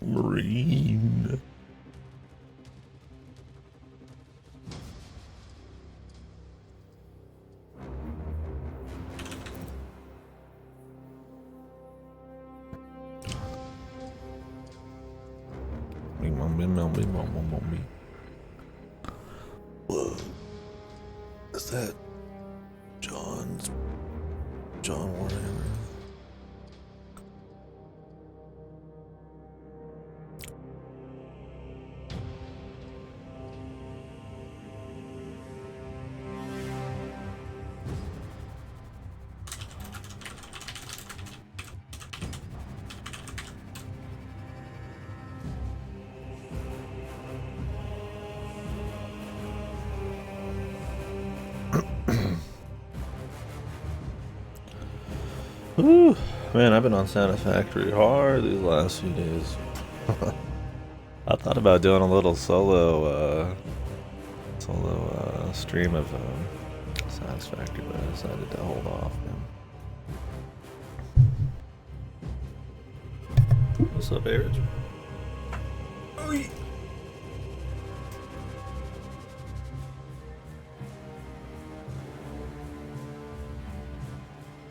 Marine. Whoa. Is that John Warrior? Whew. Man, I've been on Satisfactory hard these last few days. I thought about doing a little solo stream of Satisfactory, but I decided to hold off. Man. What's up, Average?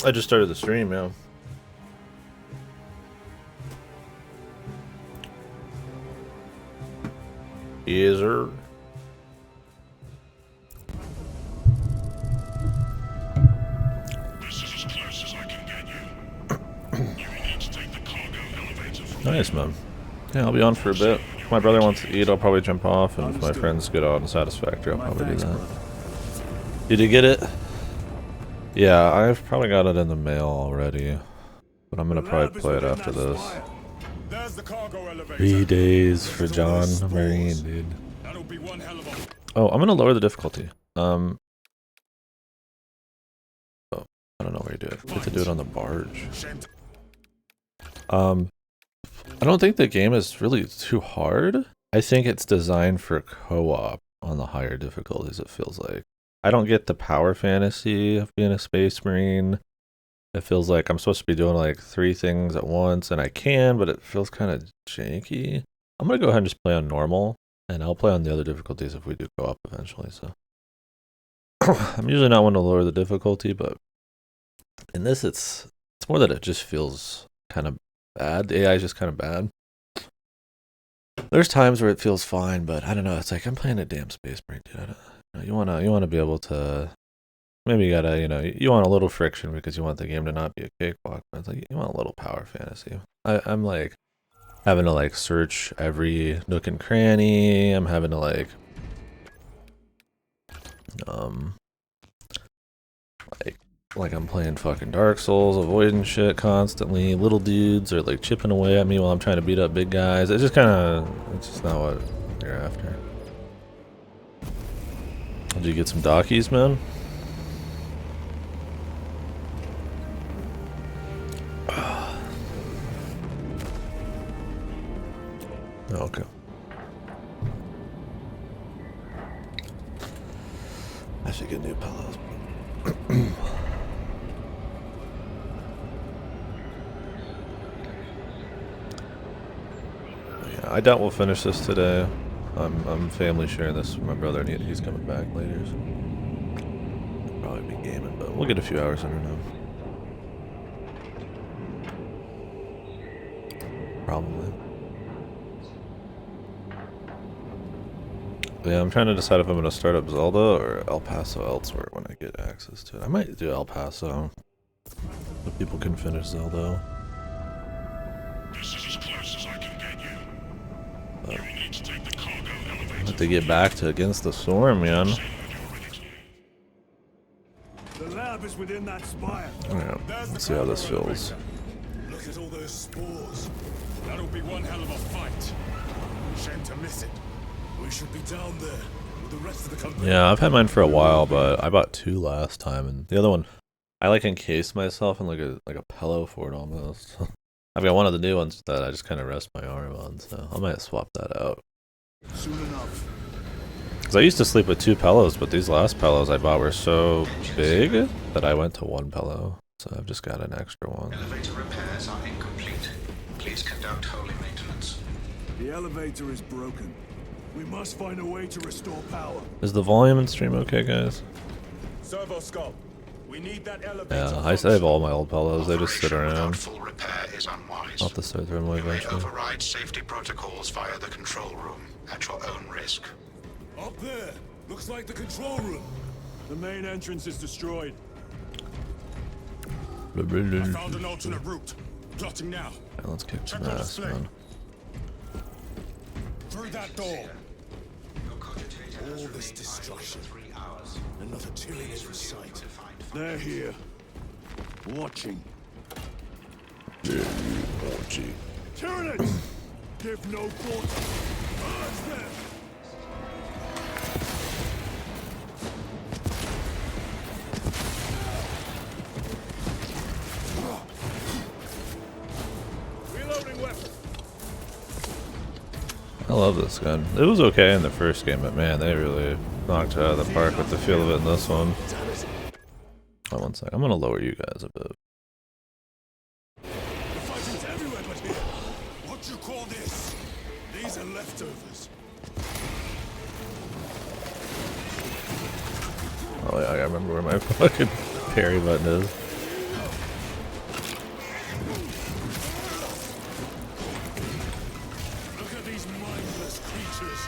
I just started the stream, yeah. Yes, sir. This is as close as I can get you. You need to take the cargo elevator from Nice, man. Yeah, I'll be on for a bit. If my brother wants to eat, I'll probably jump off, and if my friends get on Satisfactory, I'll probably do that. Did you get it? Yeah, I've probably got it in the mail already, but I'm gonna probably play it after this. 3 days for John Marine, dude. Oh, I'm gonna lower the difficulty. Oh, I don't know where you do it. You have to do it on the barge. I don't think the game is really too hard. I think it's designed for co-op on the higher difficulties, it feels like. I don't get the power fantasy of being a space marine. It feels like I'm supposed to be doing like 3 things at once, and I can, but it feels kind of janky. I'm gonna go ahead and just play on normal, and I'll play on the other difficulties if we do go up eventually, so. I'm usually not one to lower the difficulty, but in this it's more that it just feels kind of bad. The AI is just kind of bad. There's times where it feels fine, but I don't know, it's like I'm playing a damn space marine, dude. You wanna be able to, maybe you gotta, you want a little friction because you want the game to not be a cakewalk, but it's like you want a little power fantasy. I'm like having to like search every nook and cranny. I'm having to like I'm playing fucking Dark Souls, avoiding shit constantly. Little dudes are like chipping away at me while I'm trying to beat up big guys. It's just not what you're after. Did you get some dockies, man? Okay. I should get new pillows. Yeah, I doubt we'll finish this today. I'm family sharing this with my brother, and he's coming back later. So I'll probably be gaming, but we'll get a few hours in now. Probably. Yeah, I'm trying to decide if I'm going to start up Zelda or El Paso elsewhere when I get access to it. I might do El Paso so people can finish Zelda. This is as close as I can get you. You need to take the cargo elevator. I have to get back to Against the Storm, man. The lab is within that spire. Yeah, let's see how this feels. Look at all those spores. That'll be one hell of a fight. Shame to miss it. We should be down there with the rest of the company. Yeah, I've had mine for a while, but I bought 2 last time, and the other one, I like encased myself in like a pillow for it almost. I've got one of the new ones that I just kind of rest my arm on, so I might swap that out. Soon enough. Because I used to sleep with 2 pillows, but these last pillows I bought were so big that I went to 1 pillow. So I've just got an extra one. Elevator repairs are incomplete. Please conduct holy maintenance. The elevator is broken. We must find a way to restore power. Is the volume in stream okay, guys? Servo Skull, we need that elevator. Yeah, I save all my old pillows. They just sit Operation around. without full repair is unwise. I'll have to start throwing them away You may eventually. override safety protocols via the control room at your own risk. Up there! Looks like the control room. The main entrance is destroyed. I found an alternate route. Plotting now. Yeah, let's kick Check some on the ass, slate. man. Through that door. All this destruction. And not a Tyrian in sight. They're here. Watching. Tyranids! Give no quarter. Urge them! Reloading weapon. I love this gun. It was okay in the first game, but man, they really knocked it out of the park with the feel of it in this one. Oh, one sec. I'm gonna lower you guys a bit. The fighting's everywhere but here. What you call this? These are leftovers. Oh yeah, I remember where my fucking parry button is. Look at these mindless creatures.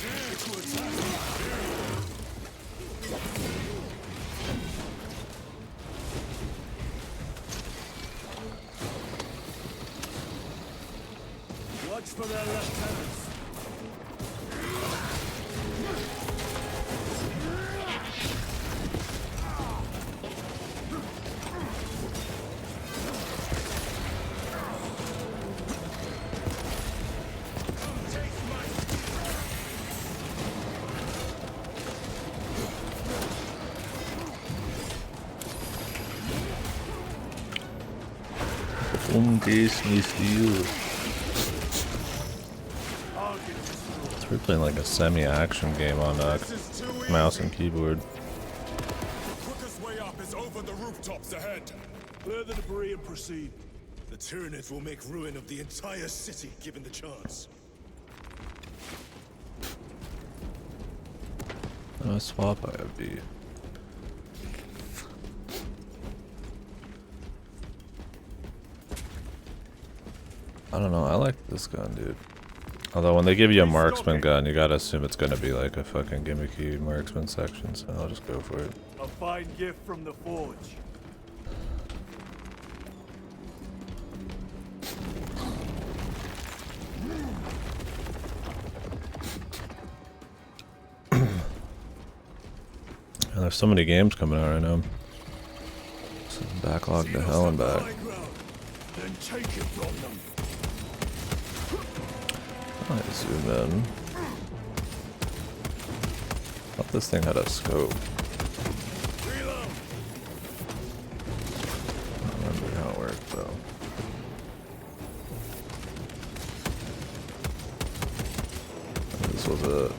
Dare to attack me. Watch for their lieutenants. So we're playing like a semi-action game on mouse and keyboard. Quickest way up is over the rooftops ahead. Clear the debris and proceed. The Tyranids will make ruin of the entire city given the chance. Swap IFB. I don't know, I like this gun, dude. Although when they give you a marksman gun, you gotta assume it's gonna be like a fucking gimmicky marksman section, so I'll just go for it. A fine gift from the forge. And there's so many games coming out right now. So backlog to hell and back. Then take it from them. I zoom in. Thought this thing had a scope. Reload. I don't remember how it worked though. This was it.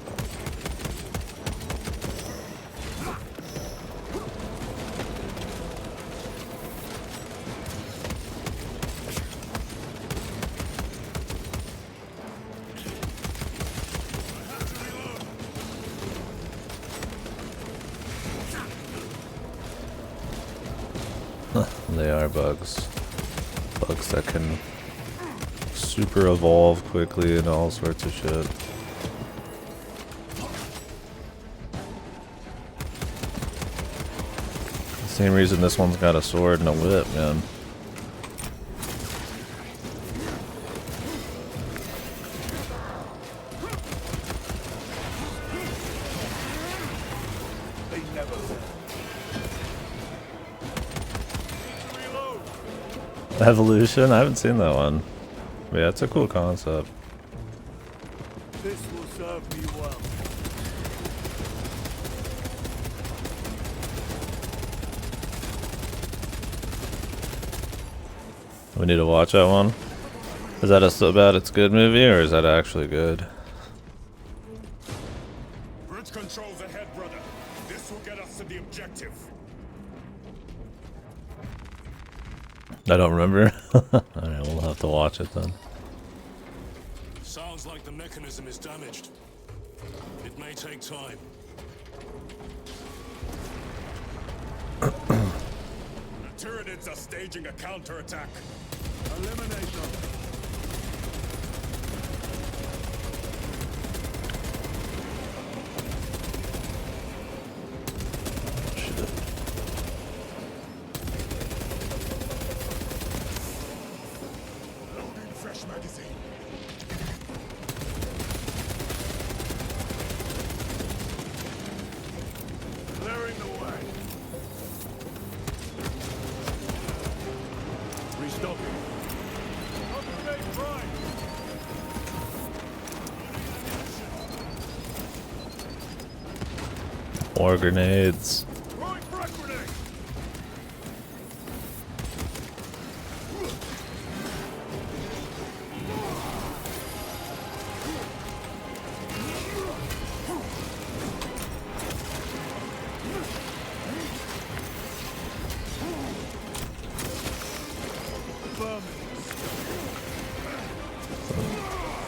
They are bugs. Bugs that can super evolve quickly and all sorts of shit. Same reason this one's got a sword and a whip, man. They never learn. Reload. Evolution? I haven't seen that one. But yeah, it's a cool concept. This will serve me well. We need to watch that one. Is that a so bad it's good movie, or is that actually good? Bridge controls ahead, brother. This will get us to the objective. I don't remember. Alright, we'll have to watch it then. Sounds like the mechanism is damaged. It may take time. The Tyranids are staging a counterattack. Eliminate them. Shit. Loading fresh magazine. Clearing the way. Restocking. Upgrade prime. More grenades. Throwing frag grenade.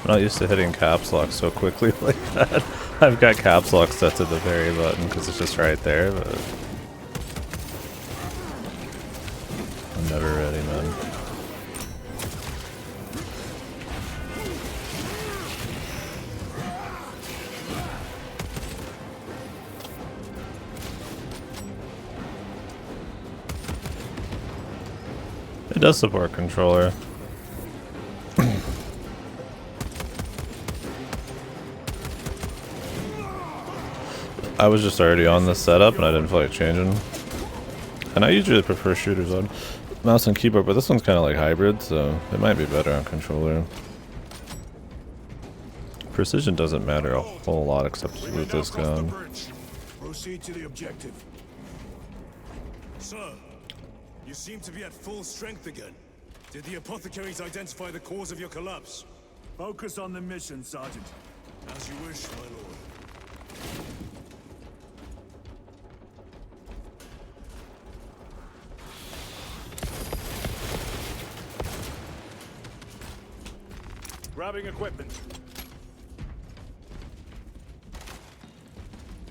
I'm not used to hitting caps lock so quickly like that. I've got caps lock set to the very button because it's just right there, but I'm never ready, man. It does support controller. I was just already on this setup and I didn't feel like changing. And I usually prefer shooters on mouse and keyboard, but this one's kind of like hybrid, so it might be better on controller. Precision doesn't matter a whole lot except with this gun. Proceed to the objective. Sir, you seem to be at full strength again. Did the apothecaries identify the cause of your collapse? Focus on the mission, Sergeant. As you wish, my lord. Grabbing equipment.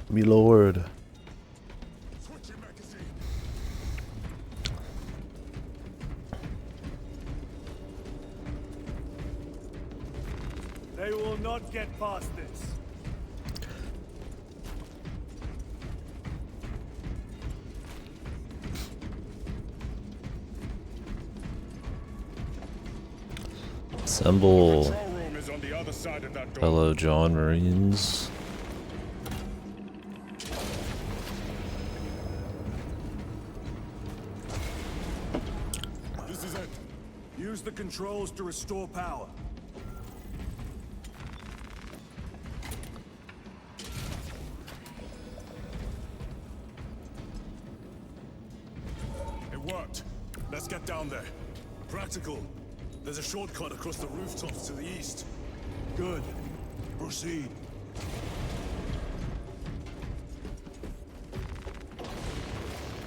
Me lord. Switching magazine. They will not get past this. Assemble. Control room is on the other side of that door. Hello, John Marines. This is it. Use the controls to restore power. It worked. Let's get down there. Practical. There's a shortcut across the rooftops to the east. Good. Proceed.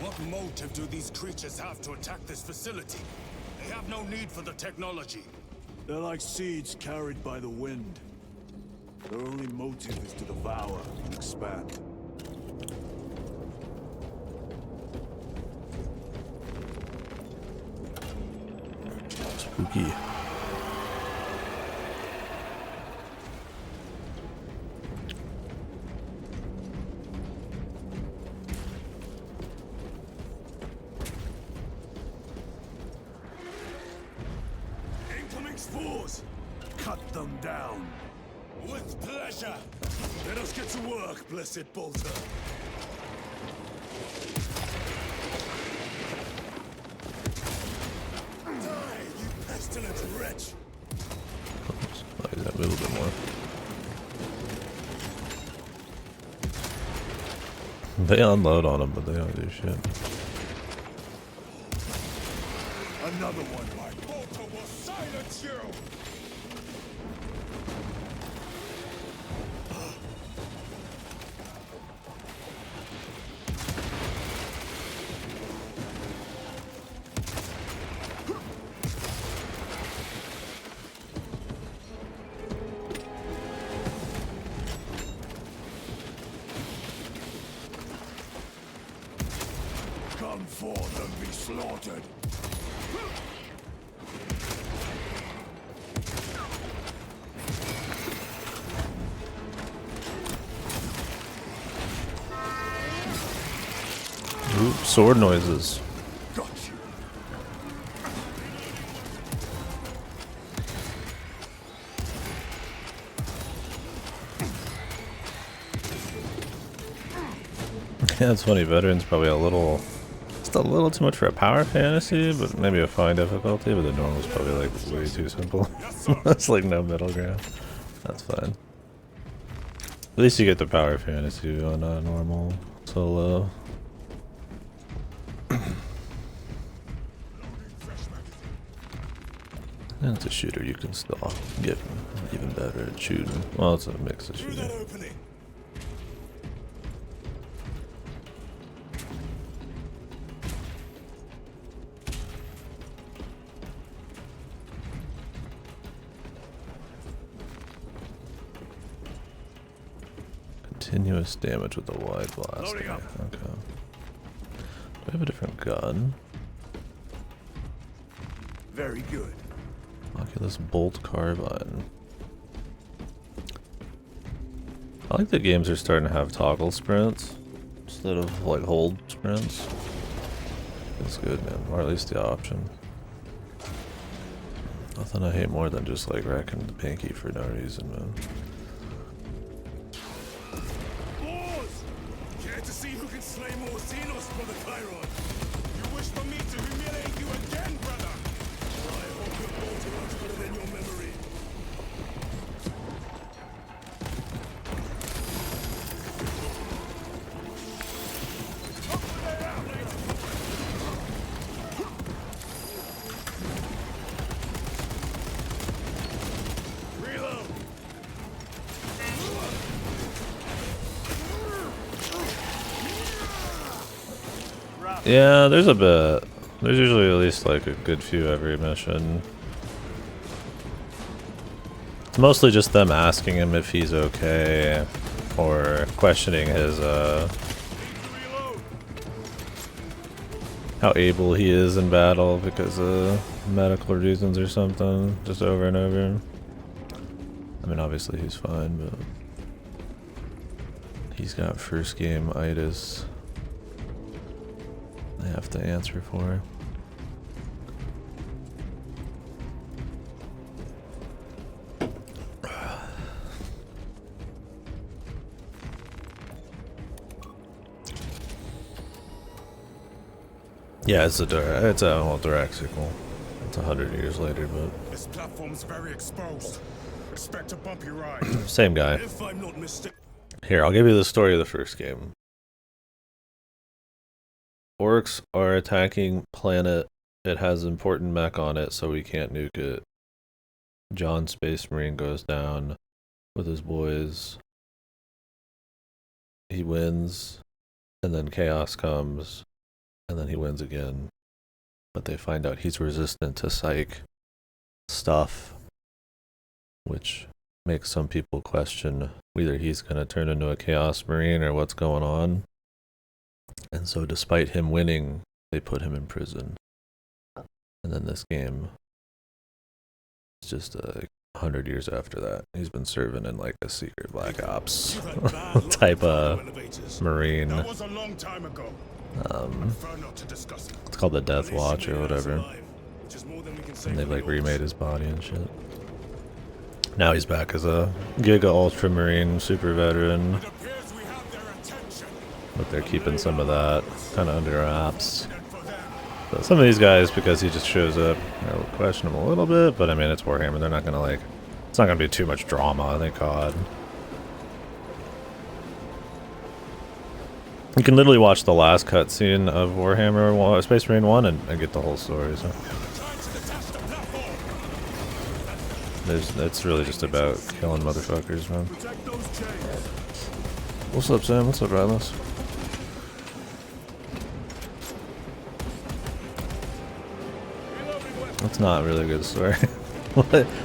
What motive do these creatures have to attack this facility? They have no need for the technology. They're like seeds carried by the wind. Their only motive is to devour and expand. Spooky. Incoming spores! Cut them down. With pleasure. Let us get to work, blessed bolter. Die, you pestilent wretch! Like that a little bit more. They unload on them, but they don't do shit. Another one. My bolter will silence you! slaughtered. Ooh, sword noises. Got you. Yeah, it's funny. Veteran's probably just a little too much for a power fantasy, but maybe a fine difficulty. But the normal's probably like way too simple. It's like no middle ground. That's fine. At least you get the power fantasy on normal solo. And it's a shooter, you can still get even better at shooting. Well, it's a mix of Through shooting. that opening. Continuous damage with a wide blast. Loading up. Okay. Do I have a different gun? Very good. Oculus Bolt Carbine. I like the games are starting to have toggle sprints instead of like hold sprints. It's good, man. Or at least the option. Nothing I hate more than just like wrecking the pinky for no reason, man. Wars! Care to see who can slay more Xenos for the Chiron? You wish for me to humiliate you again, brother? I hope your bolter runs better than your memory. Reload! Yeah, there's a bit. There's usually at least like a good few every mission. It's mostly just them asking him if he's okay or questioning his how able he is in battle because of medical reasons or something, just over and over. I mean, obviously he's fine, but he's got first game itis they have to answer for. Yeah, it's a direct sequel. It's 100 years later, but This platform's very exposed. Expect a bumpy ride. same guy. If I'm not mistaken. Here, I'll give you the story of the first game. Orcs are attacking planet. It has important mech on it, so we can't nuke it. John Space Marine goes down with his boys. He wins, and then chaos comes, and then he wins again. But they find out he's resistant to psych stuff, which makes some people question whether he's going to turn into a Chaos Marine or what's going on. And so despite him winning, they put him in prison. And then this game is just 100 years after that. He's been serving in like a secret Black Ops type of Marine. That was a long time ago. Prefer not to discuss it. It's called the Death Watch or whatever. Which is more than we can say And they for like the remade his body and shit. Now he's back as a Giga Ultramarine super veteran. It appears we have their attention. But they're keeping some of that kind of under wraps. And for them, So some of these guys, because he just shows up, I'll question him a little bit, but I mean, it's Warhammer. They're not going to like, it's not going to be too much drama, thank God. You can literally watch the last cutscene of Warhammer Space Marine 1 and get the whole story, so. trying to detach the platform. It's really just about killing motherfuckers, man. Protect those chains. What's up, Sam? What's up, Rylas? That's not really a good story.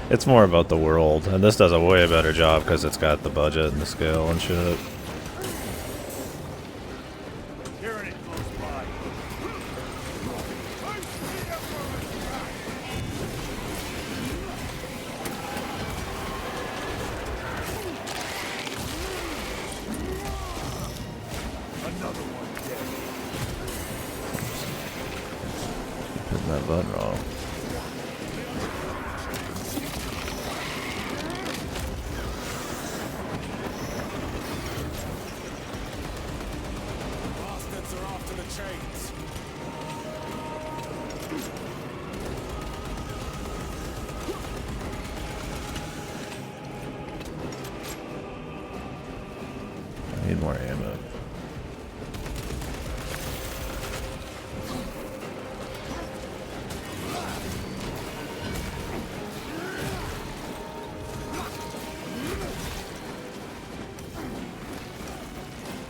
It's more about the world, and this does a way better job because it's got the budget and the scale and shit. Hearing it close by. that button wrong. Bastards are after the chains. I need more ammo.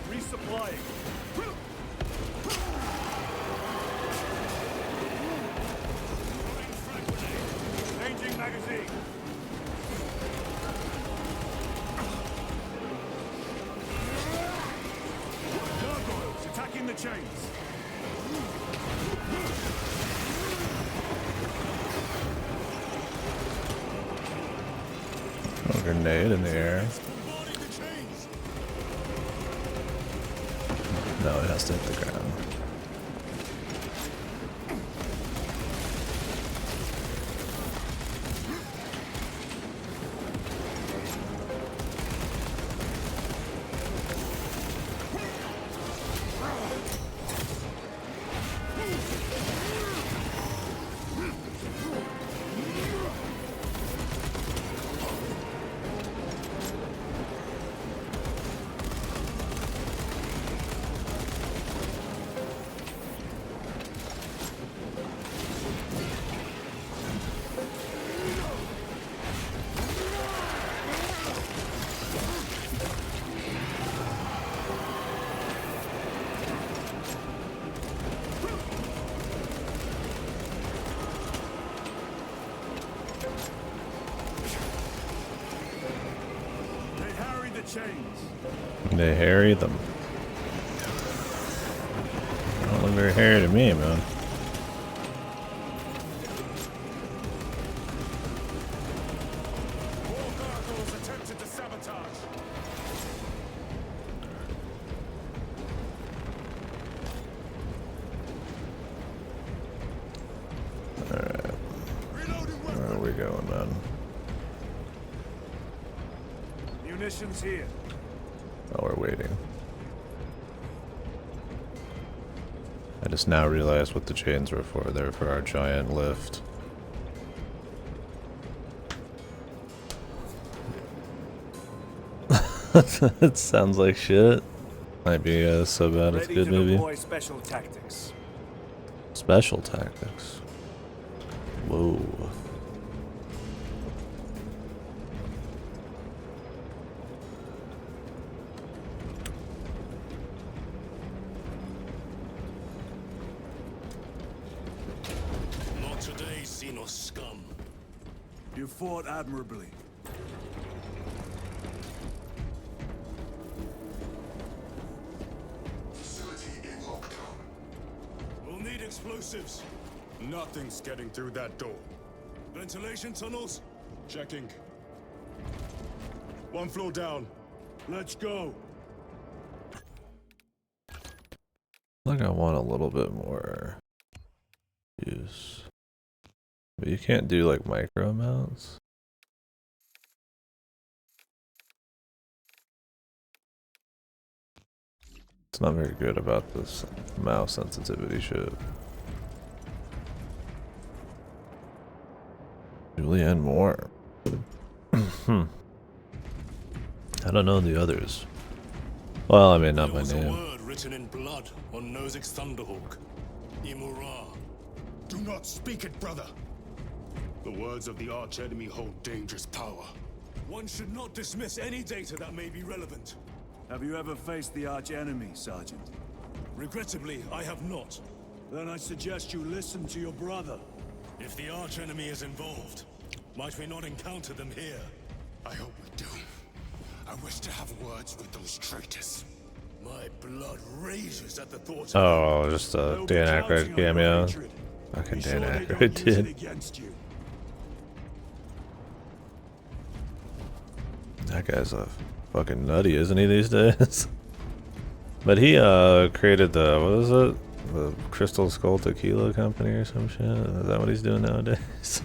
Resupplying. Changing magazine. Gargoyles attacking the chains. Oh, grenade in the air. Bombarding the chains. No, it has to hit the ground. They harry the chains. They harry them. Don't look very hairy to me, man. More gargoyles attempted to sabotage. Alright, Reloading where are weapon. we going, man? Munitions here. Oh, we're waiting. I just now realized what the chains were for. They're for our giant lift. It sounds like shit. Might be so bad it's good, maybe. Special tactics. Special tactics. Whoa. Not today, Xenos scum. You fought admirably. Facility in lockdown. We'll need explosives. Nothing's getting through that door. Ventilation tunnels? Checking. One floor down. Let's go. I think I want a little bit more use. But you can't do like micro amounts. It's not very good about this mouse sensitivity shit. Julianne Moore. I don't know the others. Well, I mean, not by There was a name. word written in blood on Nozick's Thunderhawk. Imura. Do not speak it, brother. The words of the archenemy hold dangerous power. One should not dismiss any data that may be relevant. Have you ever faced the archenemy, Sergeant? Regrettably, I have not. Then I suggest you listen to your brother. If the archenemy is involved, might we not encounter them here? I hope we do. I wish to have words with those traitors. My blood rages at the thought of Oh, just a They'll be Dan counting Aykroyd on your cameo. hatred. Fucking Be Dan sure they Aykroyd don't use it did. against you. That guy's a fucking nutty, isn't he, these days? But he created the, what is it? the Crystal Skull Tequila Company or some shit. Is that what he's doing nowadays?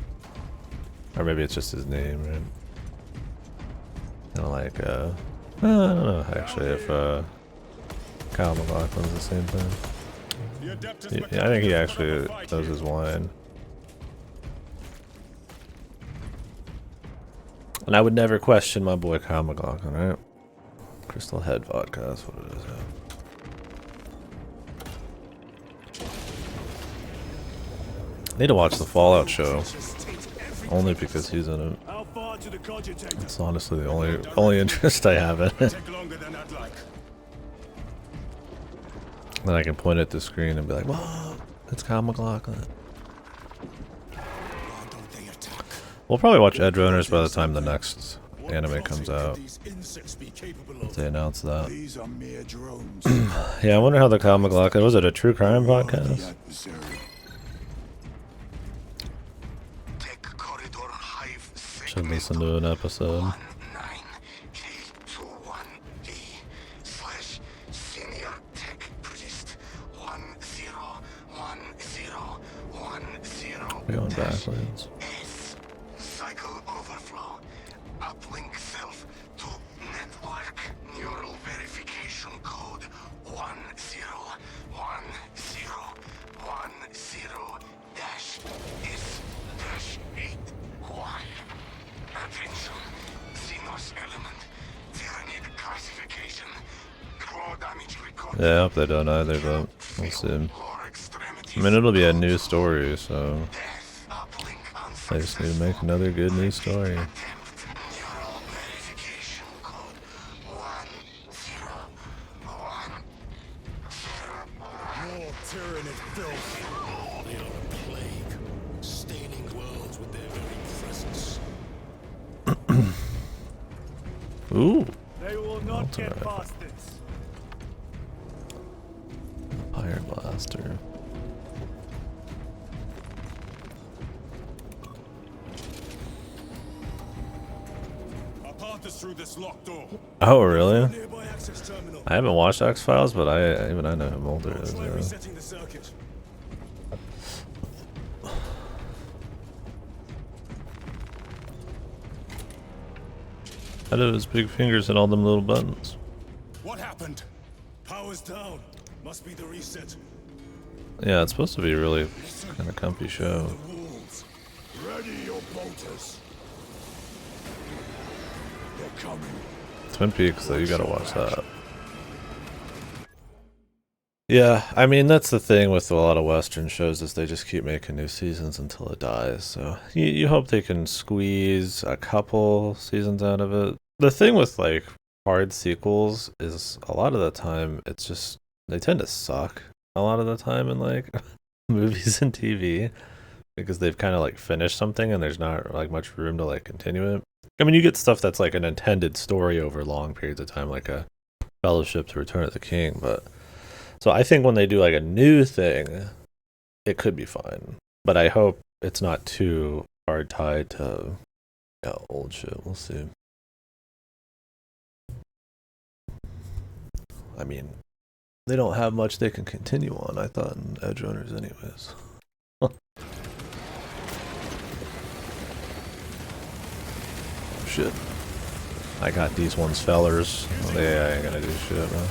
Or maybe it's just his name, right? Kind of like, I don't know actually if Kyle McLaughlin's the same thing. Yeah, I think he actually knows his wine. And I would never question my boy Kyle McLaughlin, right? Crystal Head Vodka, that's what it is. Yeah. Need to watch the Fallout show. Only because he's in it. That's honestly the only interest I have in it. Then I can point at the screen and be like, whoa, it's Kyle McLaughlin. We'll probably watch Edge Runners by the time the next anime comes out. If they announce that. Yeah, I wonder how the Kyle McLaughlin, was it a true crime podcast? Should listen to an episode. We're going backwards. Cycle overflow. Uplink self to network neural verification code 1010-S-8Y. Attention. Xenos element. Tyranid classification. Claw damage record. Yeah, I hope they don't either, but we'll see. I mean, it'll be a new story, so I just need to make another good news story. Ooh. They will not get past this. Fire blaster. Through this locked door. Oh, really? I haven't watched X-Files, but I know who Mulder is. Resetting the circuit. How do his big fingers hit all them little buttons? What happened? Power's down. Must be the reset. Yeah, it's supposed to be a really kind of comfy show. Ready your bolters. They're coming. Twin Peaks, though, you gotta watch that. Yeah, I mean, that's the thing with a lot of Western shows is they just keep making new seasons until it dies. So you hope they can squeeze a couple seasons out of it. The thing with, like, hard sequels is a lot of the time it's just, they tend to suck a lot of the time in, like, movies and TV because they've kind of, like, finished something and there's not, like, much room to, like, continue it. I mean, you get stuff that's, like, an intended story over long periods of time, like a Fellowship to Return of the King, but... So I think when they do like a new thing, it could be fine. But I hope it's not too hard tied to old shit. We'll see. I mean, they don't have much they can continue on, I thought, in Edge Runners anyways. Oh, shit. I got these ones fellers. Oh, they ain't gonna do shit, man.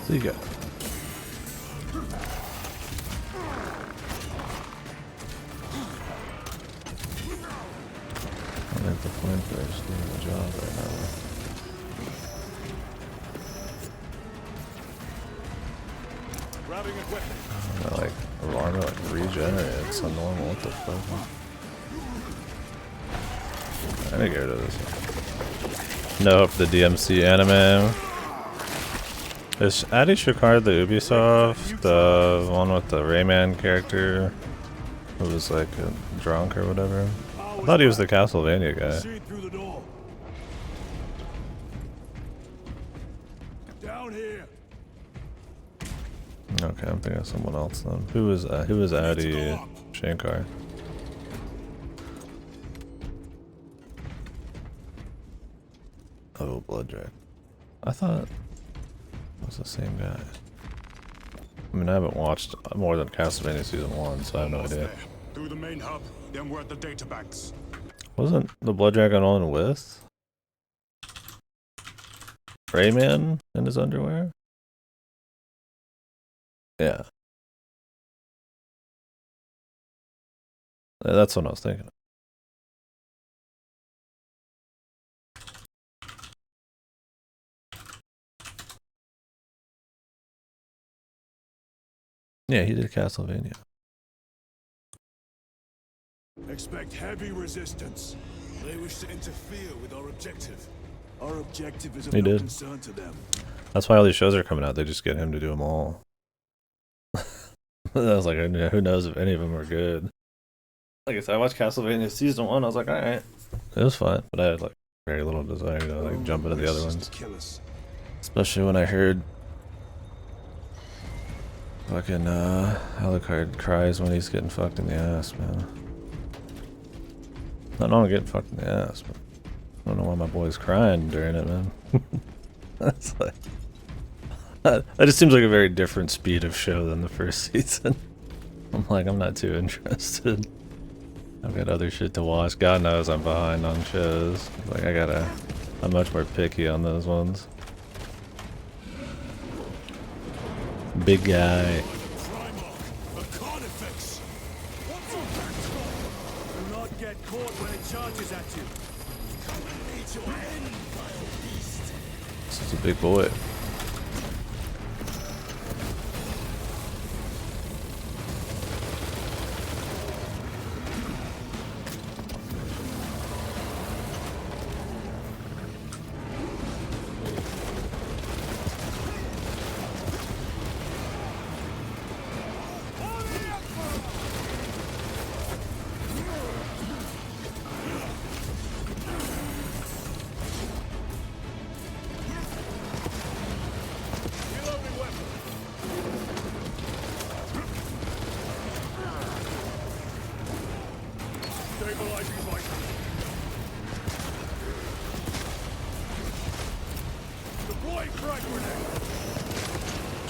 You go. I think the flamethrowers doing the job right now. Like armor like regenerates on normal. What the fuck? I need to get rid of this one. No, the DMC anime. Is Adi Shikard the Ubisoft, the one with the Rayman character who was like a drunk or whatever? I thought he was the Castlevania guy. Down here. Okay, I'm thinking of someone else then. Who was Adi Shankar? Oh, Blood Dragon. I thought it was the same guy. I mean, I haven't watched more than Castlevania Season 1, so I have no idea. Through the main hub, then we're at the data banks. Wasn't the Blood Dragon on with Rayman in his underwear? Yeah. That's what I was thinking. Yeah, he did Castlevania. Expect heavy resistance. They wish to interfere with our objective. Our objective is of no concern to them. That's why all these shows are coming out. They just get him to do them all. I was like, who knows if any of them are good. Like I said, I watched Castlevania Season 1. I was like, alright. It was fun. But I had like very little desire to like jump into the other ones. Especially when I heard fucking Alucard cries when he's getting fucked in the ass, man. I don't get fucked in the ass, but I don't know why my boy's crying during it, man. That's like, that just seems like a very different speed of show than the first season. I'm like, I'm not too interested. I've got other shit to watch. God knows I'm behind on shows. Like, I'm much more picky on those ones. Big guy. This is a big boy.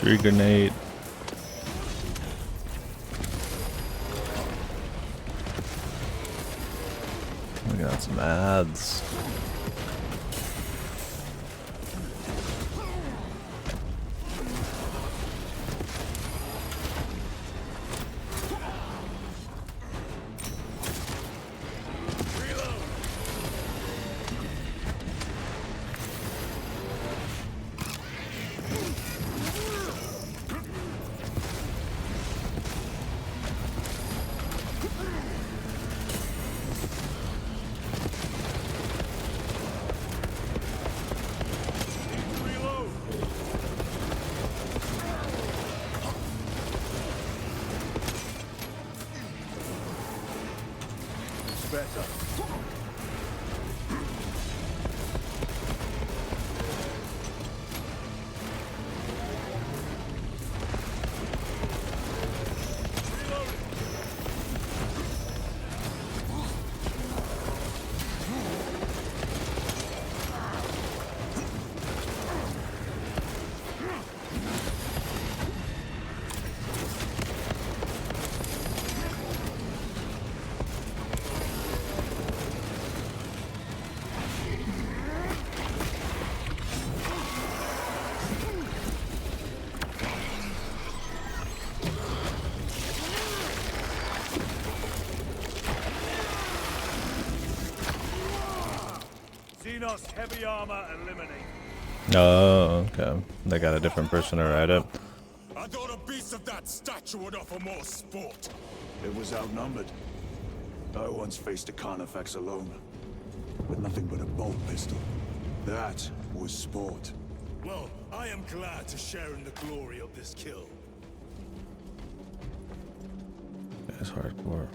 Tree grenade. We got some ads. Heavy armor eliminated. Oh, okay. They got a different person to ride it. I thought a beast of that statue would offer more sport. It was outnumbered. I once faced a Carnifex alone, with nothing but a bolt pistol. That was sport. Well, I am glad to share in the glory of this kill. That's hardcore.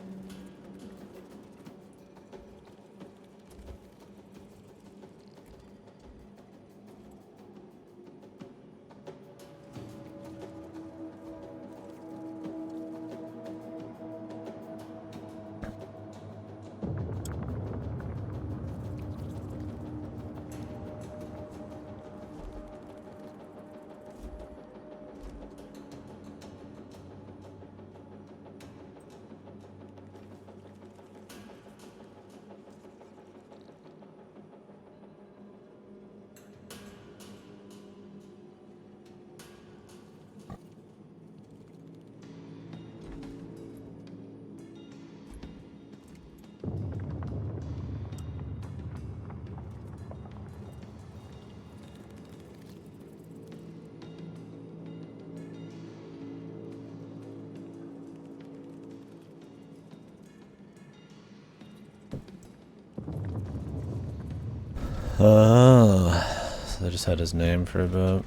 So they just had his name for a bit.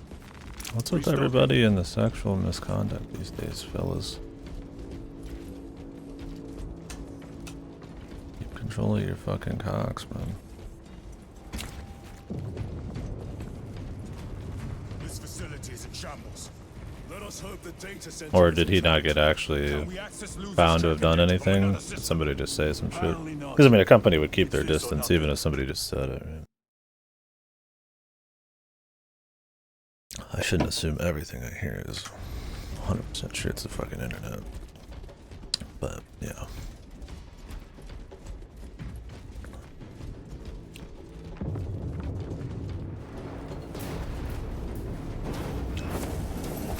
What's with everybody in the sexual misconduct these days, fellas? Keep control of your fucking cocks, man. This facility is in shambles. Let us hope the data center Or is did he not intact. get actually Can we access Luther's found to have done certificate from anything? another Did system? somebody just say some shit? Apparently not. Because I mean, a company would keep their It's this or distance nothing. even if somebody just said it, right? I shouldn't assume everything I hear is 100% sure it's the fucking internet. But, yeah.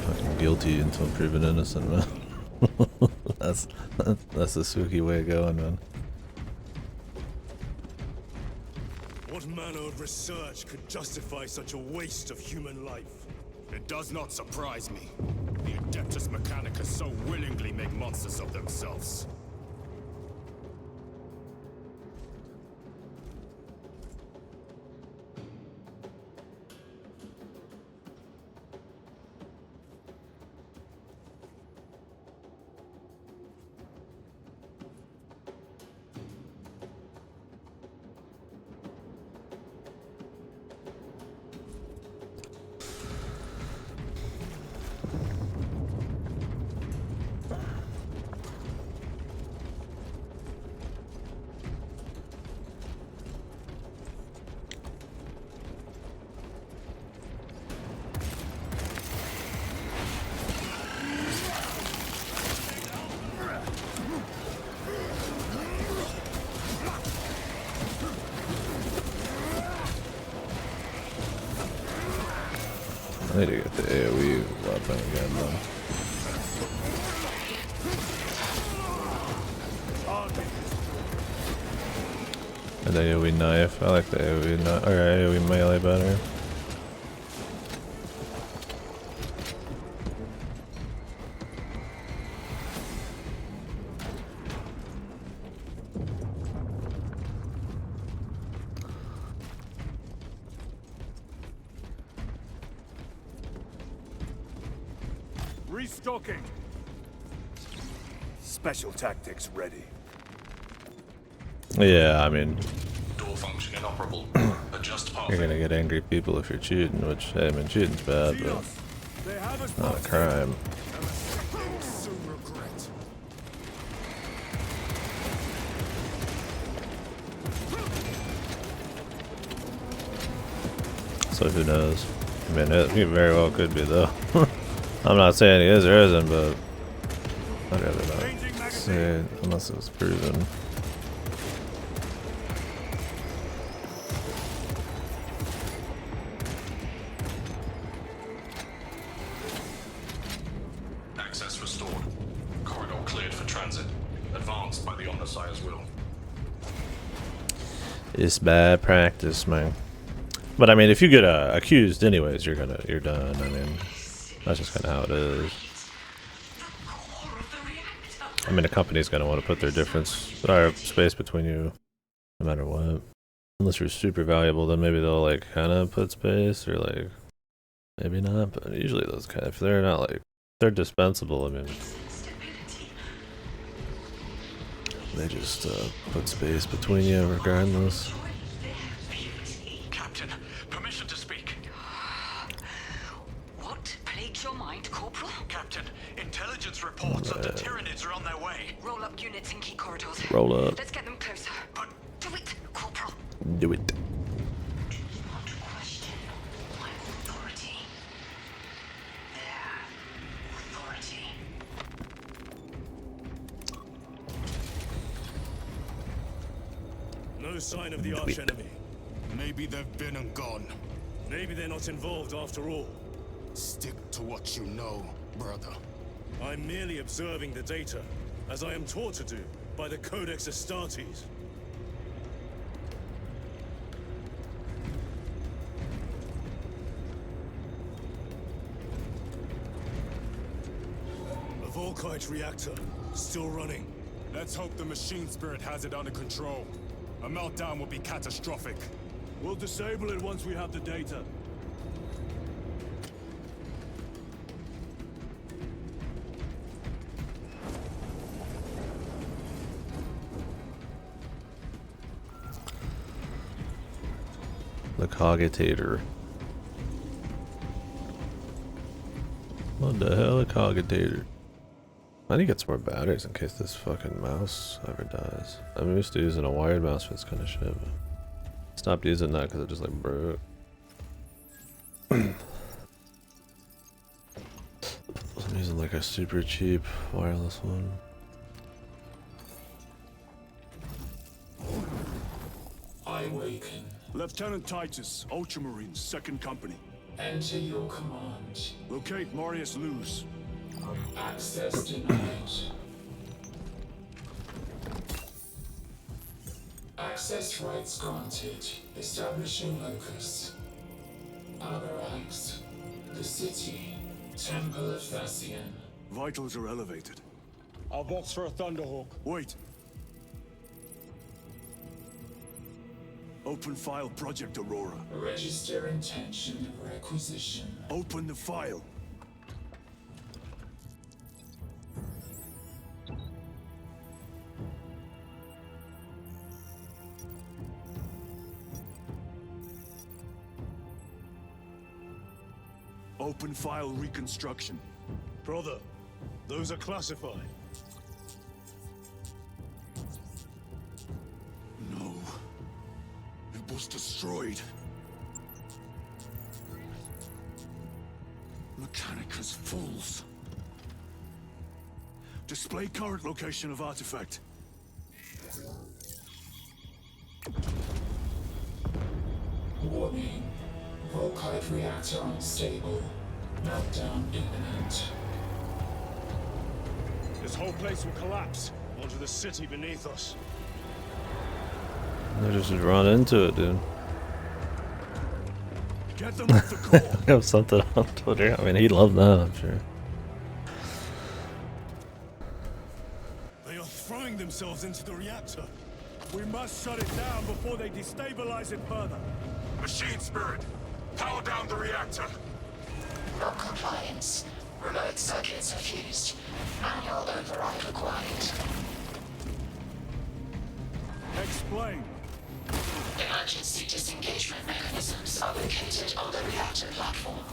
Fucking guilty until proven innocent, man. that's the spooky way of going, man. What manner of research could justify such a waste of human life? It does not surprise me. The Adeptus Mechanicus so willingly make monsters of themselves. I need to get the AoE weapon again, though. And the AoE knife. I like the AoE knife, or AoE melee better. Restocking. Special tactics ready. Yeah, I mean, Door function inoperable. Adjust path. you're gonna get angry people if you're cheating, which, hey, I mean, cheating's bad, but They have us not a both. crime. Soon regret. So who knows? I mean, it very well could be, though. I'm not saying he is or isn't, but I'd rather not say it unless it's proven. Access restored. Corridor cleared for transit. Advanced by the Omnissiah's will. It's bad practice, man. But I mean, if you get accused anyways, you're done. I mean, that's just kind of how it is. I mean, a company's gonna want to put their space between you, no matter what. Unless you're super valuable, then maybe they'll like kind of put space, or like maybe not. But usually those kind, if they're not like they're dispensable, I mean, they just put space between you regardless. Captain, permission to speak. What plagues your mind, Corporal? Captain, intelligence reports that the Tyranids are on their way. Roll up units in key corridors. Roll up. Let's get them closer. But Do it, Corporal. Do it. Do not question my authority. Their authority. No sign of the archenemy. Maybe they've been and gone. Maybe they're not involved after all. Stick to what you know, brother. I'm merely observing the data, as I am taught to do by the Codex Astartes. A Volkite reactor, still running. Let's hope the machine spirit has it under control. A meltdown will be catastrophic. We'll disable it once we have the data. The cogitator. What the hell, a cogitator? I need to get some more batteries in case this fucking mouse ever dies. I'm used to using a wired mouse for this kind of shit, but stopped using that because it just like broke. I'm using like a super cheap wireless one. I awaken. Lieutenant Titus, Ultramarines, 2nd Company. Enter your command. Locate Marius Luz. Access denied. Access rights granted. Establishing locus. Alarax. The city. Temple of Thasian. Vitals are elevated. I'll box for a Thunderhawk. Wait. Open file Project Aurora. Register intention of requisition. Open the file. Open file reconstruction. Brother, those are classified. No. It was destroyed. Mechanicus fools. Display current location of artifact. Warning. Volkite reactor unstable. Meltdown imminent. This whole place will collapse onto the city beneath us. I just run into it, dude. Get them off the core. I have something on Twitter. I mean, he'd love that, I'm sure. They are throwing themselves into the reactor. We must shut it down before they destabilize it further. Machine spirit, power down the reactor. Non-compliance. Remote circuits are fused. Manual override required. Explain. Emergency disengagement mechanisms are located on the reactor platform.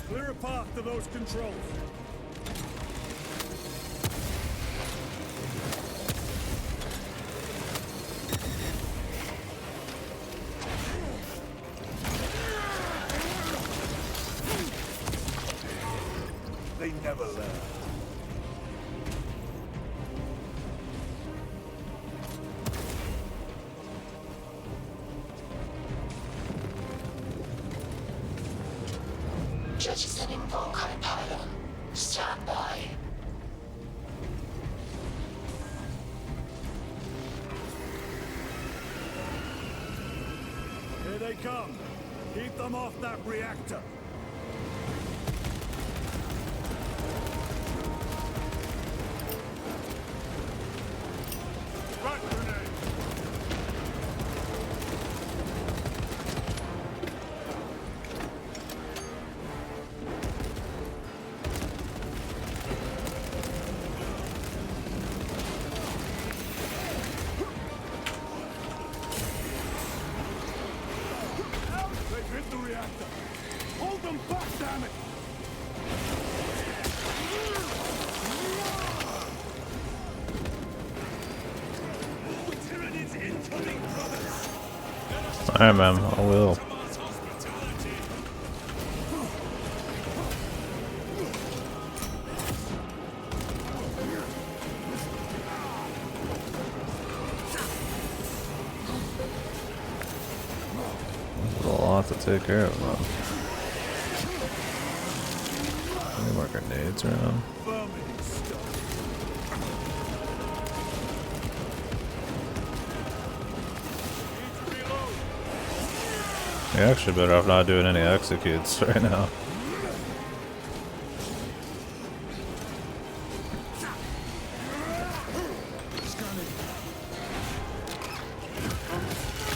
Clear a path to those controls. They never learn. Jettisoning Volkite pylon. Stand by. Here they come. Keep them off that reactor. them back, damn it! Tyranids incoming, brothers! Alright, man, I will. There's a lot to take care of, man. Any more grenades around? You're actually better off not doing any executes right now.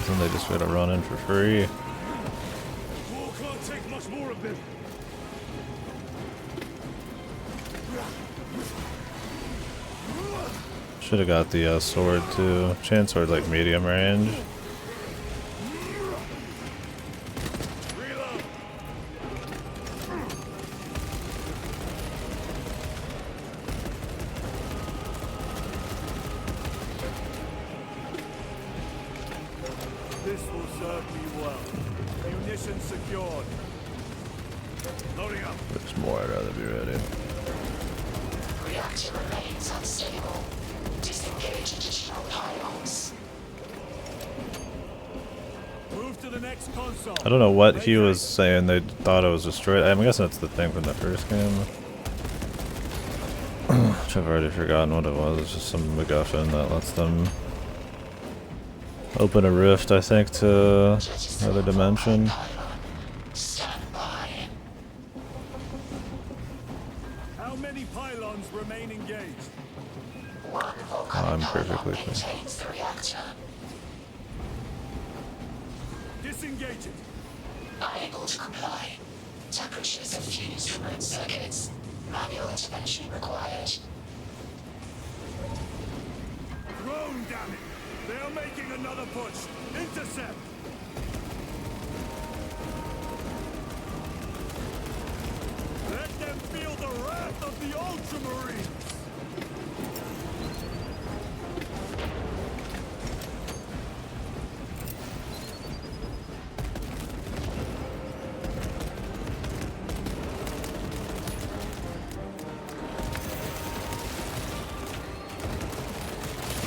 And they just gotta run in for free. War can't take much more of them. Should have got the sword too. Chain sword like medium range. This will serve me well. Munitions secured. Loading up. There's more, I'd rather be ready. Reactor remains unstable. Disengage additional pylons. Move to the next console. I don't know what he was saying, they thought it was destroyed. I'm guessing it's the thing from the first game. Which I've already forgotten what it was. It's just some MacGuffin that lets them open a rift, I think, to another dimension. Stand by. How many pylons remain engaged? One I'm volcanic perfectly pylon clear. maintains the reactor. Disengage it. Unable to comply. Temperatures have fused remote circuits. Manual intervention required. Drone, damn it! They are making another push. Intercept. Let them feel the wrath of the Ultramarines.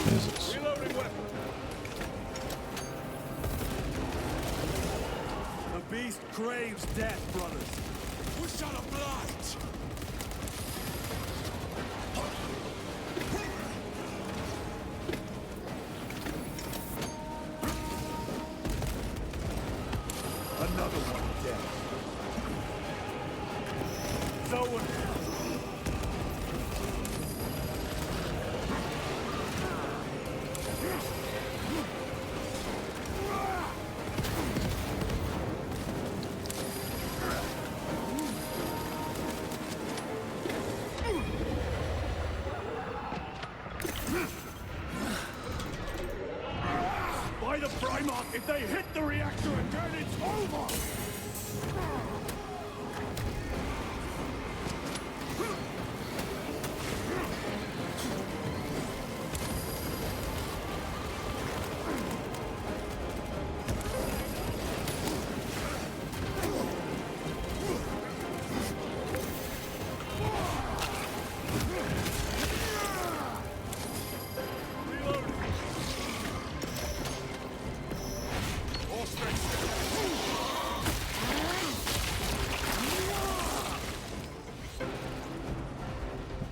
Jesus. Reloading weapon. The beast craves death, brothers. Push out a blight. Another one dead. So by the Primarch, if they hit the reactor again, it's over!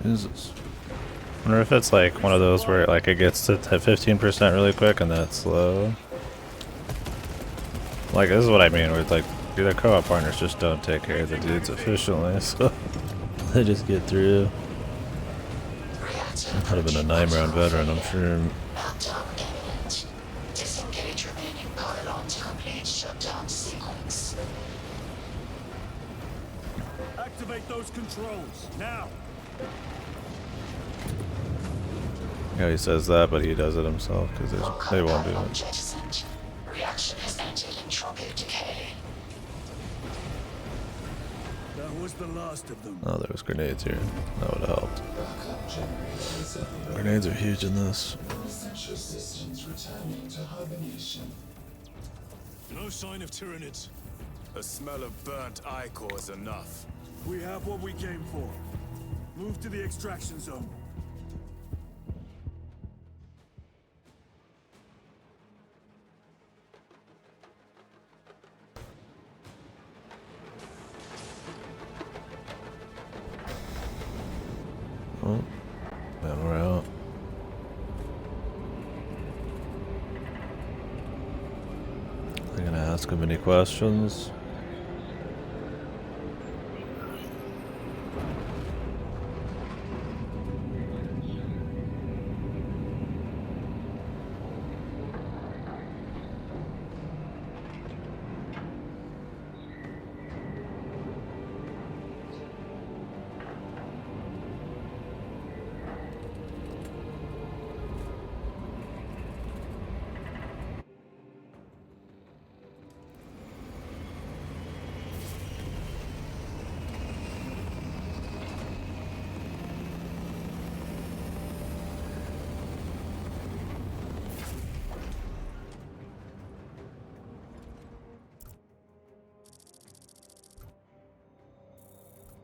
Jesus. I wonder if it's like one of those where like it gets to 15% really quick and then it's slow. Like this is what I mean, where like the co-op partners just don't take care of the dudes efficiently, so they just get through. Could have been a 9-round veteran, I'm sure. Meltdown imminent. Disengage remaining pylon to complete shutdown sequence. Activate those controls, now! Yeah, he says that, but he does it himself because they won't do Pylon it. jettisoned. Reaction has entered entropic decay. That was the last of them. Oh, there was grenades here. That would have helped. Backup generators available. Grenades are huge in this. Essential systems returning to hibernation. No sign of Tyranids. A smell of burnt ichor is enough. We have what we came for. Move to the extraction zone. Oh, and we're out. I'm gonna ask him any questions.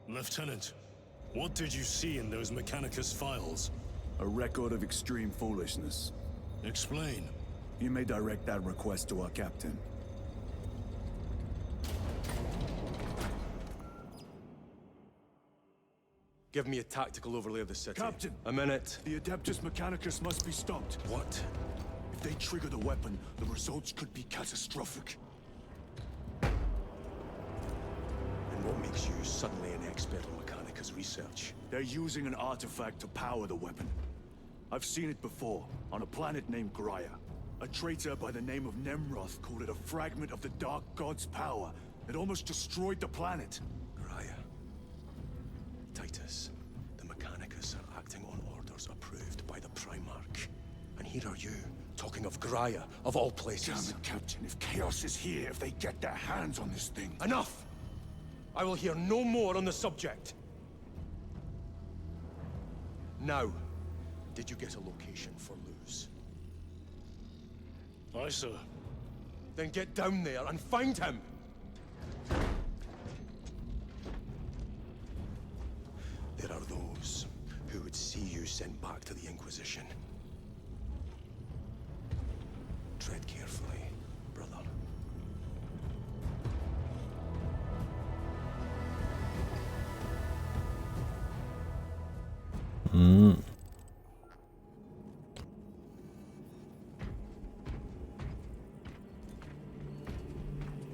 Lieutenant, what did you see in those Mechanicus files? A record of extreme foolishness. Explain. You may direct that request to our captain. Give me a tactical overlay of the city. Captain! A minute. The Adeptus Mechanicus must be stopped. What? If they trigger the weapon, the results could be catastrophic. And what makes you suddenly an expert on Mechanicus research? They're using an artifact to power the weapon. I've seen it before, on a planet named Graia. A traitor by the name of Nemroth called it a fragment of the Dark God's power that almost destroyed the planet. Graia. Titus, the Mechanicus are acting on orders approved by the Primarch. And here are you, talking of Graia, of all places. Damn it, Captain. If Chaos is here, if they get their hands on this thing... Enough! I will hear no more on the subject. Now, did you get a location for Luz? Aye, sir. Then get down there and find him! There are those who would see you sent back to the Inquisition. Tread carefully, brother.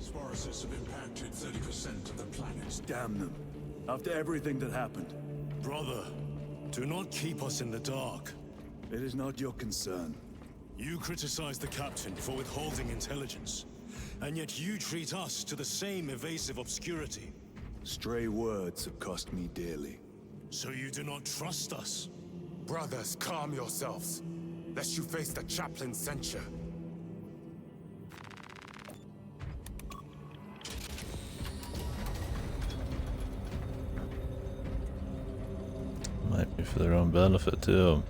Sporosis have impacted 30% of the planets. Damn them. After everything that happened. Brother, do not keep us in the dark. It is not your concern. You criticize the captain for withholding intelligence, and yet you treat us to the same evasive obscurity. Stray words have cost me dearly. So you do not trust us? Brothers, calm yourselves, lest you face the chaplain's censure. Might be for their own benefit too.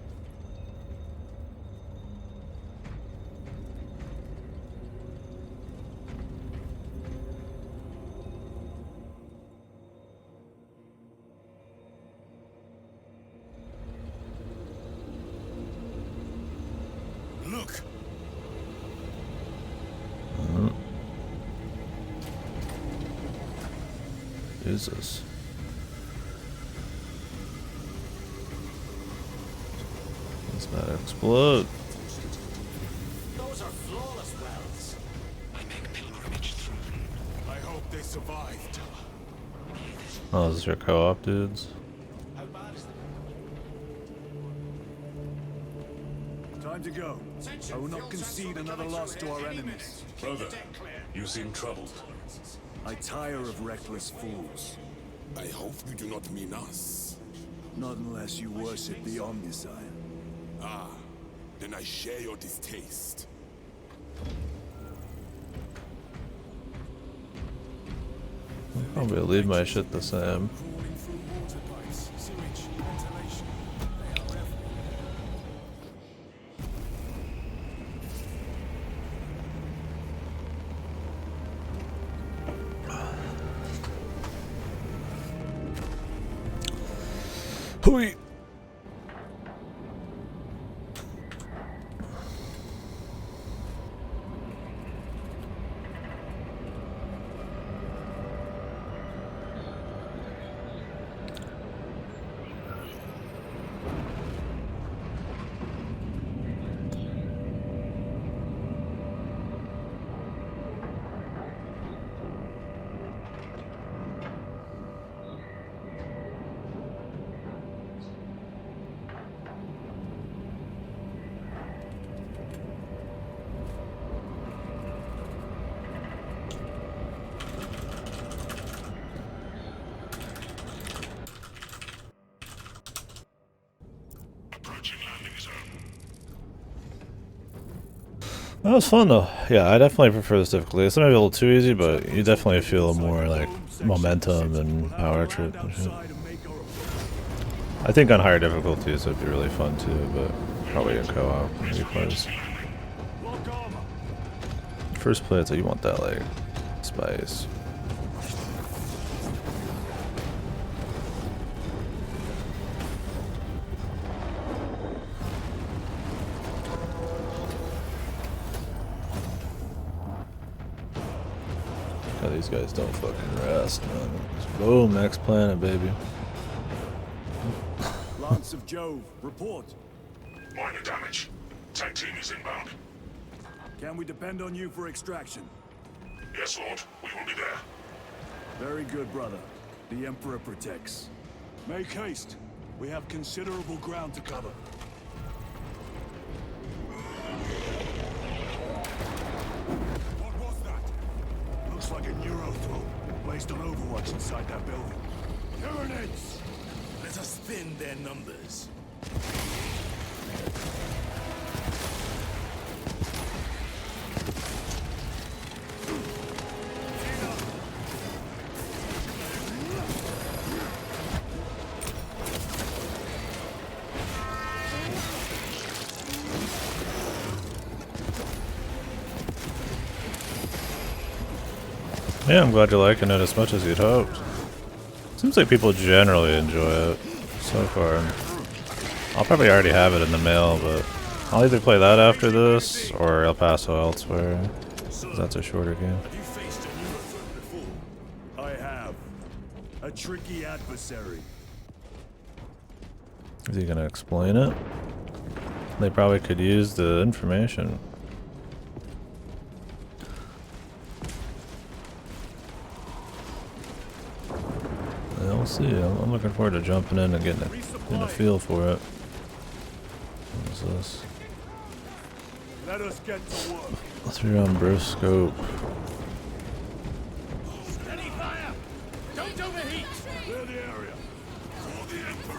Look! Jesus. It's about to explode. Those are flawless wells. I make pilgrimage through them. I hope they survived. Oh, this is your co-op dudes? How bad is the... Time to go. I will not concede another loss to our enemies. Brother, you seem troubled. I tire of reckless fools. I hope you do not mean us. Not unless you worship the Omnissiah. Ah, then I share your distaste. Oh, I'm gonna leave my shit the same. Crawling through water pipes, sewage, ventilation. They are everywhere. Hui. Approaching landing zone. That was fun though. Yeah, I definitely prefer this difficulty. It's maybe a little too easy, but you definitely feel more like momentum and power trip and shit. I think on higher difficulties it'd be really fun too, but probably in co-op because first play, so you want that like spice. Yeah, these guys don't fucking rest, man. Boom, next planet, baby. Lance of Jove, report. Minor damage. Tech team is inbound. Can we depend on you for extraction? Yes, Lord. We will be there. Very good, brother. The Emperor protects. Make haste. We have considerable ground to cover. What was that? Looks like a neurothrow placed on Overwatch inside that building. Tyranids! Let us thin their numbers. Yeah, I'm glad you're liking it as much as you'd hoped. Seems like people generally enjoy it so far. I'll probably already have it in the mail, but I'll either play that after this or El Paso elsewhere, 'cause that's a shorter game. Have you faced a neurothreat before? I have. A tricky adversary. Is he gonna explain it? They probably could use the information. Yeah, we'll see. I'm looking forward to jumping in and getting a feel for it. What is this? Let us get to work. 3-round burst scope. Steady fire! Don't overheat! Clear the area. For the Emperor!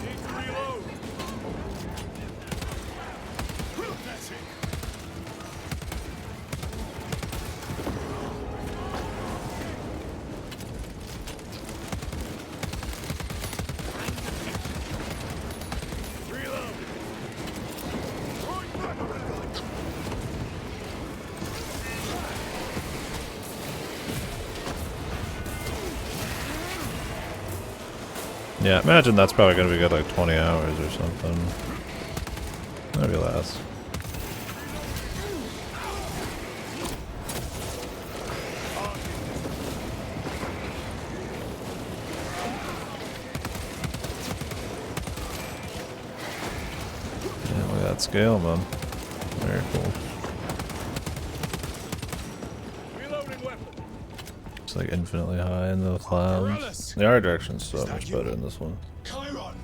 Need to reload. That's it. Reload. Yeah, imagine that's probably gonna be good like 20 hours or something. Maybe less. Yeah, look at that scale, man. Very cool. Reloading weapon. It's like infinitely high in the clouds. The art direction's so much better in this one. Chiron.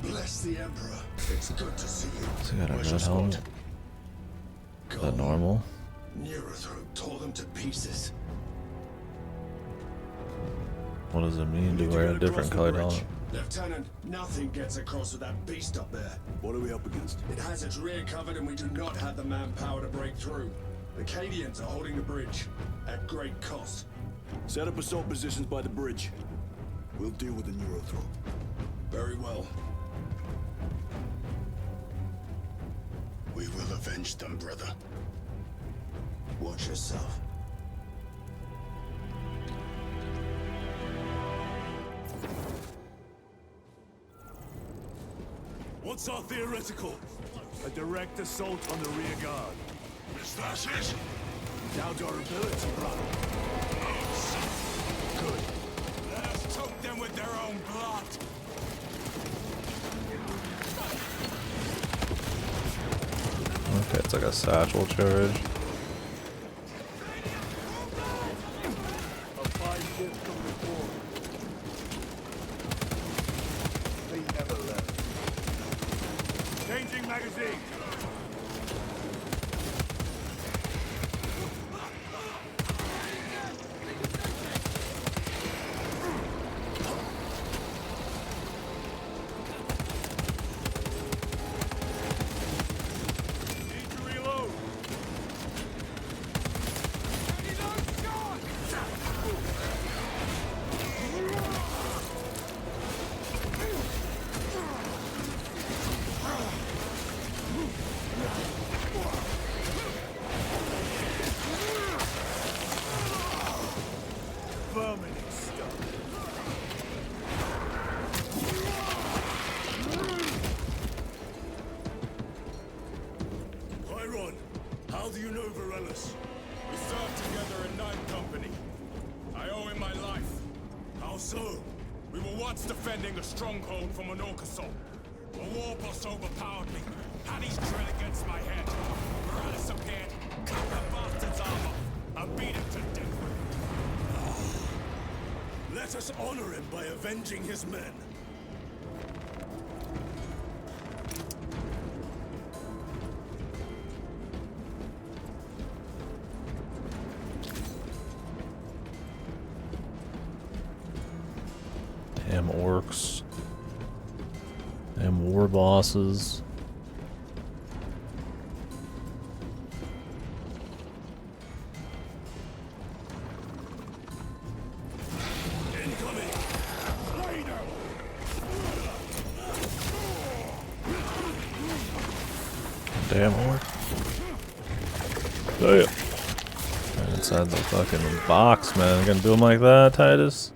Bless the Emperor. It's good to see you. So you got a Where's red your helmet. squad? Is that normal? Neurothrow tore them to pieces. What does it mean to wear a different colored helmet? Lieutenant, nothing gets across with that beast up there. What are we up against? It has its rear covered and we do not have the manpower to break through. The Cadians are holding the bridge, at great cost. Set up assault positions by the bridge. We'll deal with the Neurothrope. Very well. We will avenge them, brother. Watch yourself. What's our theoretical? A direct assault on the rear guard. Is that it? Doubt our ability, brother. Good. Let us choke them with their own blood. Okay, it's like a satchel charge. A 5-5 coming forward. They never left. Changing magazine. How do you know Varellus? We served together in 9th Company. I owe him my life. How so? We were once defending a stronghold from an orc assault. A war boss overpowered me, had his drill against my head. Varellus appeared, cut the bastard's armor, and beat him to death. Let us honor him by avenging his men. Damn orcs. Damn war bosses. Damn orc. Damn. Inside the fucking box, man. Gonna do him like that, Titus?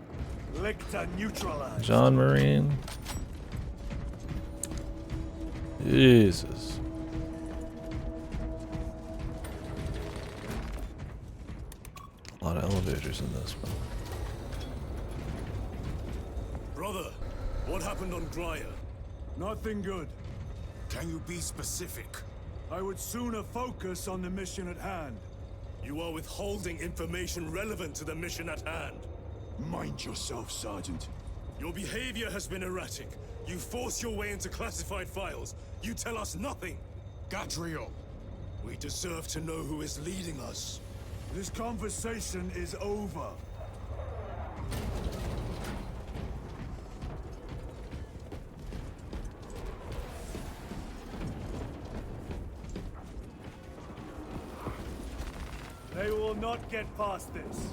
John Marine. Jesus. A lot of elevators in this one. Brother, what happened on Graya? Nothing good. Can you be specific? I would sooner focus on the mission at hand. You are withholding information relevant to the mission at hand. Mind yourself, Sergeant. Your behavior has been erratic. You force your way into classified files. You tell us nothing. Gadriel. We deserve to know who is leading us. This conversation is over. They will not get past this.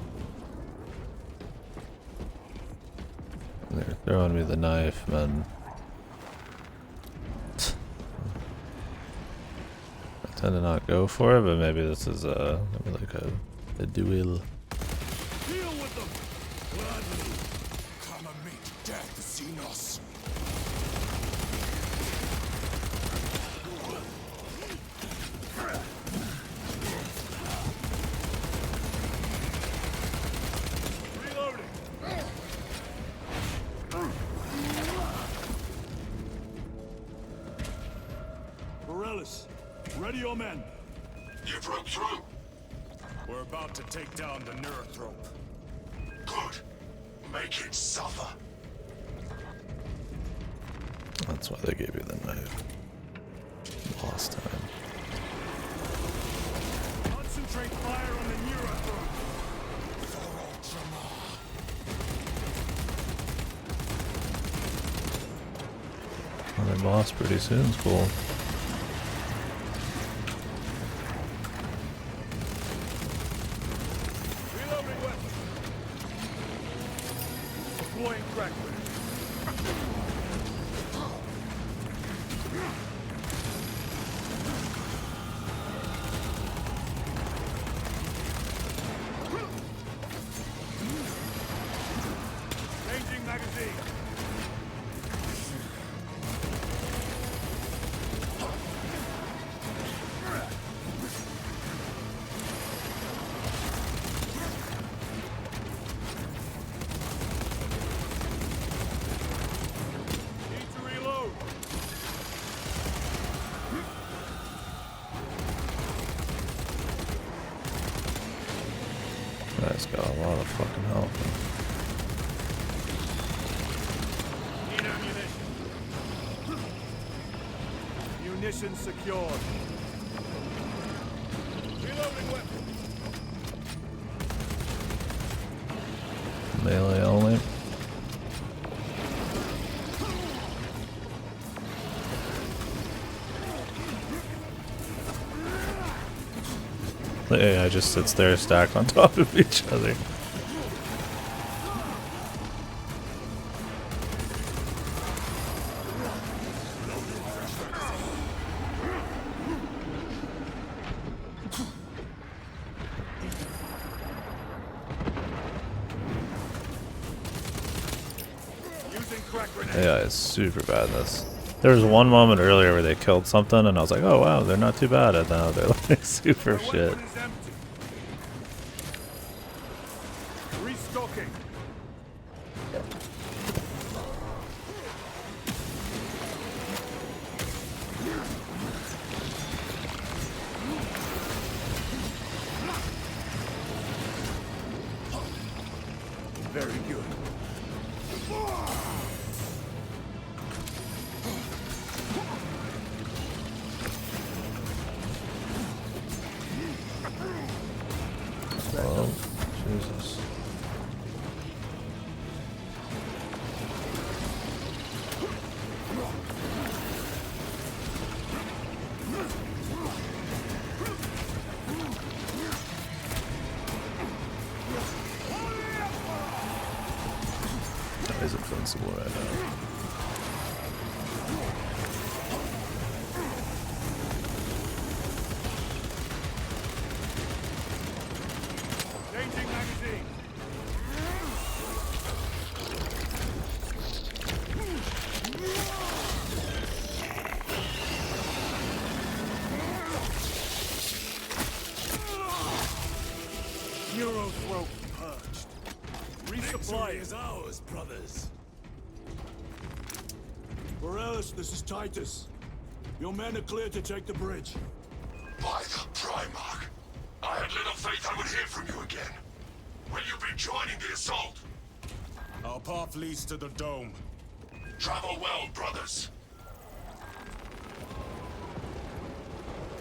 They're throwing me the knife, man. I tend to not go for it, but maybe this is maybe like a duel. Deal with them! Gladly. Come and meet death, Xenos. Ready your men. You broke through. We're about to take down the Neurothrope. Good. Make it suffer. That's why they gave you the knife. Lost time. Concentrate fire on the Neurothrope. For Ultramar. Another boss pretty soon is cool. Reloading weapon. Deploying crack grenade. Changing magazine. Need to reload. That's got a lot of fucking health. Need ammunition. Munitions secured. Reloading weapon. Melee only. The AI just sits there stacked on top of each other. Using crack grenade. AI is super bad in this. There was one moment earlier where they killed something and I was like, oh wow, they're not too bad at now. They're like super My shit. weapon is empty. Restocking. Very good. Oh, Jesus. That is invincible right now. Changing magazine. Neuro throat purged. Resupply is ours, brothers. Morales, this is Titus. Your men are clear to take the bridge. By the Primarch. I had little faith I would hear from you again. Will you be joining the assault? Our path leads to the dome. Travel well, brothers.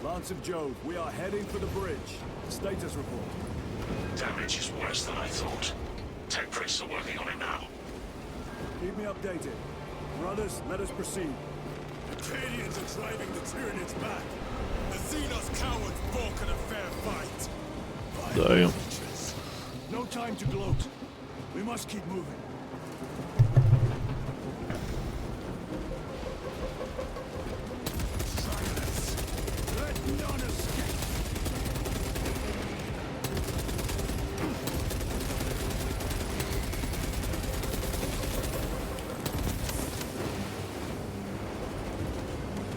Lance of Jove, we are heading for the bridge. Status report. Damage is worse than I thought. Tech priests are working on it now. Keep me updated. Brothers, let us proceed. The Cadians are driving the Tyranids back. The Xenos cowards balk at a fair fight. Damn. No time to gloat. We must keep moving. Silence. Let none escape.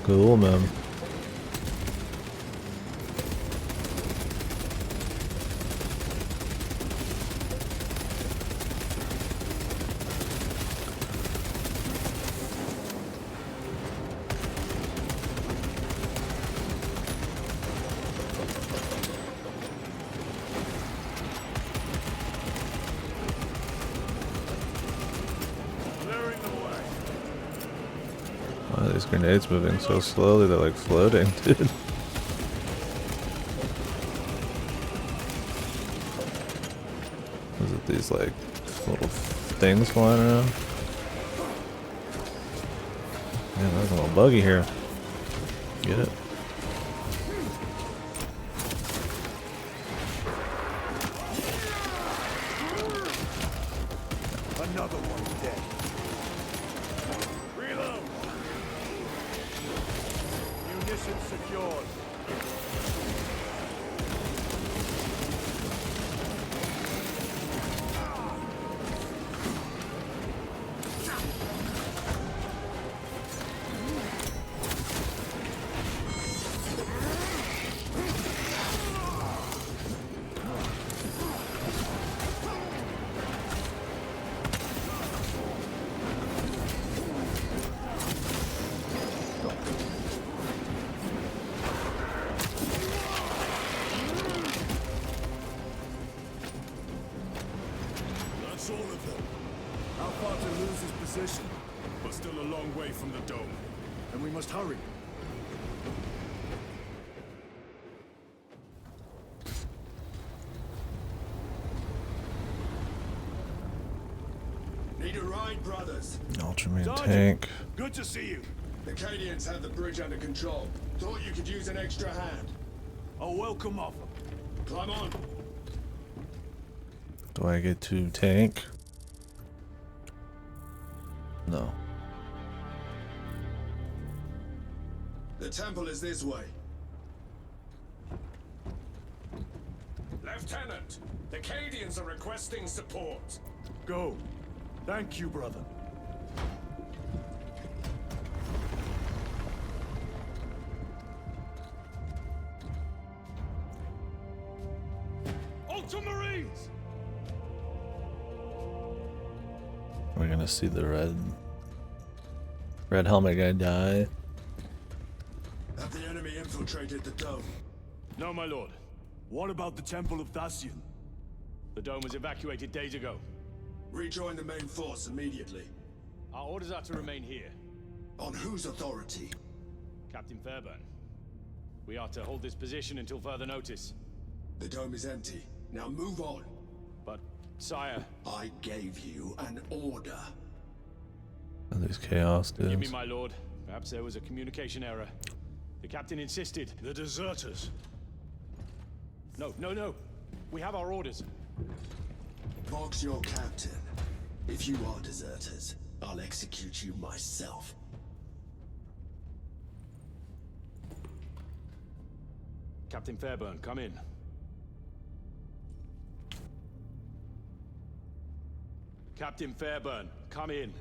Cool, man. Clearing the way. Why are these grenades moving so slowly? They're like floating, dude. Is it these like little things flying around? Man, there's a little buggy here. Get it? Another one dead. Reload. Munitions secured. That's all of them. How far to lose his position? But still a long way from the dome. And we must hurry. Need a ride, brothers? Ultraman Sergeant. tank. Good to see you. The Cadians have the bridge under control. Thought you could use an extra hand. A welcome offer. Climb on. Do I get to tank? No. The temple is this way. Lieutenant, the Cadians are requesting support. Go. Thank you, brother. Ultramarines! We're gonna see the red helmet guy die. Have the enemy infiltrated the dome? No, my lord. What about the Temple of Thasian? The dome was evacuated days ago. Rejoin the main force immediately. Our orders are to remain here. On whose authority? Captain Fairburn. We are to hold this position until further notice. The dome is empty. Now move on. But, sire, I gave you an order. And these chaos forgive me, dudes. my lord. Perhaps there was a communication error. The captain insisted. The deserters. No, no, no. We have our orders. Vox your captain. If you are deserters, I'll execute you myself. Captain Fairburn, come in. Captain Fairburn, come in.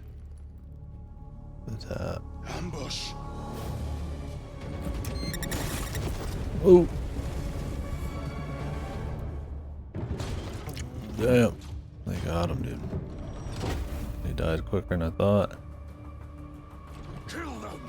What's that? Ambush. Oh. Damn. They got him, dude. He died quicker than I thought. Kill them.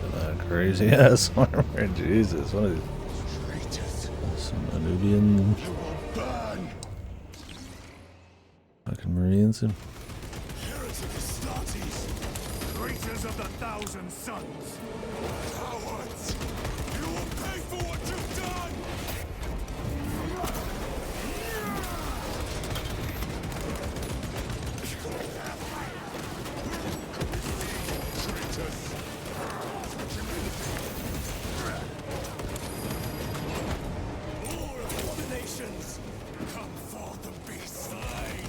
Look at that crazy ass armor. Jesus. What is Traitors. some Anubian You will burn. fucking Marines? And Heretic Astartes. Traitors of the Thousand Suns. Cowards. You will pay for what you've done. Traitors. Lord of abominations. Come forth and be slain.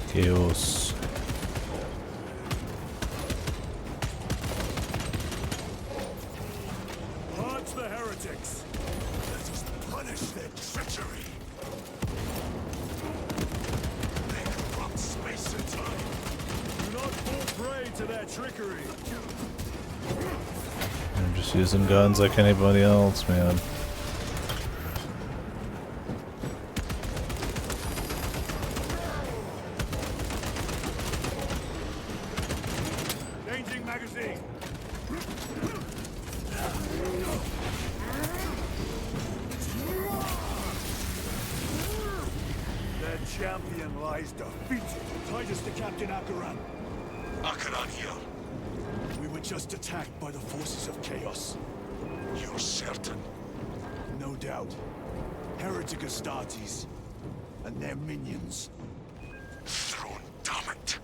chaos. Purge the heretics. Let us punish their treachery. They corrupt space and time. Do not fall prey to their trickery. I'm just using guns like anybody else, man. Changing magazine. defeated. Titus to Captain Akaran. Akaran here. We were just attacked by the forces of chaos. You're certain? No doubt. Heretic Astartes. And their minions. Throne, damn it.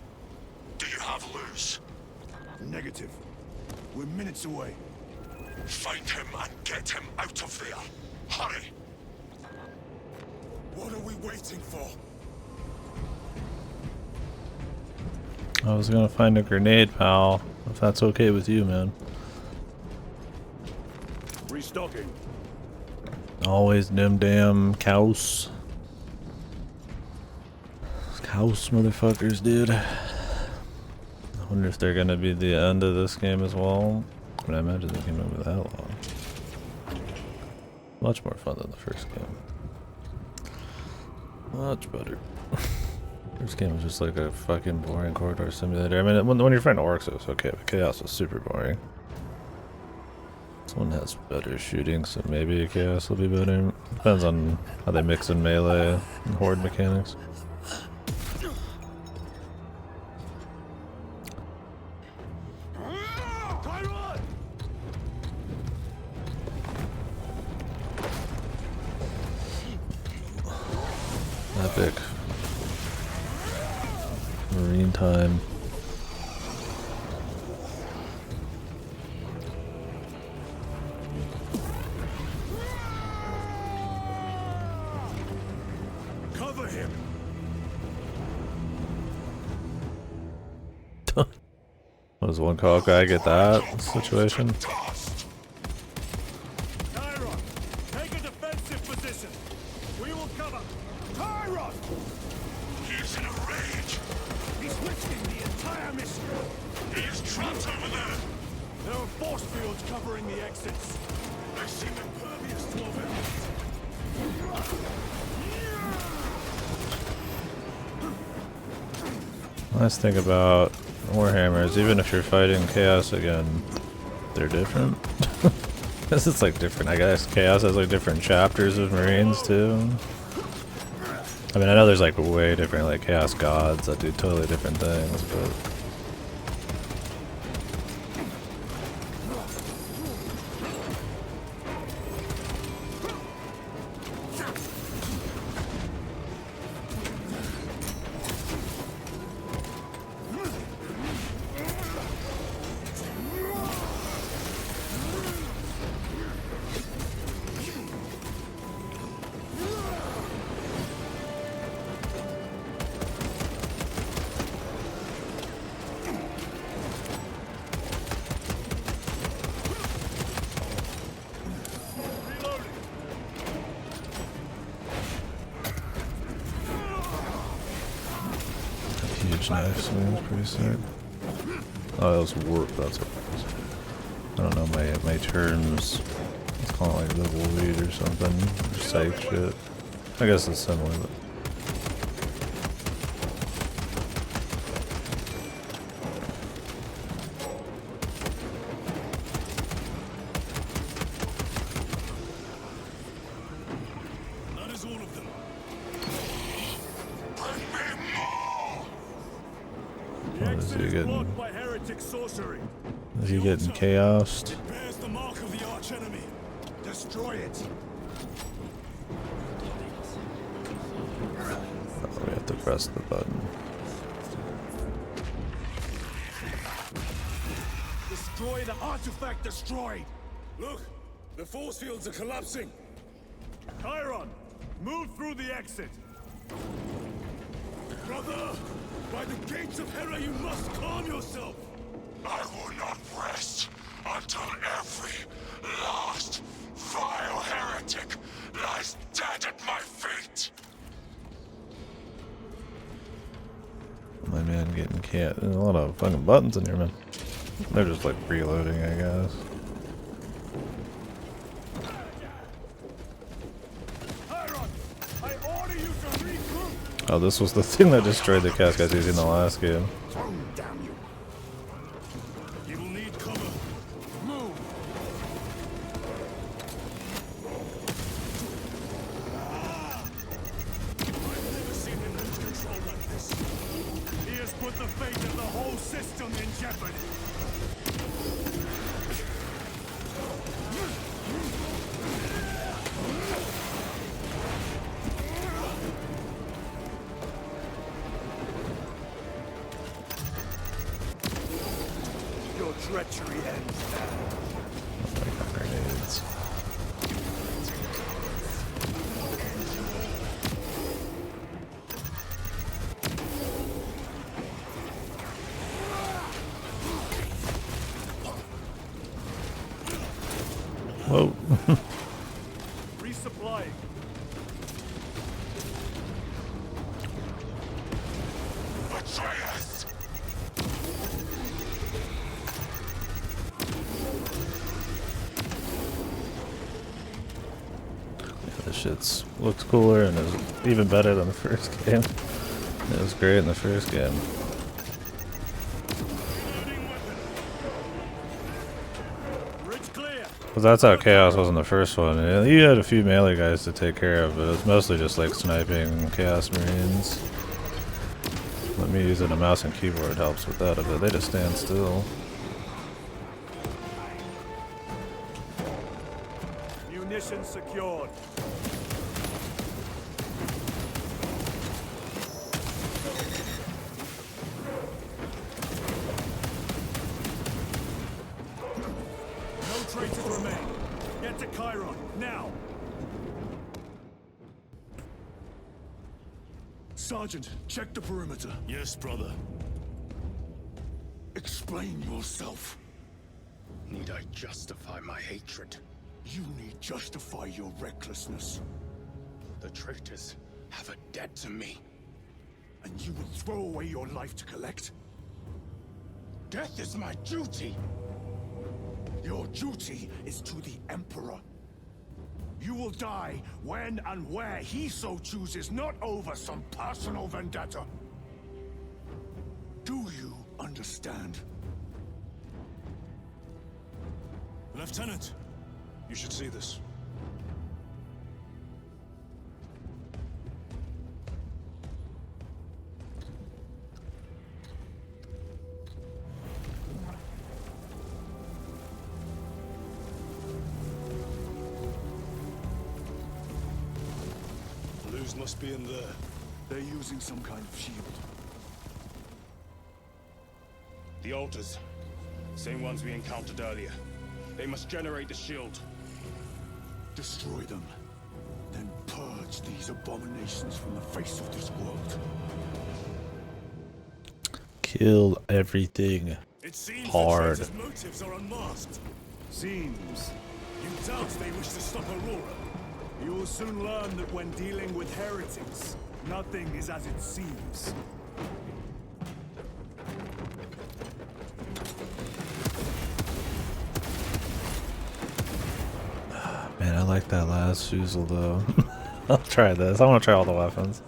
Do you have Luz? Negative. We're minutes away. Find him and get him out of there. Hurry! What are we waiting for? I was gonna find a grenade, pal. If that's okay with you, man. Restocking. Always them damn cows. Cows, motherfuckers, dude. I wonder if they're gonna be the end of this game as well. I mean, I imagine the game won't be that long. Much more fun than the first game. Much better. First game was just like a fucking boring corridor simulator. I mean, when you're fighting orcs, it was okay, but Chaos was super boring. This one has better shooting, so maybe Chaos will be better. Depends on how they mix in melee and horde mechanics. Epic. Marine time. Cover him. What does one call guy get that situation? Tyron, take a defensive position. We will cover. Tyron! He's in a rage. He's risking the entire mission. He is trapped over there. There are force fields covering the exits. I see them. Impervious to events. Nice thing about Warhammer is even if you're fighting Chaos again, they're different. This is like different. I guess Chaos has like different chapters of Marines too. I mean, I know there's like way different like Chaos Gods that do totally different things, but huge knife swing is pretty sick. Oh, that was warp. That's what it was. I don't know my terms. Let's call it like the void or something. Or psych shit. I guess it's similar, but. That is all of them. The What is exit he is getting? blocked by heretic sorcery. Is he getting chaosed? It bears the mark of the archenemy. Destroy it. Oh, we have to press the button. Destroy the artifact destroyed. Look, the force fields are collapsing. Chiron, move through the exit. Brother, by the gates of Hera, you must calm yourself. I will not rest until every last vile heretic lies dead at my feet. My man getting cat. There's a lot of fucking buttons in here, man. They're just like reloading, I guess. Chiron, I order you to regroup. Oh, this was the thing that destroyed the cast guys in the last game. Throne, damn you. You will need cover. Move. I've never seen him lose control like this. the fate of the whole system in jeopardy. Your treachery ends now. Grenades. Whoa. Resupplying. Atreus! This shit's looks cooler and is even better than the first game. It was great in the first game. Because that's how Chaos was in the first one. You had a few melee guys to take care of, but it was mostly just like sniping Chaos Marines. Let me using a mouse and keyboard helps with that a bit. They just stand still. Munitions secured. No traitors remain. Get to Chiron, now! Sergeant, check the perimeter. Yes, brother. Explain yourself. Need I justify my hatred? You need justify your recklessness. The traitors have a debt to me. And you would throw away your life to collect? Death is my duty! Your duty is to the Emperor. You will die when and where he so chooses, not over some personal vendetta. Do you understand? Lieutenant, you should see this. Blues must be in there. They're using some kind of shield. The altars. Same ones we encountered earlier. They must generate the shield. Destroy them. Then purge these abominations from the face of this world. Kill everything. It seems Hard. the traitors' motives are unmasked. Seems. You doubt they wish to stop Aurora. You will soon learn that when dealing with heretics, nothing is as it seems. Man, I like that last fusil though. I'll try this. I want to try all the weapons.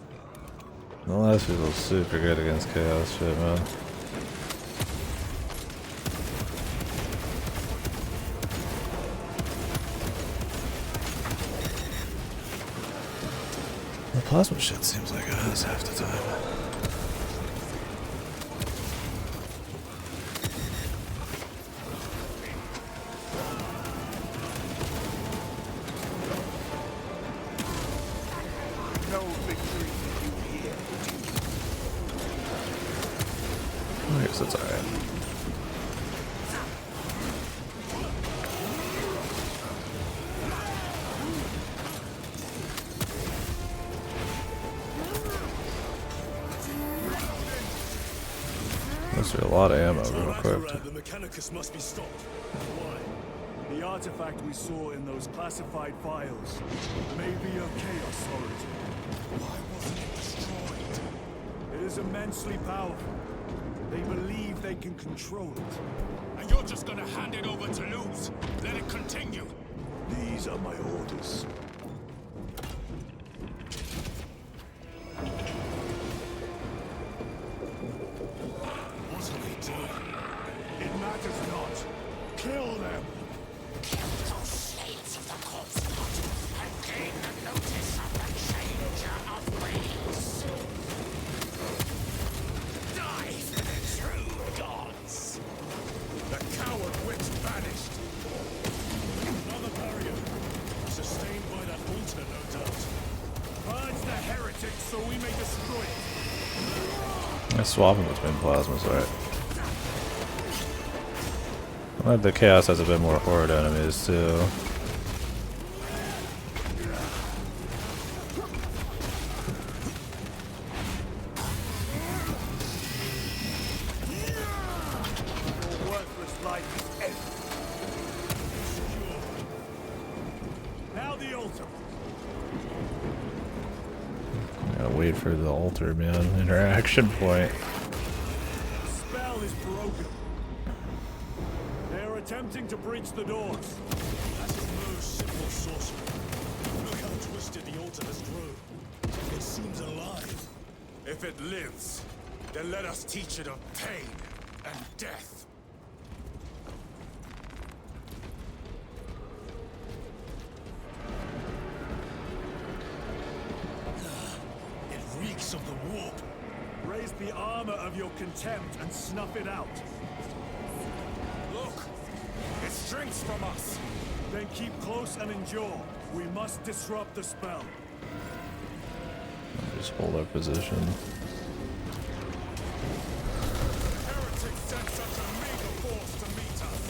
The last fusil's super good against Chaos shit, man. The plasma shit seems like it has half the time. No victory for you here. I guess that's alright. There's a lot of ammo real quick. The Mechanicus must be stopped. Why? The artifact we saw in those classified files may be of Chaos origin. Why wasn't it destroyed? It is immensely powerful. They believe they can control it. And you're just gonna hand it over to lose. Let it continue. These are my orders. What are they doing? It matters not. Kill them! Kill those slaves of the corpse plot and gain the notice of the changer of ways. Die for I swap them between plasmas, alright. I like the Chaos has a bit more horde enemies too. Wait for the altar, man. Interaction point. The spell is broken. They are attempting to breach the doors. That is no simple sorcery. Look how twisted the altar has grown. It seems alive. If it lives, then let us teach it of pain and death. Reeks of the warp. Raise the armor of your contempt and snuff it out. Look! It shrinks from us! Then keep close and endure. We must disrupt the spell. Just hold our position. Heretics sent such a mega force to meet us!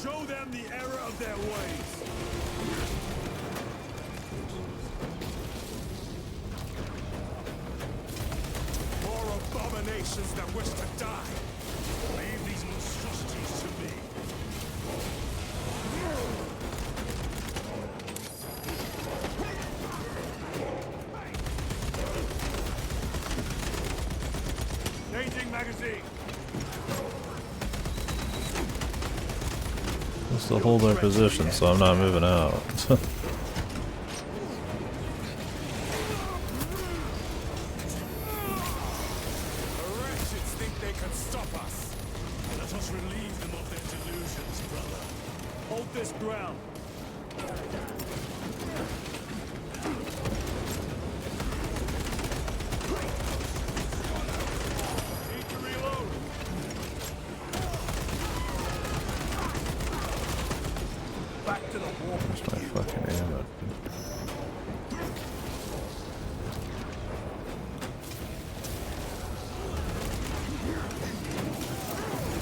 Show them the error of their ways. Abominations that wish to die. Leave these monstrosities to me. Changing magazine. Just to hold our position so I'm not moving out. This ground. Need to reload. Back to the war. Where's my fucking ammo?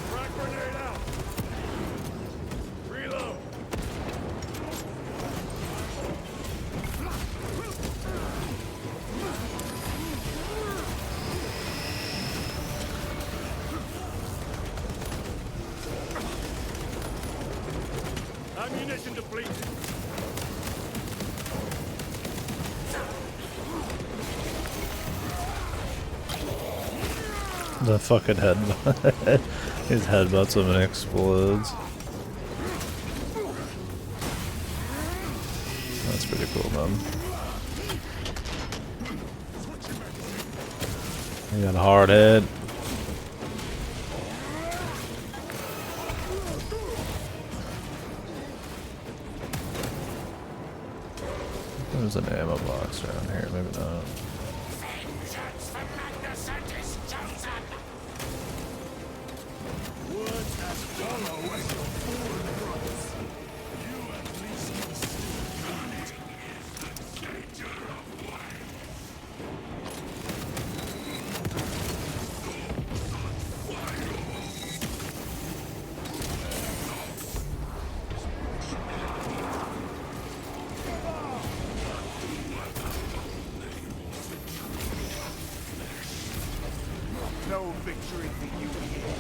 Frag grenade out. Reload. Ammunition depleted. The fucking headbutt. His headbutts him and explodes. That's pretty cool, man. He got a hard head. There's an ammo box around here, maybe not. Words as hollow as your fallen brothers. You at least can still bleed. No victory for you here.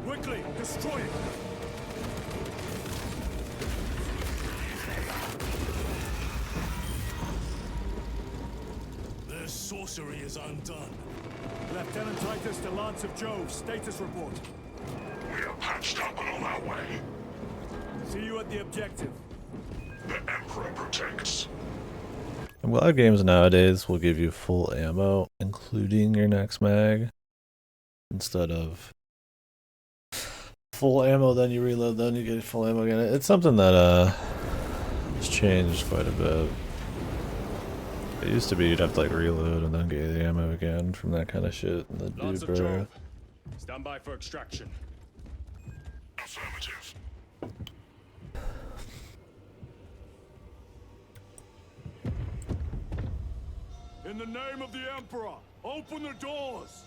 Quickly, destroy it! Their sorcery is undone. Lieutenant Titus to Lance of Jove, status report. We are patched up and on our way. See you at the objective. The Emperor protects. I'm glad games nowadays will give you full ammo, including your next mag, instead of full ammo, then you reload, then you get full ammo again. It's something that has changed quite a bit. It used to be you'd have to like reload and then get the ammo again from that kind of shit and then Lots do of bro. job. Stand by for extraction. Affirmative. In the name of the Emperor, open the doors!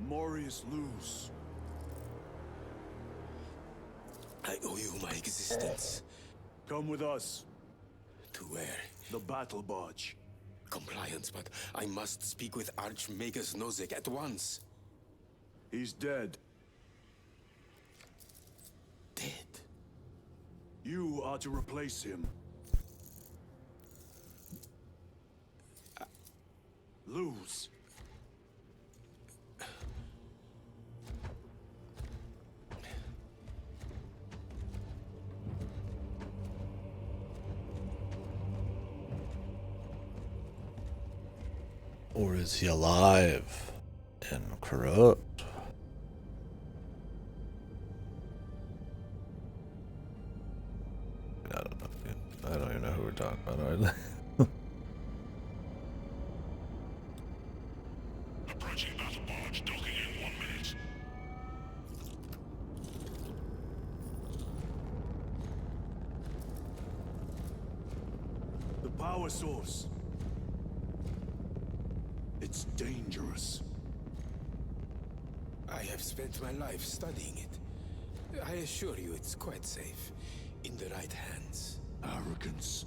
Morius Luz. I owe you my existence. Come with us. To where? The battle barge. Compliance, but I must speak with Archmagus Nozick at once. He's dead. Dead? You are to replace him. Lose. Or is he alive and corrupt? I don't know. I don't even know who we're talking about, are they? Approaching battle barge, docking in 1 minute. The power source. It's dangerous. I have spent my life studying it. I assure you it's quite safe. In the right hands. Arrogance.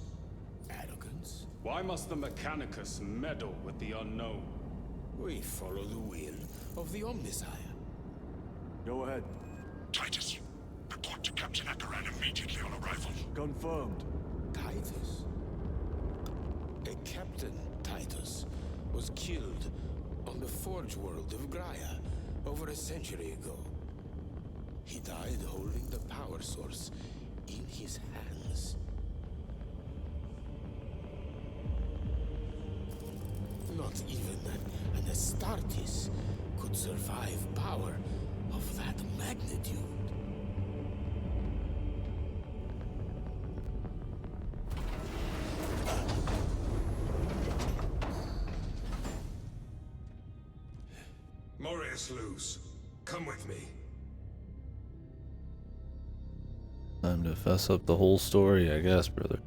Arrogance? Why must the Mechanicus meddle with the unknown? We follow the will of the Omnissiah. Go ahead. Titus, report to Captain Akaran immediately on arrival. Confirmed. Titus? A Captain Titus was killed on the Forge world of Graia over a century ago. He died holding the power source in his hands. Not even an Astartes could survive power of that magnitude. Morius Luz, come with me. Time to fess up the whole story, I guess, brother.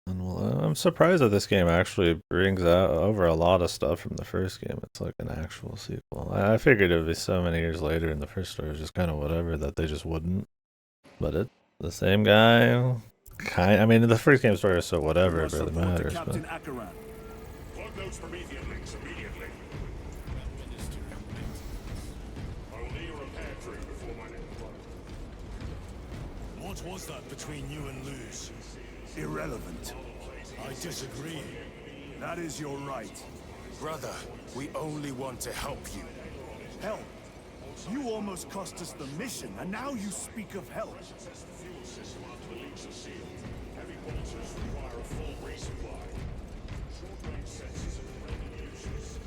And well, I'm surprised that this game actually brings out over a lot of stuff from the first game. It's like an actual sequel. I figured it would be so many years later, and the first story was just kind of whatever that they just wouldn't. But it's the same guy. I mean, the first game story is so whatever, it really matters. Captain Akaran. Plug those Promethean links immediately. I will need a repair crew before my next flight. What was that between you and Luz? Irrelevant. I disagree. That is your right. Brother, we only want to help you. Help? You almost cost us the mission, and now you speak of help. Fuel system after the leaks are sealed. Heavy bolters require a full resupply. Short-range sensors are already useless.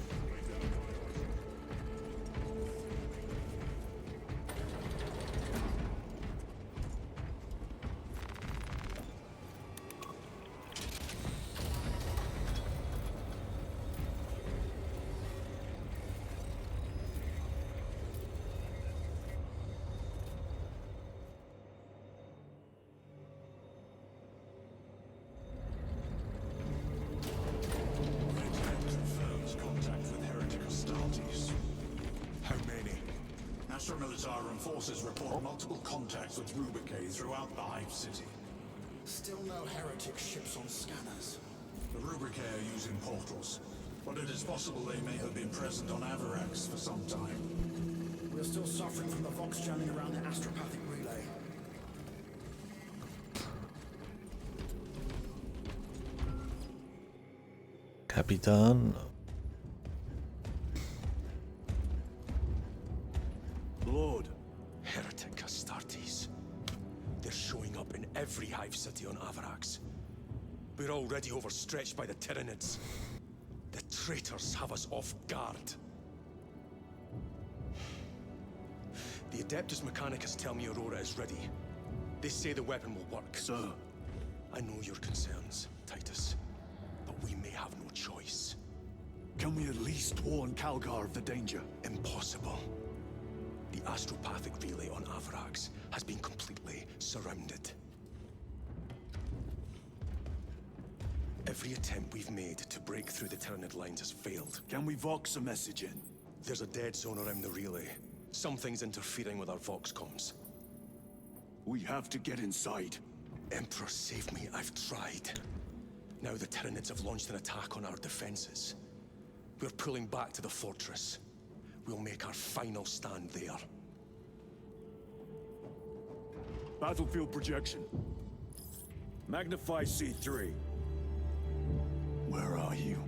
Extramilitarum forces report multiple contacts with Rubricate throughout the Hive City. Still no heretic ships on scanners. The Rubricate are using portals, but it is possible they may have been present on Avarax for some time. We're still suffering from the Vox jamming around the astropathic relay. Capitan. Lord, Heretic Astartes. They're showing up in every hive city on Avarax. We're already overstretched by the Tyranids. The traitors have us off guard. The Adeptus Mechanicus tell me Aurora is ready. They say the weapon will work. sir, I know your concerns, Titus, but we may have no choice. can we at least warn Calgar of the danger? Impossible. The astropathic relay on Avarax has been completely surrounded. Every attempt we've made to break through the Tyranid lines has failed. Can we Vox a message in? There's a dead zone around the relay. Something's interfering with our Vox comms. We have to get inside. Emperor, save me, I've tried. Now the Tyranids have launched an attack on our defenses. We're pulling back to the fortress. We'll make our final stand there. Battlefield projection. Magnify C3. Where are you?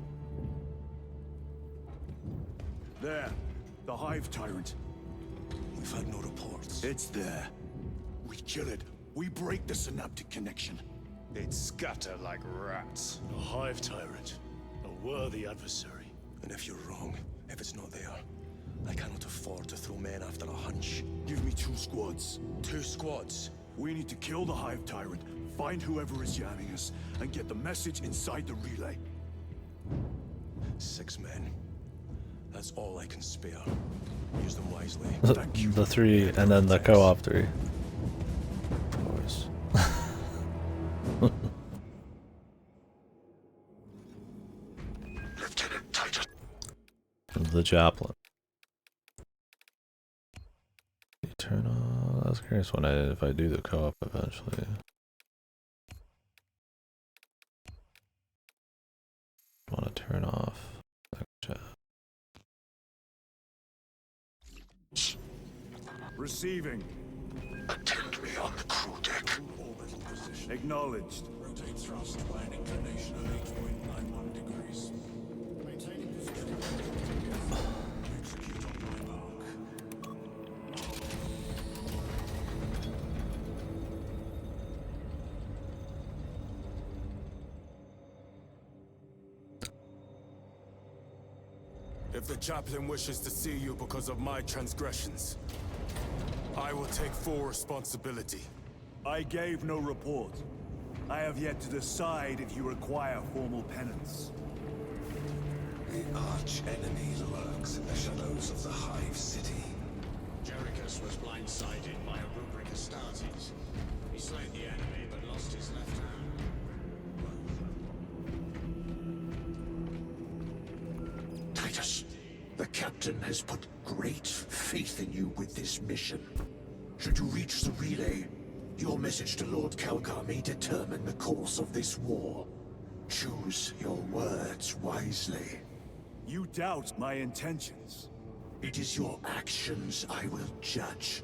There. The Hive Tyrant. We've had no reports. It's there. We kill it. We break the synaptic connection. They'd scatter like rats. A Hive Tyrant. A worthy adversary. And if you're wrong, if it's not there, I cannot afford to throw men after a hunch. Give me 2 squads. 2 squads? We need to kill the Hive Tyrant, find whoever is jamming us, and get the message inside the relay. 6 men. That's all I can spare. Use them wisely. The 3 and then the co-op 3. Of course. Lieutenant Titus. The chaplain. You turn on. I was curious when if I do the co-op eventually. Want to turn off that chat. Receiving. Attend me on the crew deck. Orbital position. Acknowledged. Rotate thrust by an inclination of 8.91 degrees. Maintaining position. Execute on my mark. If the chaplain wishes to see you because of my transgressions, I will take full responsibility. I gave no report. I have yet to decide if you require formal penance. The arch-enemy lurks in the shadows of the Hive City. Jerichus was blindsided by a rubric Astartes. He slayed the enemy but lost his left hand. Titus, the captain has put great faith in you with this mission. Should you reach the relay, your message to Lord Calgar may determine the course of this war. Choose your words wisely. You doubt my intentions. It is your actions I will judge.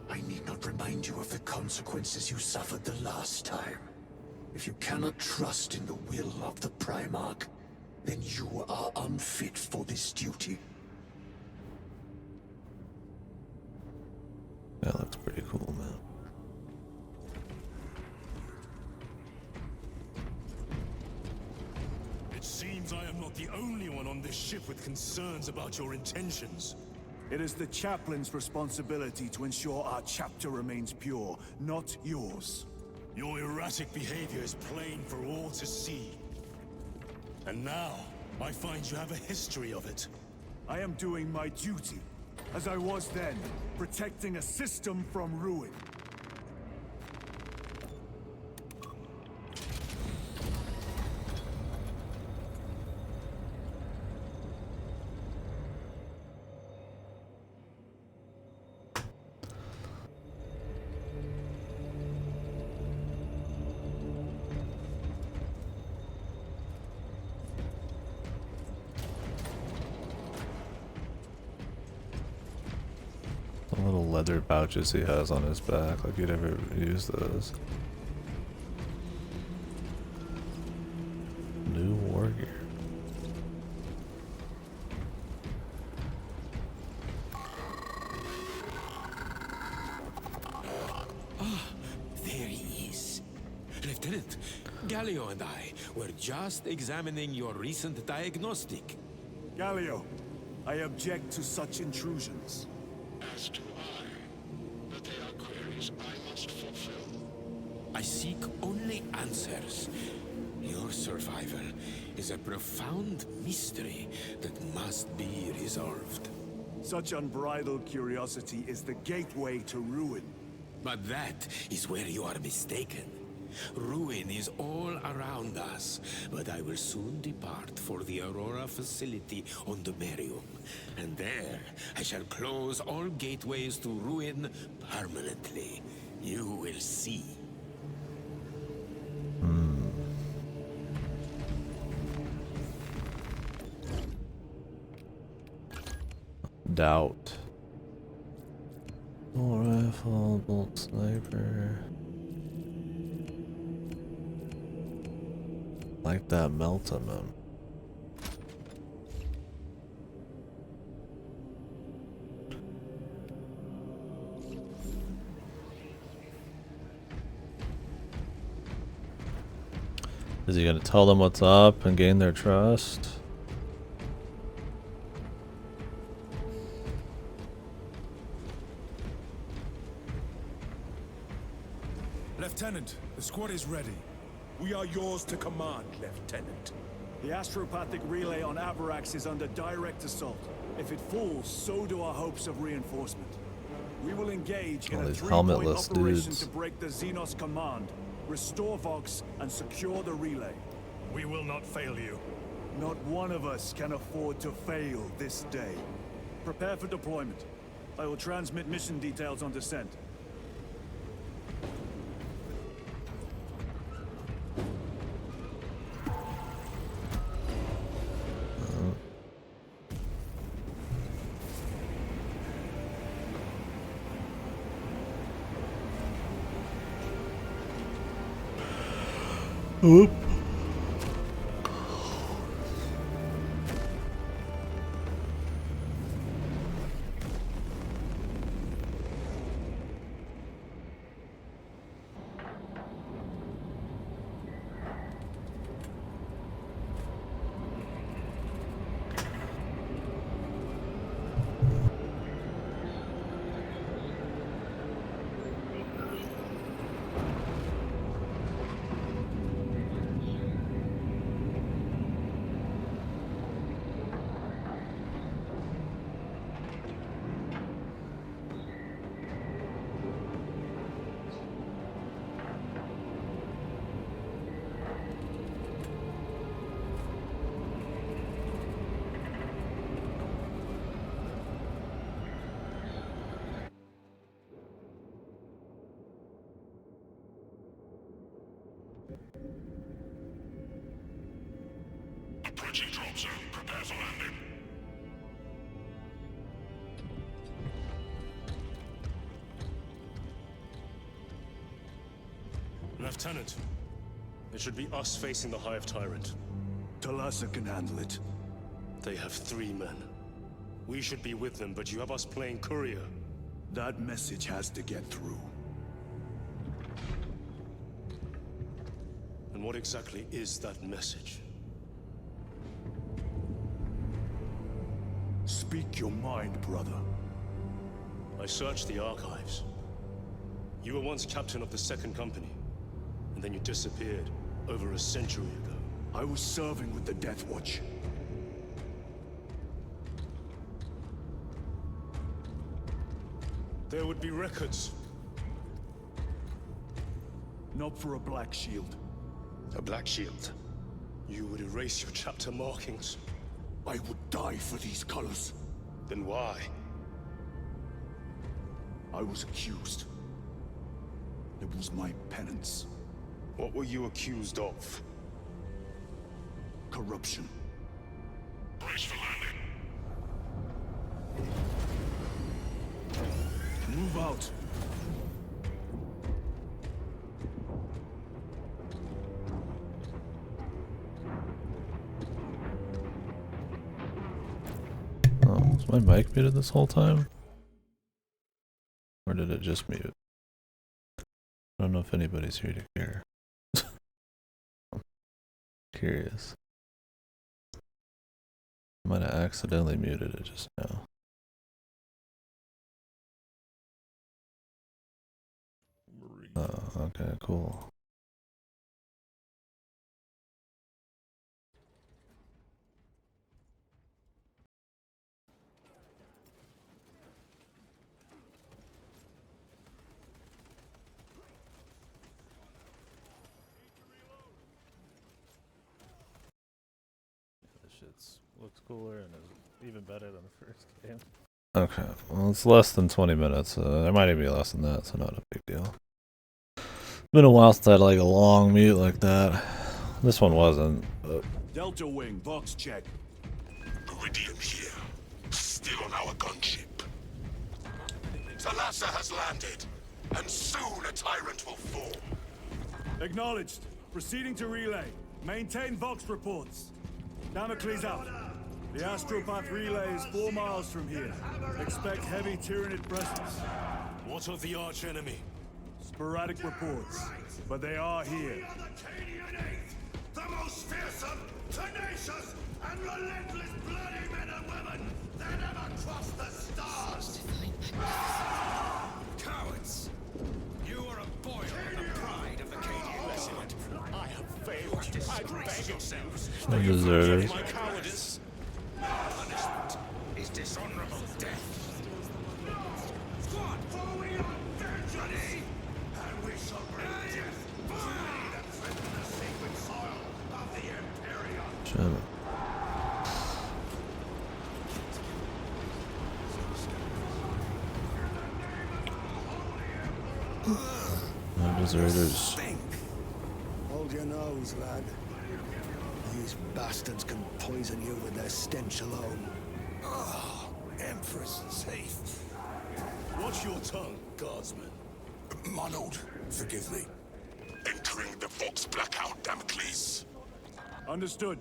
I need not remind you of the consequences you suffered the last time. If you cannot trust in the will of the Primarch, then you are unfit for this duty. That looks pretty cool, man. It seems I am not the only one on this ship with concerns about your intentions. It is the chaplain's responsibility to ensure our chapter remains pure, not yours. Your erratic behavior is plain for all to see. And now, I find you have a history of it. I am doing my duty, as I was then, protecting a system from ruin. leather pouches he has on his back, like he'd ever use those. New war gear. There he is. Lieutenant, Galio and I were just examining your recent diagnostic. Galio, I object to such intrusions. As do I. But they are queries I must fulfill. I seek only answers. Your survival is a profound mystery that must be resolved. Such unbridled curiosity is the gateway to ruin. But that is where you are mistaken. Ruin is all around us, but I will soon depart for the Aurora facility on the Merium. And there, I shall close all gateways to ruin permanently. You will see. Doubt. Bolt rifle, bolt sniper. Like that Meltamum. Is he gonna tell them what's up and gain their trust? Lieutenant, the squad is ready. We are yours to command, Lieutenant. The astropathic relay on Avarax is under direct assault. If it falls, so do our hopes of reinforcement. We will engage in All a these three-point helmetless operation dudes. to break the Xenos command, restore Vox, and secure the relay. We will not fail you. Not one of us can afford to fail this day. Prepare for deployment. I will transmit mission details on descent. Oop. Approaching drop zone. Prepare for landing. Lieutenant, it should be us facing the Hive Tyrant. Talassa can handle it. They have 3 men. We should be with them, but you have us playing courier. That message has to get through. And what exactly is that message? Speak your mind, brother. I searched the archives. You were once captain of the 2nd Company, and then you disappeared over a century ago. I was serving with the Death Watch. There would be records. Not for a Black Shield. A Black Shield. You would erase your chapter markings. I would die for these colors. Then why? I was accused. It was my penance. What were you accused of? Corruption. Brace for landing. Move out. Oh, was my mic muted this whole time? Or did it just mute? I don't know if anybody's here to care. I'm curious. I might have accidentally muted it just now. Oh, okay, cool. This shit's looks cooler and is even better than the first game. Okay, well it's less than 20 minutes. It might even be less than that, so not a big deal. Been a while since I had like a long mute like that. This one wasn't. But... Delta Wing, box check. Iridium here. Still on our gunship. Thalassa has landed, and soon a tyrant will fall. Acknowledged. Proceeding to relay. Maintain Vox reports. Damocles out. The Astropath relay is 4 miles from here. Expect heavy Tyranid presence. What of the arch enemy? Sporadic reports, but they are here. The most fearsome, tenacious, and relentless bloody men and women that ever crossed the stars! Cowards! You are a boil in the pride of the KDkill regiment. I have failed you. I beg yourselves. No deserters. My cowardice. Punishment is dishonorable death. Squad, we are ready, and we shall bring death to many that threaten the sacred soil of the Imperium. Shut up. No deserters. Hold your nose, lad. These bastards can poison you with their stench alone. Oh, Empress safe. Watch your tongue, guardsman. My lord, forgive me. Entering the Vox blackout, Damocles. Understood.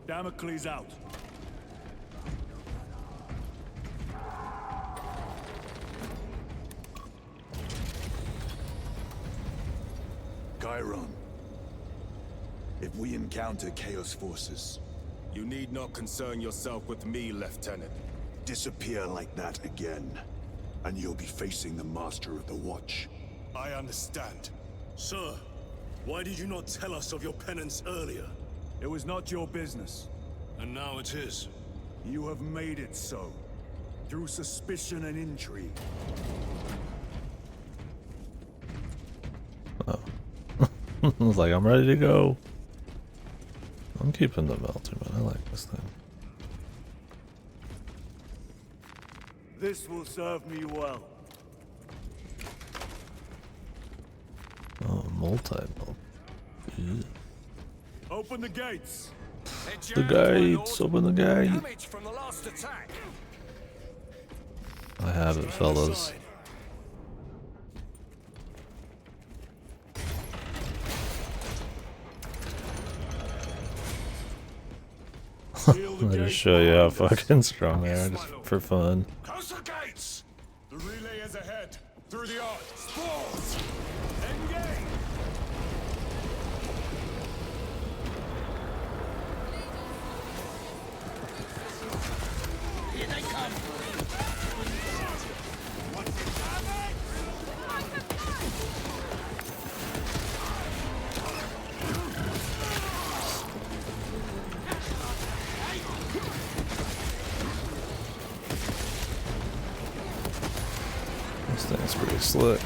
Damocles out. Chiron. If we encounter Chaos forces, You need not concern yourself with me, Lieutenant. disappear like that again, and you'll be facing the Master of the Watch. I understand. Sir, why did you not tell us of your penance earlier? It was not your business. And now it is. You have made it so. Through suspicion and intrigue. Oh. I was like, I'm ready to go. I'm keeping the melter, man. I like this thing. This will serve me well. Oh, multi-melt. Yeah. Open the gates. The gates! Open the gate! Damage from the last attack. I have it, fellas. I just show you how fucking strong they are, just for fun. Close the gates. The relay is ahead. Through the arch. Spores! Engage! Here they come. This thing's pretty slick.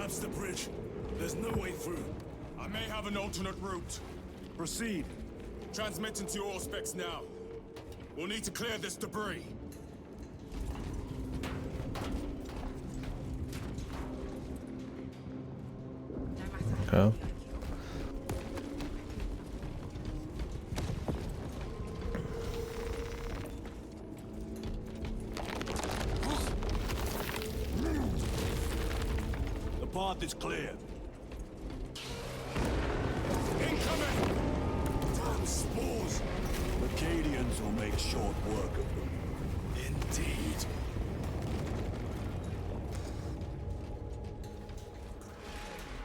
That's the bridge. There's no way through. I may have an alternate route. Proceed. Transmitting to your specs now. We'll need to clear this debris. Okay. The path is clear. Incoming! Damn spores! The Cadians will make short work of them. Indeed.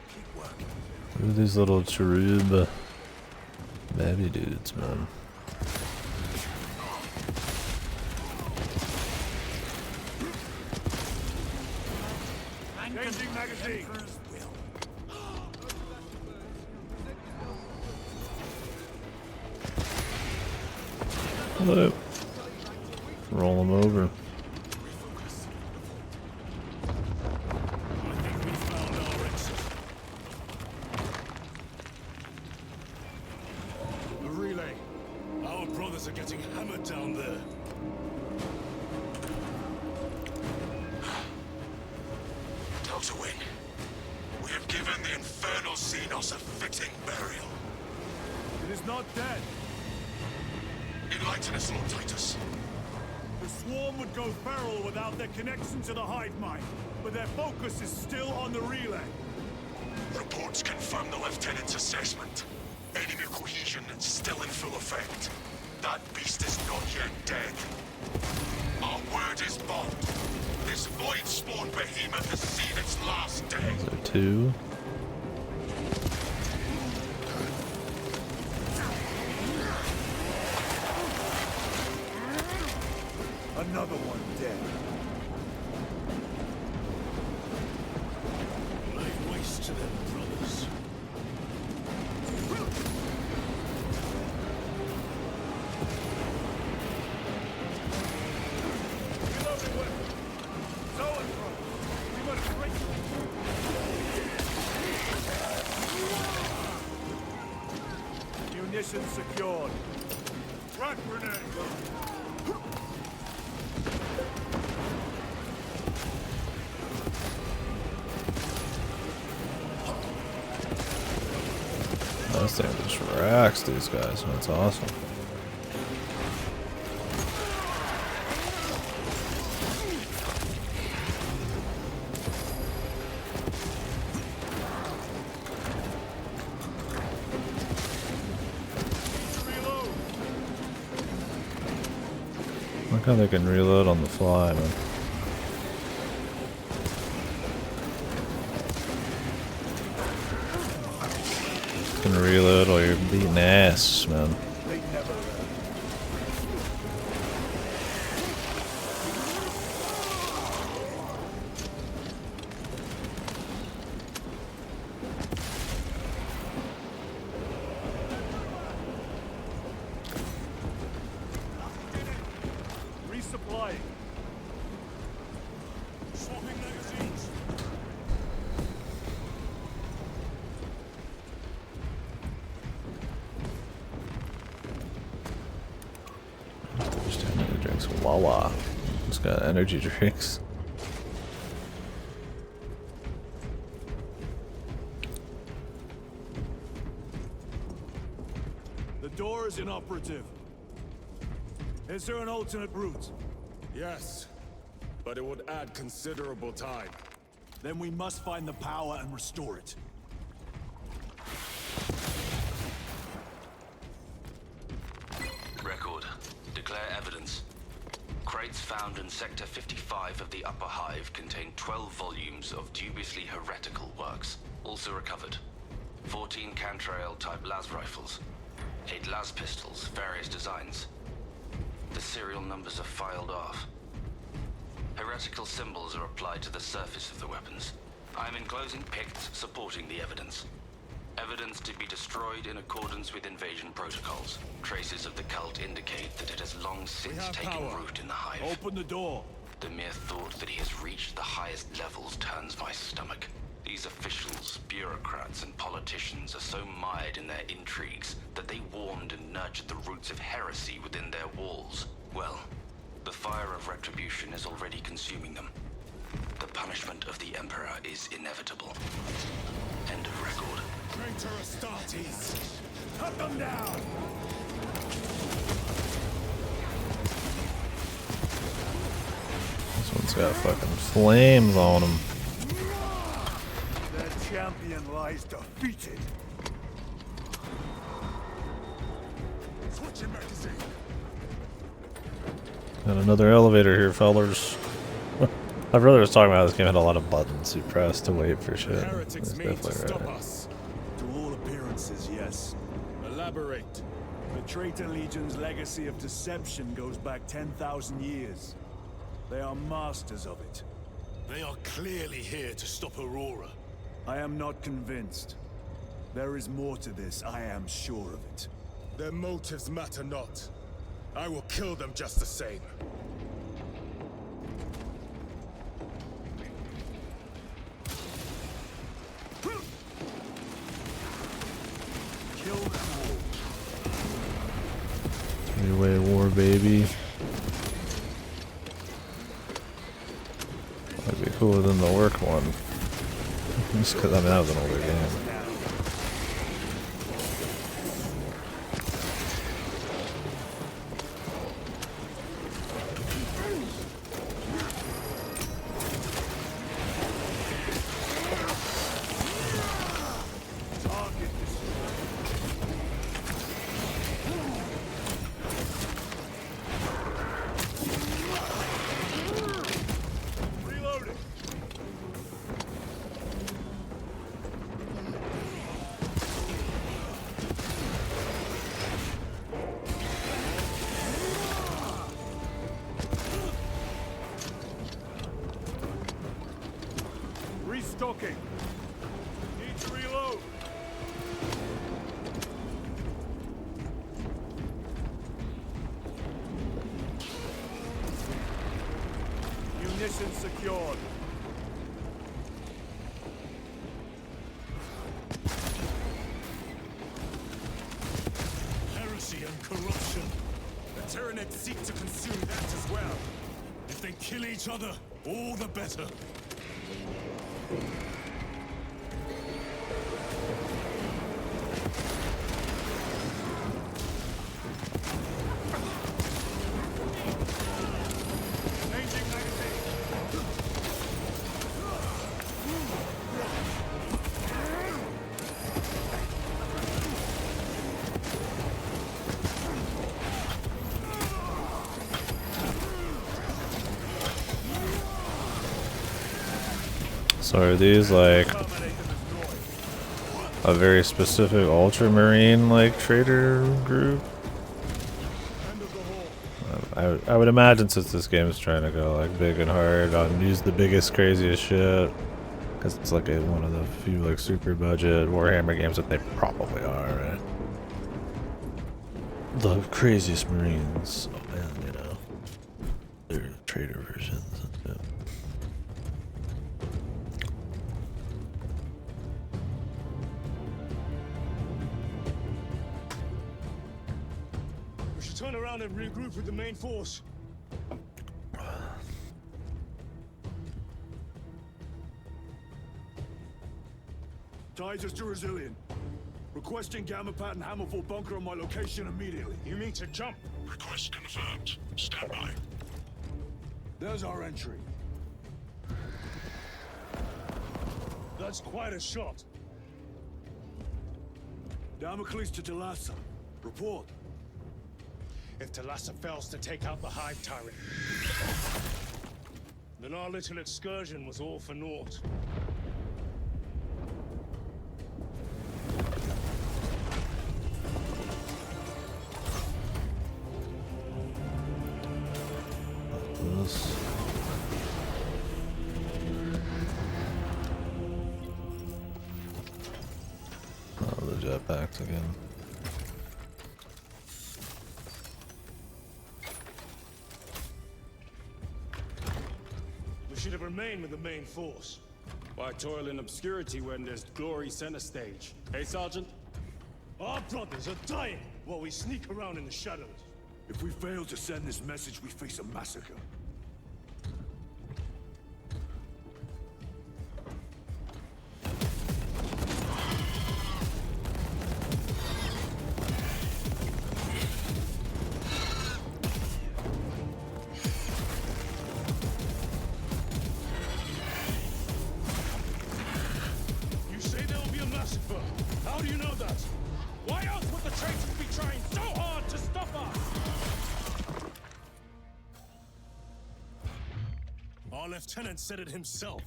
Keep working. Who are these little cherub baby dudes, man? Changing magazine. Hello. Roll them over. I think we found our exit. The relay. Our brothers are getting hammered down there. Delta Wing, we have given the Infernal Xenos a fitting burial. It is not dead. Enlighten us, Lord Titus. The swarm would go feral without their connection to the hive mind, but their focus is still on the relay. Reports confirm the Lieutenant's assessment. Enemy cohesion still in full effect. That beast is not yet dead. Our word is bond. This void-spawn behemoth has seen its last day. Those are two. Another one dead. Lay waste to them, brothers. Reloading weapon. So and fro. We got a great. Munitions secured. Frag grenade. This thing just racks these guys. That's awesome. Look how they can reload on the fly, man. You can reload while you're beating ass, man. Resupplying. Swapping magazines. Just energy drinks. Wawa. It's got energy drinks. The door is inoperative. Is there an alternate route? Yes, but it would add considerable time. Then we must find the power and restore it. Record. Declare evidence. Crates found in Sector 55 of the Upper Hive contain 12 volumes of dubiously heretical works. Also recovered. 14 Cantrail-type las rifles. 8 las pistols, various designs. The serial numbers are filed off. Heretical symbols are applied to the surface of the weapons. I am enclosing picts supporting the evidence. Evidence to be destroyed in accordance with invasion protocols. Traces of the cult indicate that it has long since taken root in the Hive. Open the door. The mere thought that he has reached the highest levels turns my stomach. These officials, bureaucrats, and politicians are so mired in their intrigues that they warmed and nurtured the roots of heresy within their walls. Well, the fire of retribution is already consuming them. The punishment of the Emperor is inevitable. End of record. Traitor Astartes! Cut them down! This one's got fucking flames on him. Their champion lies defeated. Switching magazine! Got another elevator here, fellers. My brother was talking about this game had a lot of buttons you press to wait for shit. Heretics That's made to definitely stop right. us. To all appearances, yes. Elaborate. The Traitor Legion's legacy of deception goes back 10,000 years. They are masters of it. They are clearly here to stop Aurora. I am not convinced. There is more to this, I am sure of it. Their motives matter not. I will kill them just the same. Kill them all. Three-way war, baby. That'd be cooler than the work one. Just because, I mean, that was an older game. Restocking. Need to reload. Munitions secured. Heresy and corruption. The Tyranids seek to consume that as well. If they kill each other, all the better. Changing magazine. So are these like a very specific ultramarine like trader group? I would imagine, since this game is trying to go like big and hard on use the biggest craziest shit, because it's like one of the few like super budget Warhammer games that they probably are, right? The craziest marines, and you know, they're trader versions. Yeah. We should turn around and regroup with the main force. Titus to Resilient. Requesting Gamma Pat and Hammerfall bunker on my location immediately. You mean to jump? Request confirmed. Stand by. There's our entry. That's quite a shot. Damocles to Talassa. Report. If Talassa fails to take out the Hive Tyrant, then our little excursion was all for naught. This. Oh, the jetpacks again. We should have remained with the main force. Why toil in obscurity when there's glory center stage? Hey, Sergeant? Our brothers are dying while we sneak around in the shadows. If we fail to send this message, we face a massacre. You say there will be a massacre. How do you know that? Why else would the traitors be trying so hard to stop us? Our lieutenant said it himself.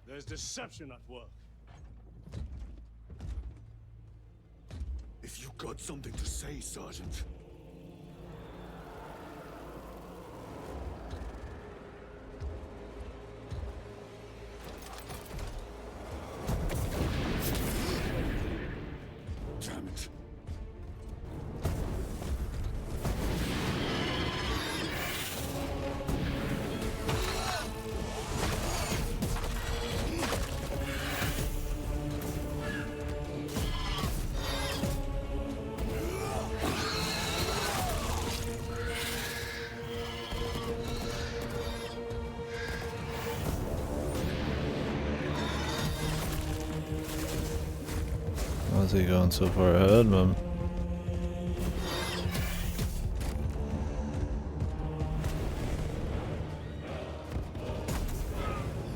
There's deception at work. If you got something to say, Sergeant. Damn it. Why is he going so far ahead, man?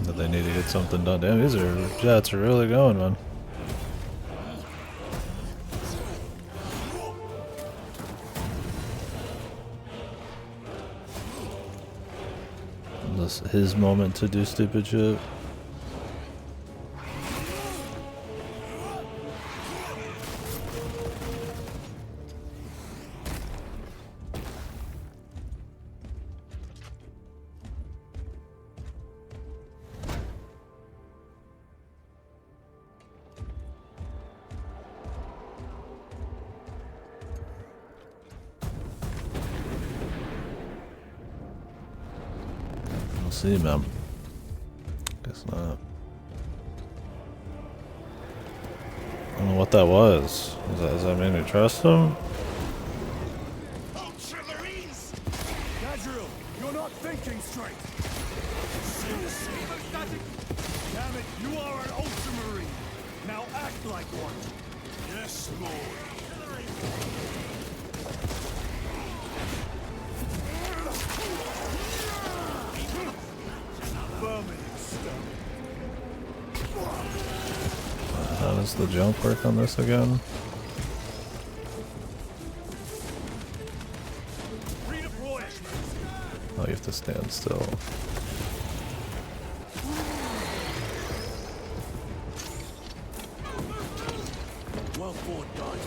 That they need to get something done. Damn, these jets are really going, man. This is his moment to do stupid shit. We'll see, man. Guess not. I don't know what that was. Does that make me trust him? Gadriel, you're not thinking straight. Damn it, you are an ultramarine. Now act like one. Yes, Lord. How does the jump work on this again? Oh, you have to stand still. Well fought, guys.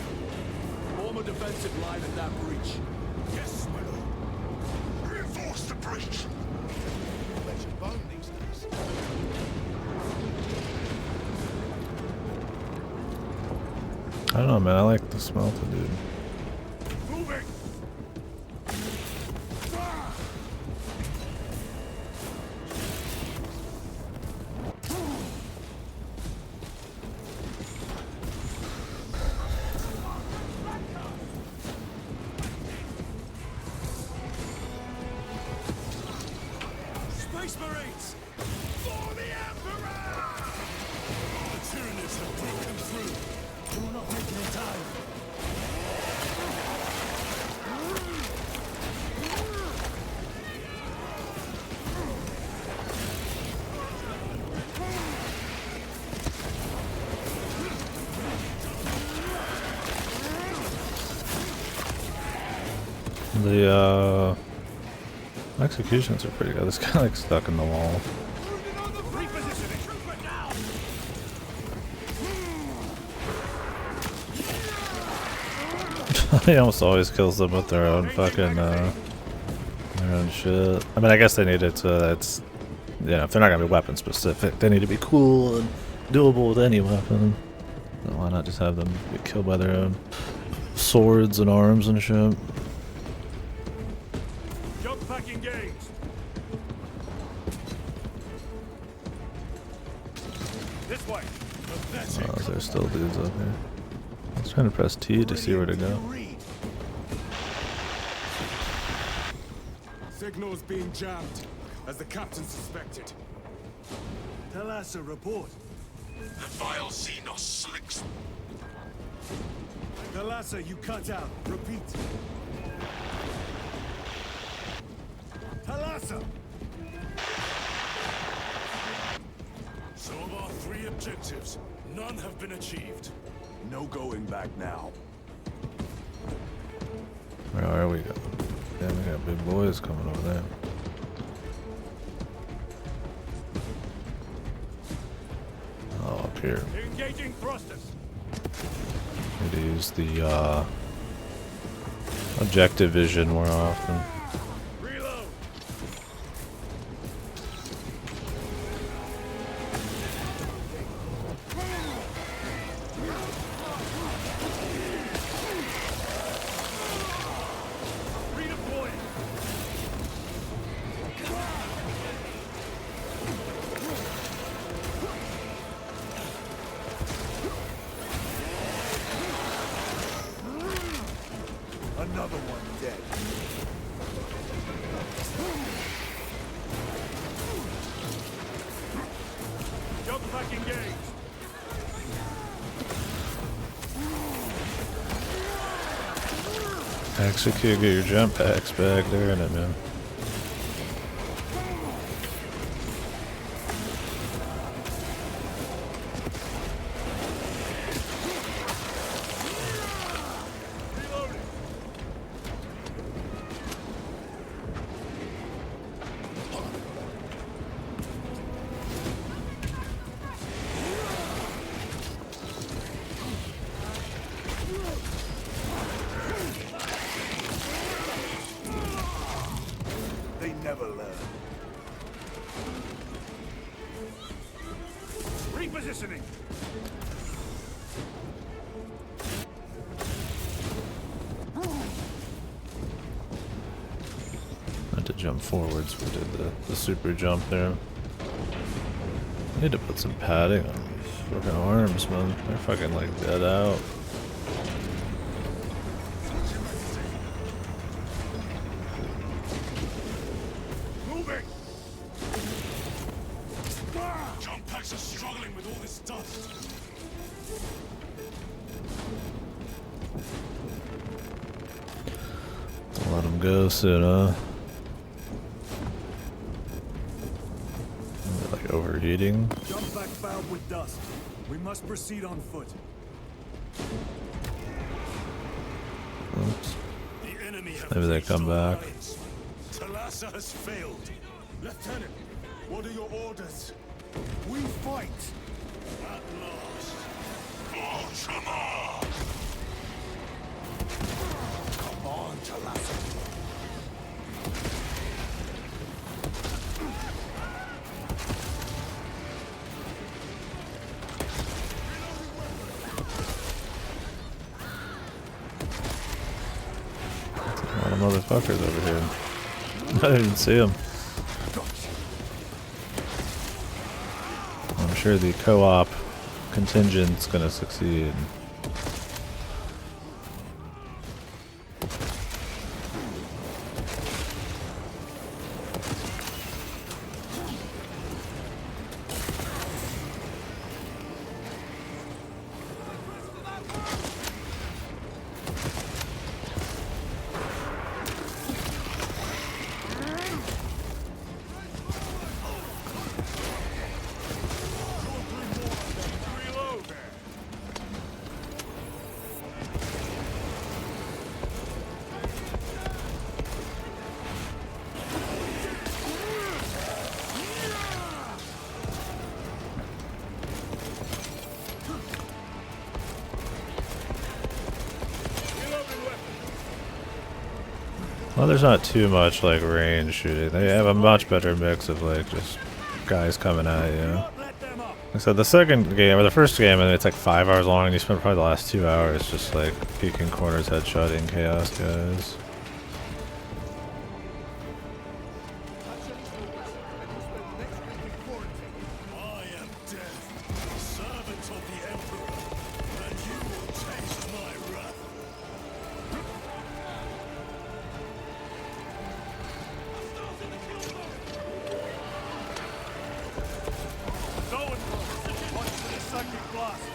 Form a defensive line at that breach. Yes, my lord. Reinforce the breach. Bet your bone these days. I don't know, man. I like the smelter, dude. Moving. Space Marines! For the Emperor! The Tyranids have broken through. We're not making it time. The executions are pretty good. This guy like stuck in the wall. He almost always kills them with their own fucking their own shit. I mean, I guess they need it to. It's, you know, if they're not gonna be weapon specific, they need to be cool and doable with any weapon. So why not just have them get killed by their own swords and arms and shit? Jump pack engaged. This way. Oh, there's still dudes up here. I was trying to press T to see where to go. Signal's being jammed, as the captain suspected. Talassa, report. Vile Xenos slicks. Talassa, you cut out. Repeat. Talassa! So of our 3 objectives, none have been achieved. No going back now. Where are we going? Damn, we got big boys coming over there. Oh, up here. Engaging thrusters. Need to use the objective vision more often. Reload. Redeploying. Another one dead. Jump back engaged. Execute, get your jump packs back there in it, man. They never learn. Repositioning. I had to jump forwards. We did the super jump there. I need to put some padding on these fucking arms, man. They're fucking like dead out. Moving. Jump packs are struggling with all this dust. Let them go soon, huh? Like overheating. Jump back fouled with dust. We must proceed on foot. Oops. The enemy have Maybe they breached come our back. lines. Talassa has failed. Lieutenant, what are your orders? We fight. At last. Ultramar! Come on, Talassa. A lot of motherfuckers over here. I didn't even see them. I'm sure the co-op contingent's gonna succeed. Well, there's not too much like range shooting. They have a much better mix of like just guys coming at you. Like I said, the second game, or the first game, and it's like 5 hours long, and you spend probably the last 2 hours just like peeking corners, headshotting chaos guys. I am death. fast.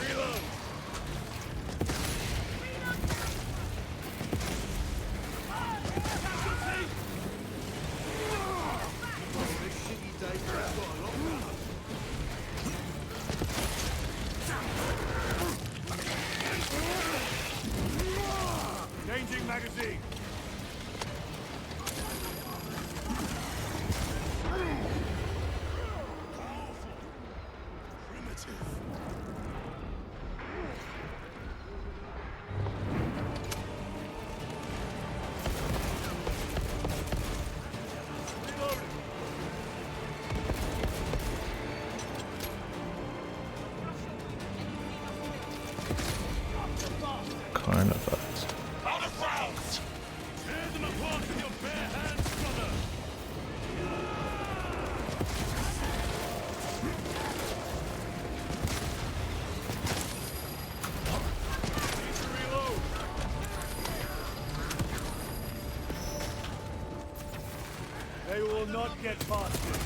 Reload. Changing magazine. Carnivores. Out of rounds! Tear them apart with your bare hands, brother! Need to reload! They will not get past this.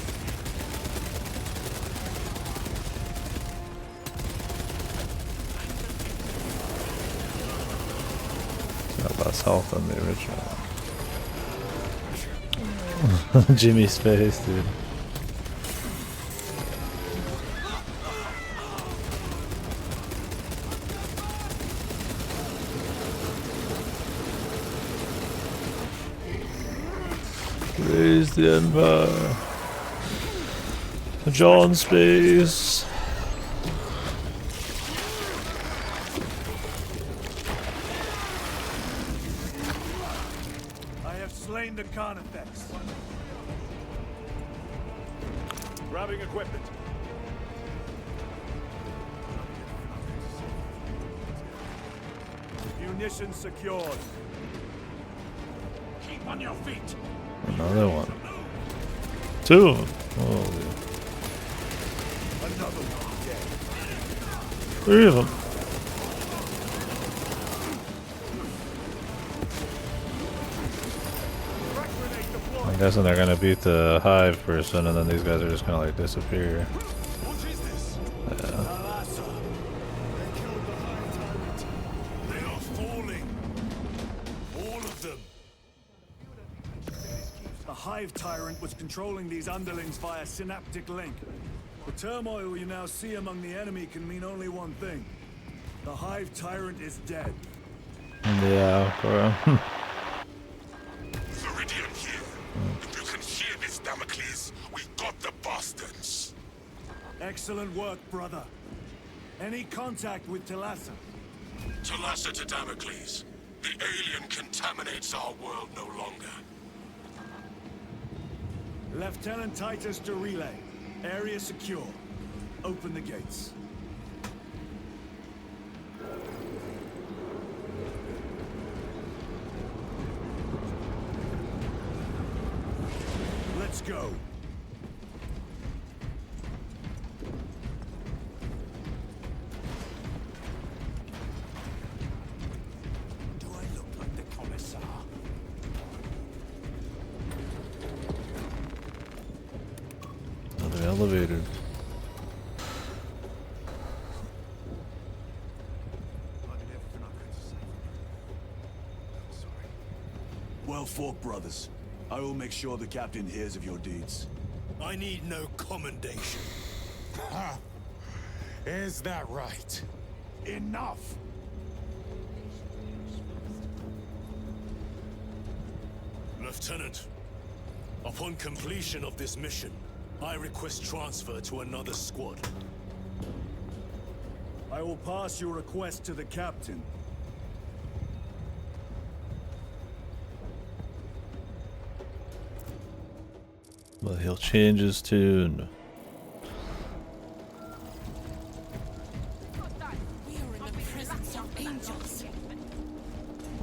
Got less health than the original. Jimmy's face, dude. Raise the Empire. John Space. I have slain the Carnifex. Grabbing equipment. Munitions secured. Keep on your feet! Another one. Two of them. Holy. Another one dead. Three of them. I'm guessing they're gonna beat the hive person, and then these guys are just gonna like disappear. What is this? Yeah. They killed the Hive Tyrant. They are falling. All of them. The Hive Tyrant was controlling these underlings via synaptic link. The turmoil you now see among the enemy can mean only one thing. The Hive Tyrant is dead. Yeah, bro. Viridian here. If you can hear this, Damocles, we got the bastards. Excellent work, brother. Any contact with Talassa? Talassa to Damocles. The alien contaminates our world no longer. Lieutenant Titus to relay. Area secure. Open the gates. Let's go. Do I look like the commissar? Another elevator. Well fought, brothers. I will make sure the captain hears of your deeds. I need no commendation. Ha! Is that right? Enough! Lieutenant, upon completion of this mission, I request transfer to another squad. I will pass your request to the captain. But he'll change his tune.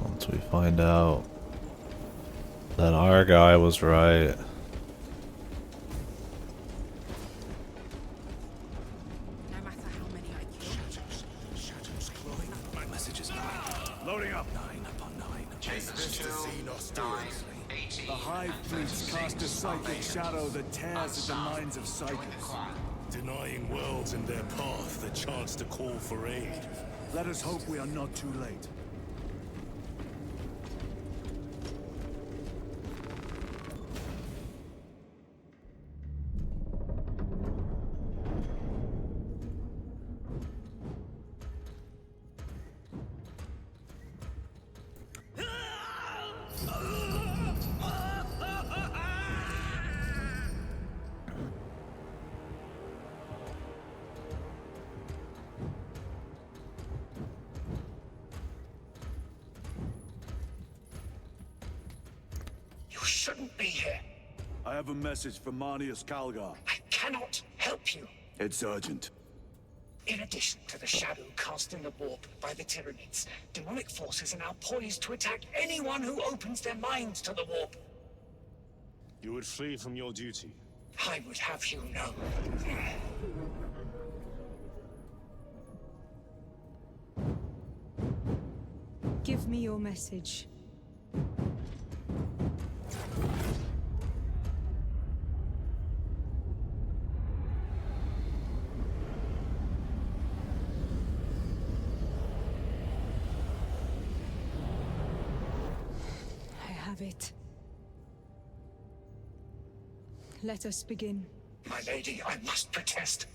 Once we find out that our guy was right. Loading up. 9 upon 9. The Hive fleets cast a psychic shadow that tears at the minds of psychics. denying worlds in their path the chance to call for aid. Let us hope we are not too late. You shouldn't be here. I have a message from Marnius Calgar. I cannot help you. It's urgent. In addition to the shadow cast in the warp by the Tyranids, demonic forces are now poised to attack anyone who opens their minds to the warp. You would flee from your duty. I would have you know. Give me your message. I have it. Let us begin. My lady, I must protest.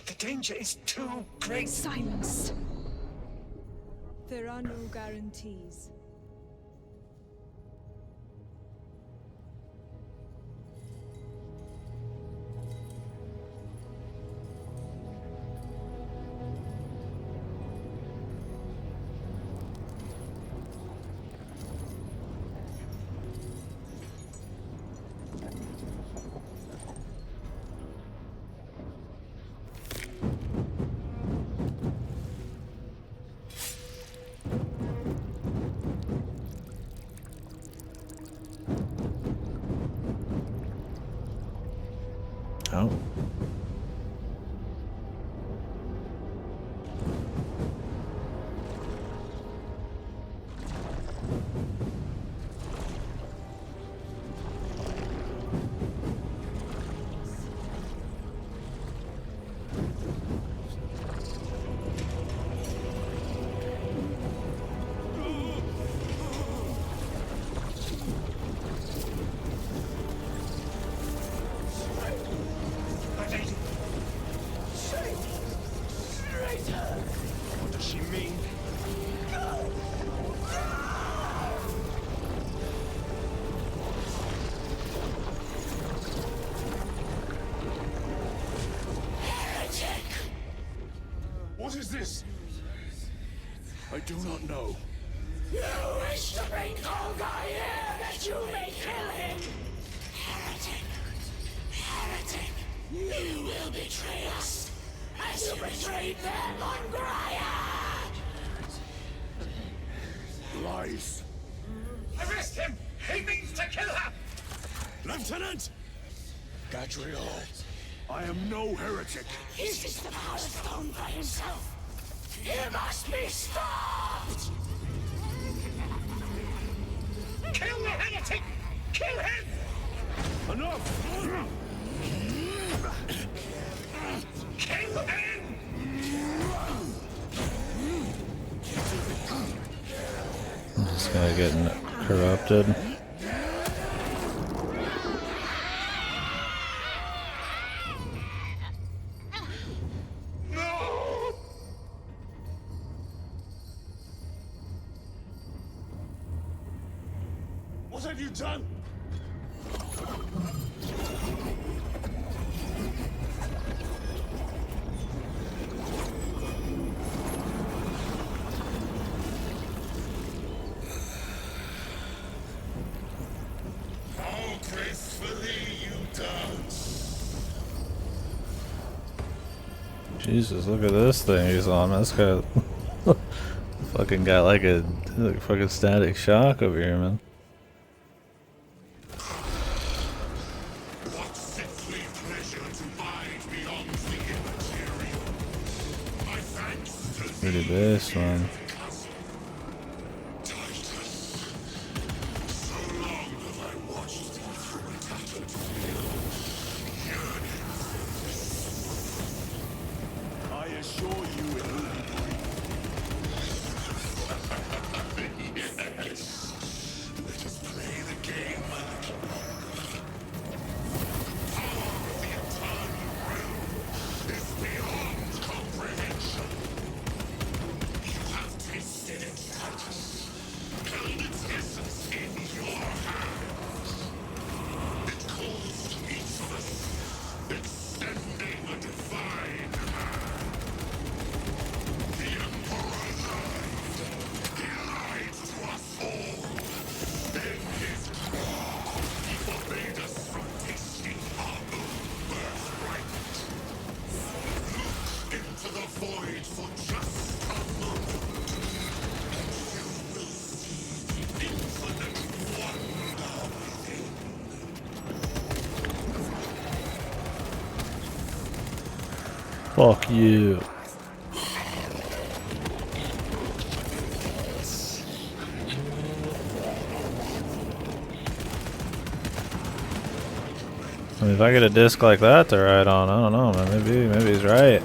The danger is too great. Silence! There are no guarantees. Oh. My lady. What does she mean? What is this? I do not know. You wish to bring Kolgar here that you may kill him! Heretic! Heretic! You will betray us as you betrayed them on Graia! Lies. Arrest him! He means to kill her! Lieutenant! Gadriel, I am no heretic. He seeks the Power Stone for himself! He must be stopped! Kill the heretic! Kill him! Enough! Kill him! This guy getting corrupted. What have you done? How gracefully you dance. Jesus, look at this thing he's on. That's got fucking got like a fucking static shock over here, man. What sickly pleasure to bide beyond the immaterial. My thanks to Pretty base, man. Titus. So long have I watched thee through a tattered field, yearning for this. Fuck you. I mean, if I get a disc like that to ride on, I don't know, man. Maybe he's right.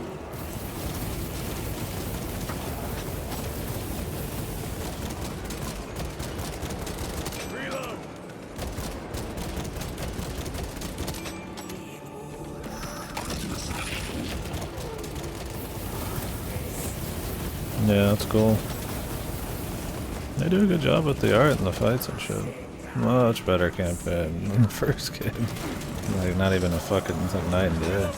Yeah, that's cool. They do a good job with the art and the fights and shit. Much better campaign than the first game. Like, not even a fucking, it's like night and day.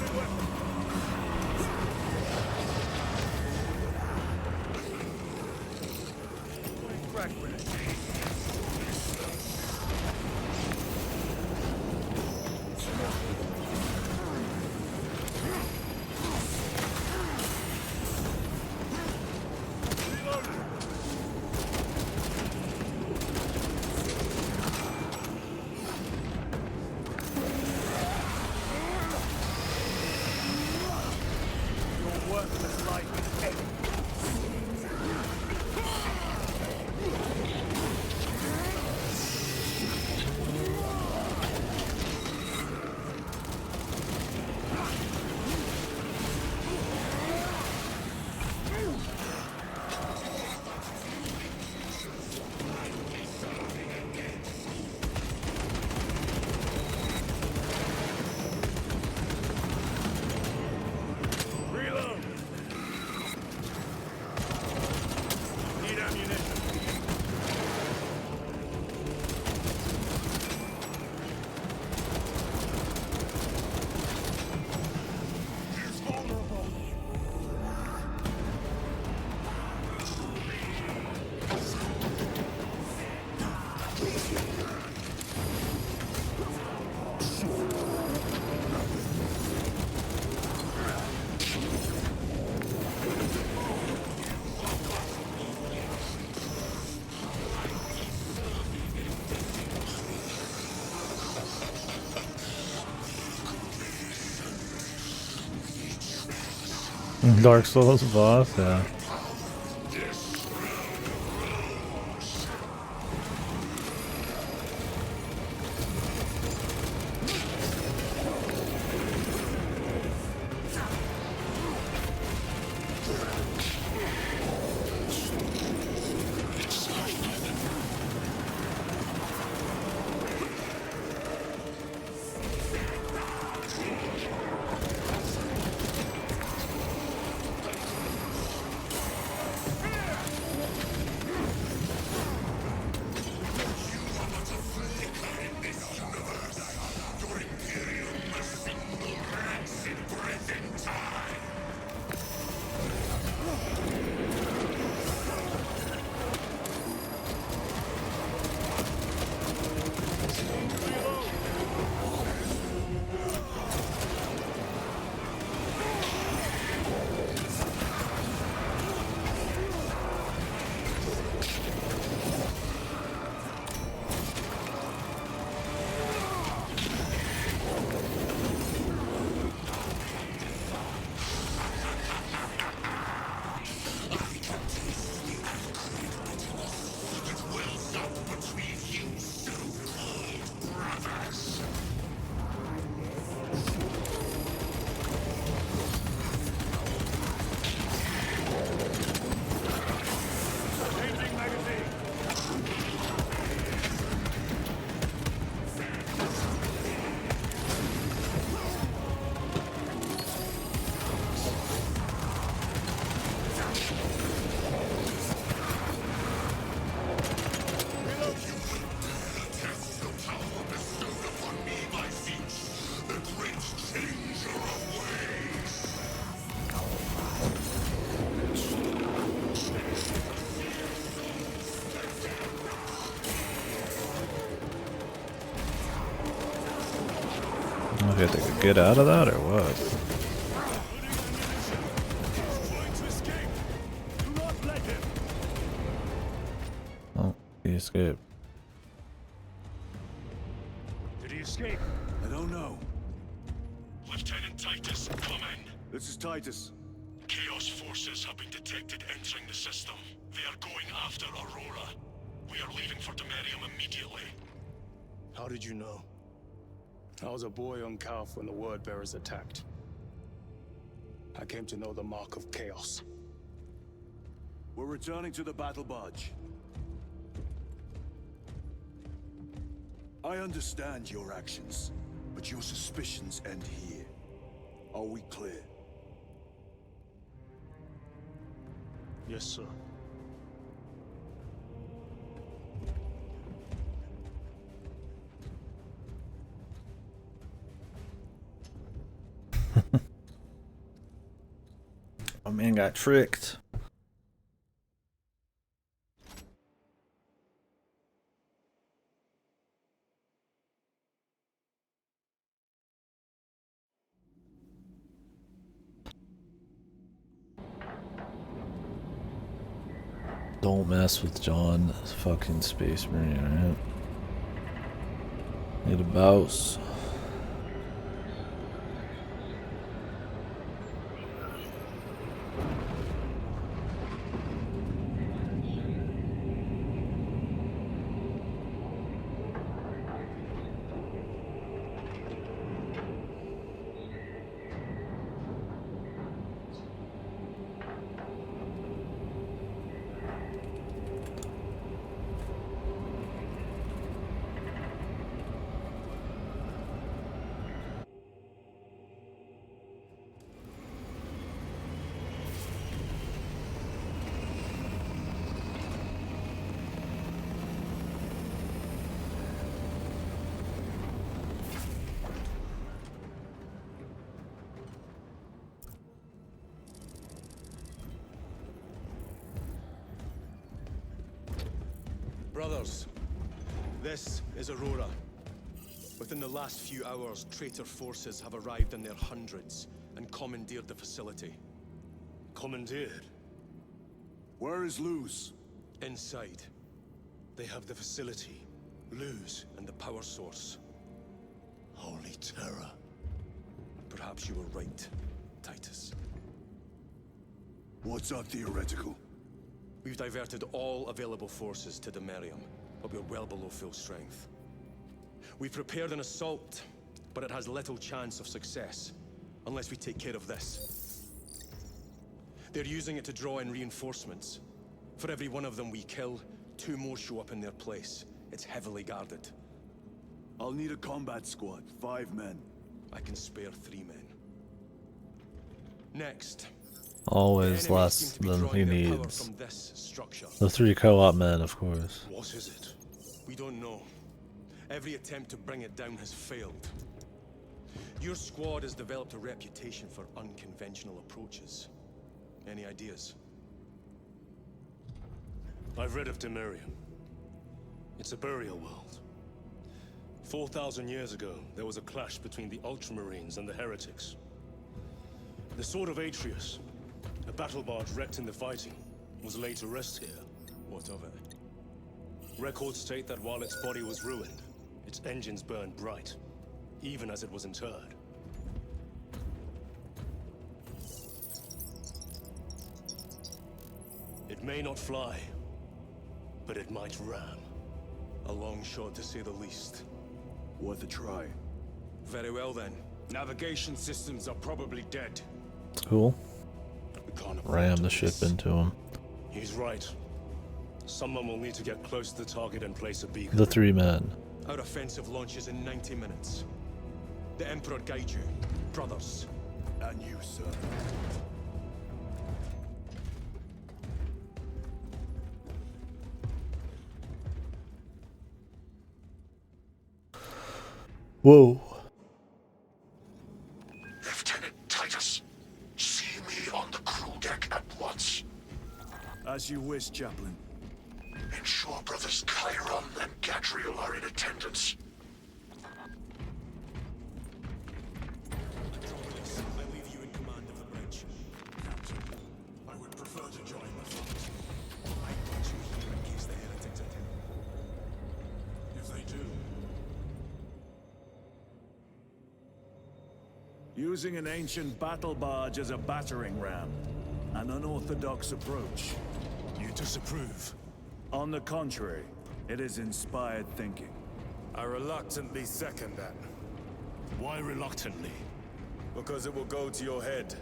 Dark Souls boss, yeah. I have to get out of that or what? Oh, he escaped. Did he escape? I don't know. Lieutenant Titus, come in. This is Titus. Chaos forces have been detected entering the system. They are going after Aurora. We are leaving for Demerium immediately. How did you know? I was a boy on Calf when the Word Bearers attacked. I came to know the mark of chaos. We're returning to the battle barge. I understand your actions, but your suspicions end here. Are we clear? Yes, sir. My man got tricked. Don't mess with John, fucking Space Marine, alright? Need a bouse. Brothers, this is Aurora. Within the last few hours, traitor forces have arrived in their hundreds and commandeered the facility. Commandeered? Where is Luz? Inside. They have the facility, Luz, and the power source. Holy terror. Perhaps you were right, Titus. What's our theoretical? We've diverted all available forces to Demerium, but we're well below full strength. We've prepared an assault, but it has little chance of success, unless we take care of this. They're using it to draw in reinforcements. For every one of them we kill, 2 more show up in their place. It's heavily guarded. I'll need a combat squad, 5 men. I can spare 3 men. Next. Always less than he needs. The 3 co-op men, of course. What is it? We don't know. Every attempt to bring it down has failed. Your squad has developed a reputation for unconventional approaches. Any ideas? I've read of Demerium. It's a burial world. 4,000 years ago, there was a clash between the Ultramarines and the Heretics. The Sword of Atreus, a battle barge wrecked in the fighting, was laid to rest here. What of it? Records state that while its body was ruined, its engines burned bright, even as it was interred. It may not fly, but it might ram. A long shot to say the least. Worth a try. Very well then. Navigation systems are probably dead. Cool. We can't Ram the ship into him. He's right. Someone will need to get close to the target and place a beacon. The 3 men. Our offensive launches in 90 minutes. The Emperor guide you, brothers. And you, sir. Whoa. Lieutenant Titus, see me on the crew deck at once. As you wish, Chaplain. Ensure brothers Chiron and Gadriel are in attendance. I leave you in command of the bridge. Captain, I would prefer to join the front. I want you here in case the heretics attack. If they do, Using an ancient battle barge as a battering ram. An unorthodox approach. You disapprove? On the contrary, it is inspired thinking. I reluctantly second that. Why reluctantly? Because it will go to your head.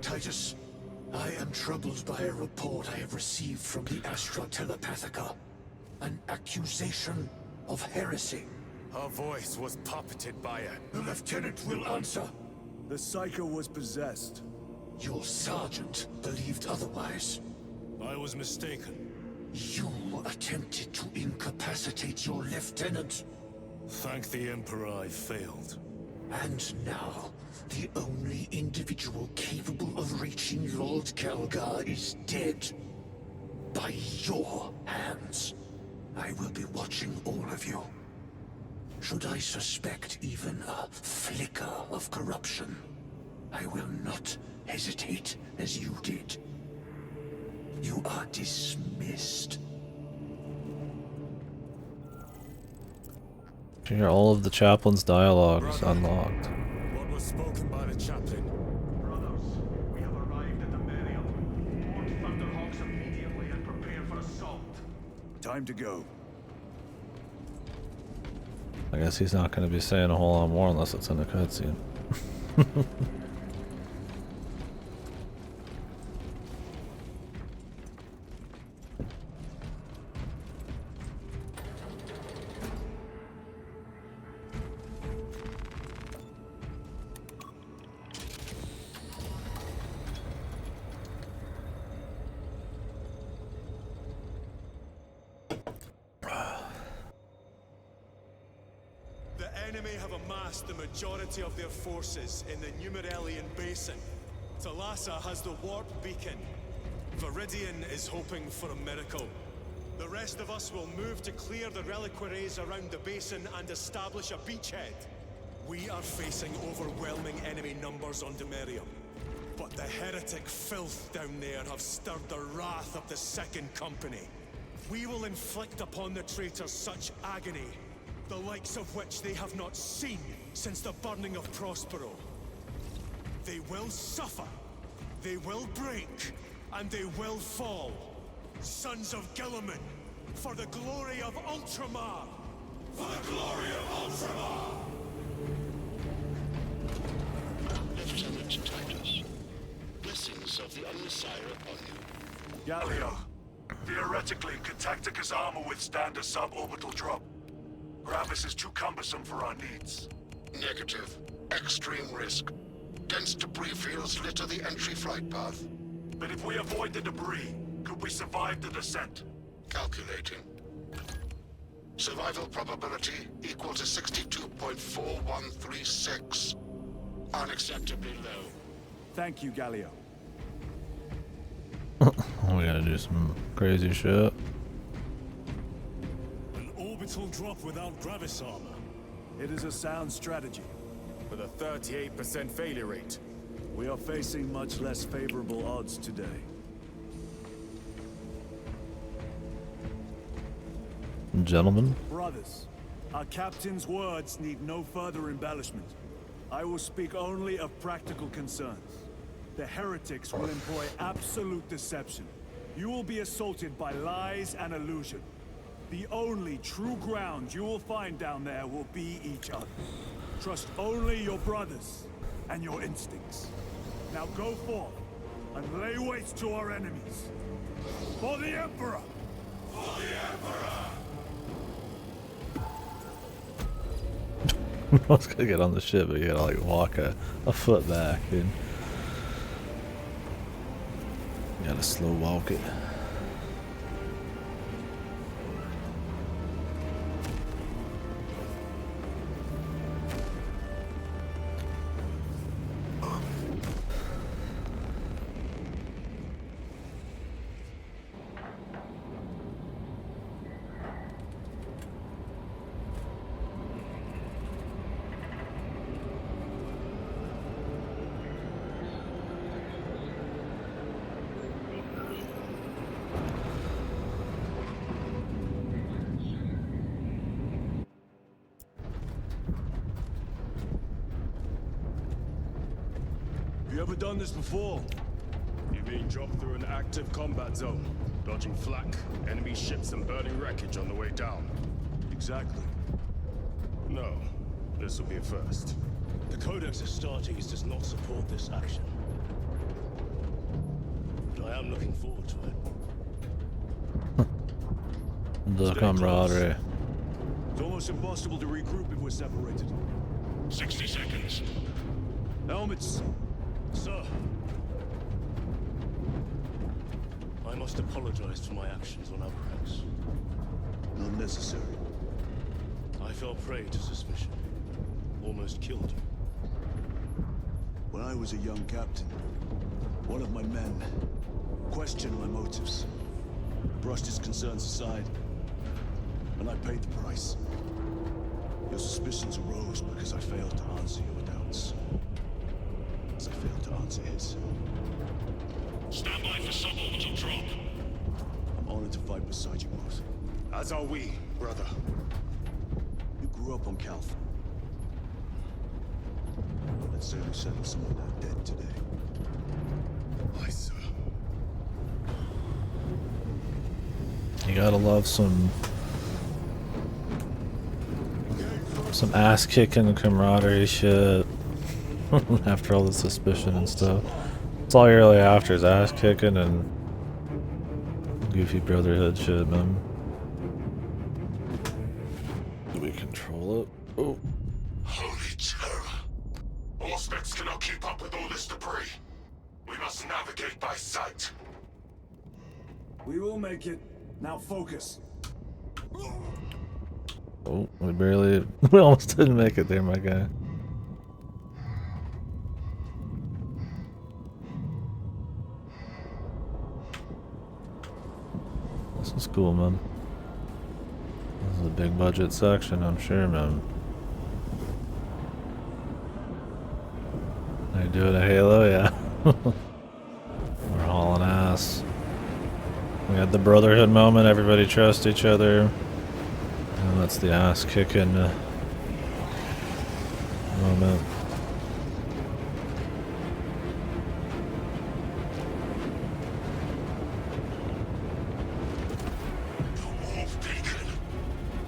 Titus, I am troubled by a report I have received from the Astra Telepathica. An accusation of heresy. Her voice was puppeted by her. The lieutenant will answer. The Psycho was possessed. Your sergeant believed otherwise. I was mistaken. You attempted to incapacitate your lieutenant. Thank the Emperor I failed. And now, the only individual capable of reaching Lord Kelgar is dead. By your hands. I will be watching all of you. Should I suspect even a flicker of corruption, I will not hesitate as you did. You are dismissed. Hear all of the chaplain's dialogues unlocked. What was spoken by the chaplain? Brothers, we have arrived at the Merium. Board Thunderhawks immediately and prepare for assault. Time to go. I guess he's not going to be saying a whole lot more unless it's in a cutscene. The enemy have amassed the majority of their forces in the Numeralian Basin. Thalassa has the warp beacon. Viridian is hoping for a miracle. The rest of us will move to clear the reliquaries around the basin and establish a beachhead. We are facing overwhelming enemy numbers on Demerium. But the heretic filth down there have stirred the wrath of the Second Company. We will inflict upon the traitors such agony, the likes of which they have not seen since the burning of Prospero. They will suffer, they will break, and they will fall. Sons of Gilliman, for the glory of Ultramar! For the glory of Ultramar! Lieutenant Titus, blessings of the Unsire upon you. Galio. Theoretically, could Tactica's armor withstand a suborbital drop? Gravis is too cumbersome for our needs. Negative. Extreme risk. Dense debris fields litter the entry flight path. But if we avoid the debris, could we survive the descent? Calculating. Survival probability equal to 62.4136. Unacceptably low. Thank you, Galio. We gotta do some crazy shit. An orbital drop without Gravis armor. It is a sound strategy. With a 38% failure rate. We are facing much less favorable odds today. Gentlemen, Brothers, our captain's words need no further embellishment. I will speak only of practical concerns. The heretics will employ absolute deception. You will be assaulted by lies and illusion. The only true ground you will find down there will be each other. Trust only your brothers and your instincts. Now go forth and lay waste to our enemies. For the Emperor! For the Emperor! I was gonna get on the ship, but you gotta like walk a foot back, dude. You gotta slow walk it. you ever done this before? You mean drop through an active combat zone, dodging flak, enemy ships and burning wreckage on the way down? Exactly. No, this will be a first. The Codex Astartes does not support this action. But I am looking forward to it. The Stay camaraderie. close. It's almost impossible to regroup if we're separated. 60 seconds. Helmets. Sir. I must apologize for my actions on Avarax. Not necessary. I fell prey to suspicion. Almost killed you. When I was a young captain, one of my men questioned my motives, brushed his concerns aside, and I paid the price. Your suspicions arose because I failed to answer your doubts. As I failed to answer his. Stand by for suborbital drop. I'm honored to fight beside you both. As are we, brother. You grew up on Calth. Let's say we settle someone out dead today. Aye, sir. You gotta love some ass kicking camaraderie shit. After all the suspicion and stuff. That's all you're really after is ass kicking and goofy brotherhood shit, man. Do we control it? Oh. Holy terror. Auspex cannot keep up with all this debris. We must navigate by sight. We will make it. Now focus. Oh, we almost didn't make it there, my guy. This is cool, man. This is a big budget section, I'm sure, man. Are you doing a Halo? Yeah. We're hauling ass. We had the brotherhood moment, everybody trust each other. And that's the ass kicking moment.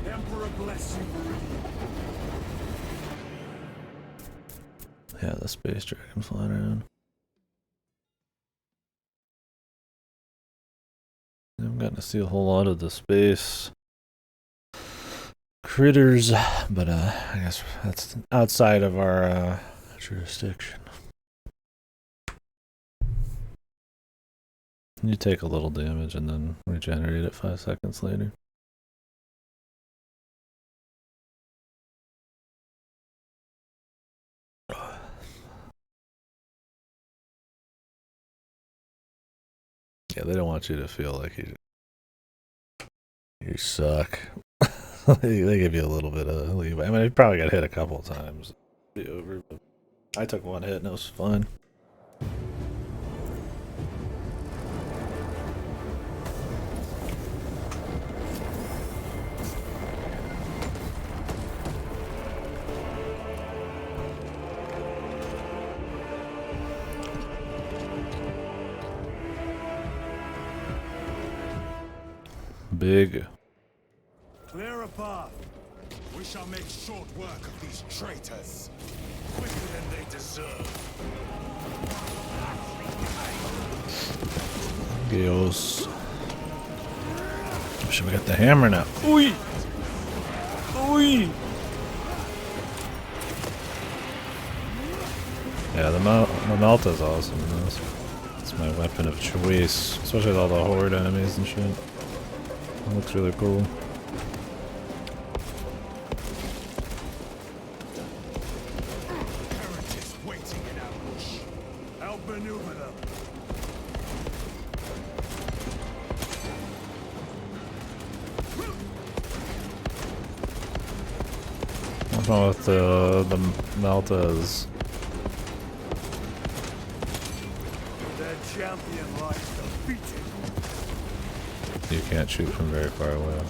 Emperor bless you, Meridian. Yeah, the space dragon flying around. I haven't gotten to see a whole lot of the space critters, but I guess that's outside of our jurisdiction. You take a little damage and then regenerate it 5 seconds later. Yeah, they don't want you to feel like you suck. They give you a little bit of leeway. I mean, you probably got hit a couple of times. Be over, but I took one hit and it was fine. Big. Clear a path. We shall make short work of these traitors. Quicker than they deserve. Dios. Should we got the hammer now? Oi! Oi! Yeah, the Melta's awesome in this. It's my weapon of choice, especially with all the horde enemies and shit. It looks really cool. Heretics waiting in ambush. Outmaneuver them. What's wrong with the Meltas? Their champion lies defeated. You can't shoot from very far away.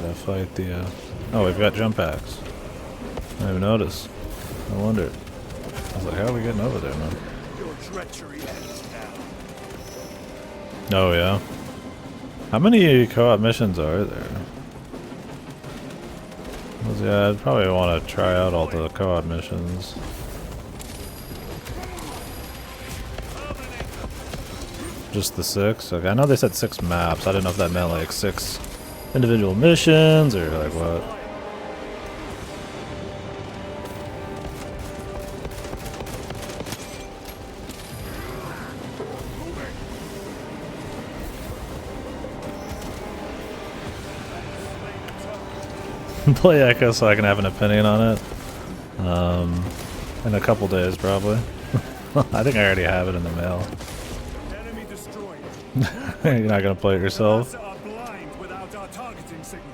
gotta fight the, Oh, we've got jump packs. I didn't even notice. No wonder. I was like, how are we getting over there, man? Your treachery ends now. Oh, yeah? How many co-op missions are there? Yeah, I'd probably want to try out all the co-op missions. Just the 6? Okay, I know they said 6 maps. I didn't know if that meant like 6 individual missions or like what. Play Echo so I can have an opinion on it. In a couple days, probably. I think I already have it in the mail. Enemy destroyed. You're not gonna play it yourself? Are blind without our targeting signal.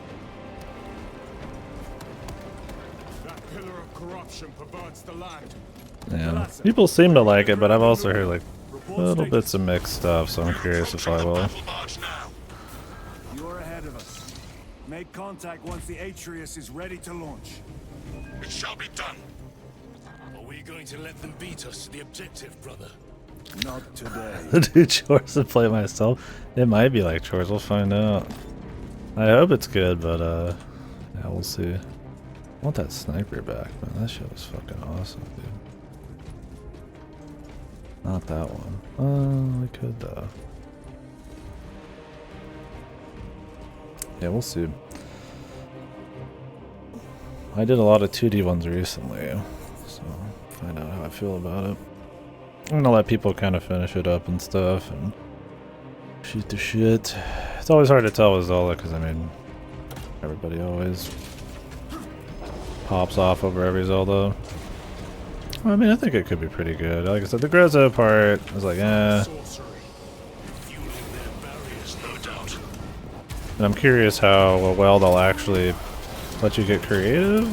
That pillar of corruption perverts the land. Yeah. People seem to like it, but I've also heard like little bits of mixed stuff, so I'm curious if I will. You're ahead of us. Make contact once the Atreus is ready to launch. It shall be done. Are we going to let them beat us to the objective, brother? Not today. Do chores and play myself? It might be like chores, we'll find out. I hope it's good, but yeah, we'll see. I want that sniper back, man. That shit was fucking awesome, dude. Not that one. Oh, I could though. Yeah, we'll see. I did a lot of 2D ones recently, so find out how I feel about it. I'm gonna let people kind of finish it up and stuff and shoot the shit. It's always hard to tell with Zelda because I mean, everybody always pops off over every Zelda. I mean, I think it could be pretty good. Like I said, the Grezzo part is like, eh. And I'm curious how well they'll actually let you get creative.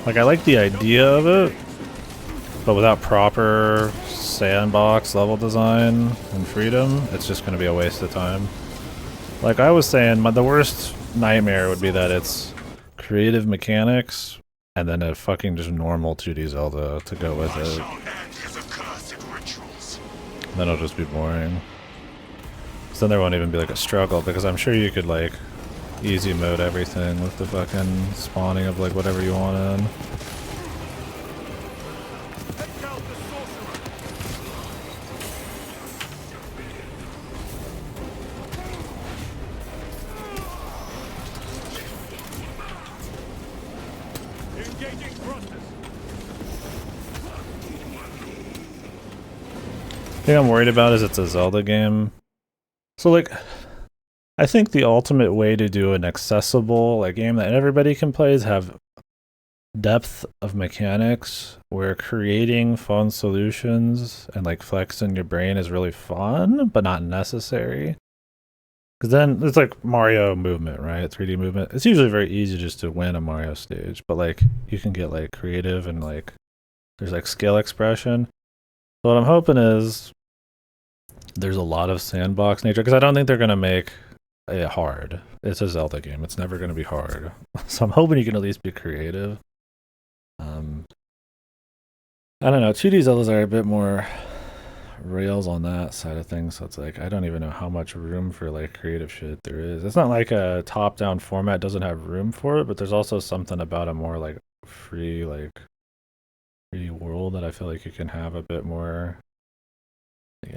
Like, I like the idea of it, but without proper sandbox level design and freedom, it's just going to be a waste of time. Like I was saying, the worst nightmare would be that it's creative mechanics and then a fucking just normal 2D Zelda to go with it. Then it'll just be boring. So then there won't even be like a struggle, because I'm sure you could like easy mode everything with the fucking spawning of like whatever you want in. The thing I'm worried about is it's a Zelda game. So like, I think the ultimate way to do an accessible like game that everybody can play is have depth of mechanics where creating fun solutions and like flexing your brain is really fun, but not necessary. Because then it's like Mario movement, right? 3D movement. It's usually very easy just to win a Mario stage, but like you can get like creative and like there's like skill expression. So what I'm hoping is there's a lot of sandbox nature, because I don't think they're going to make it hard. It's a Zelda game. It's never going to be hard. So I'm hoping you can at least be creative. I don't know. 2D Zeldas are a bit more rails on that side of things. So it's like, I don't even know how much room for like creative shit there is. It's not like a top-down format doesn't have room for it, but there's also something about a more like free world that I feel like you can have a bit more,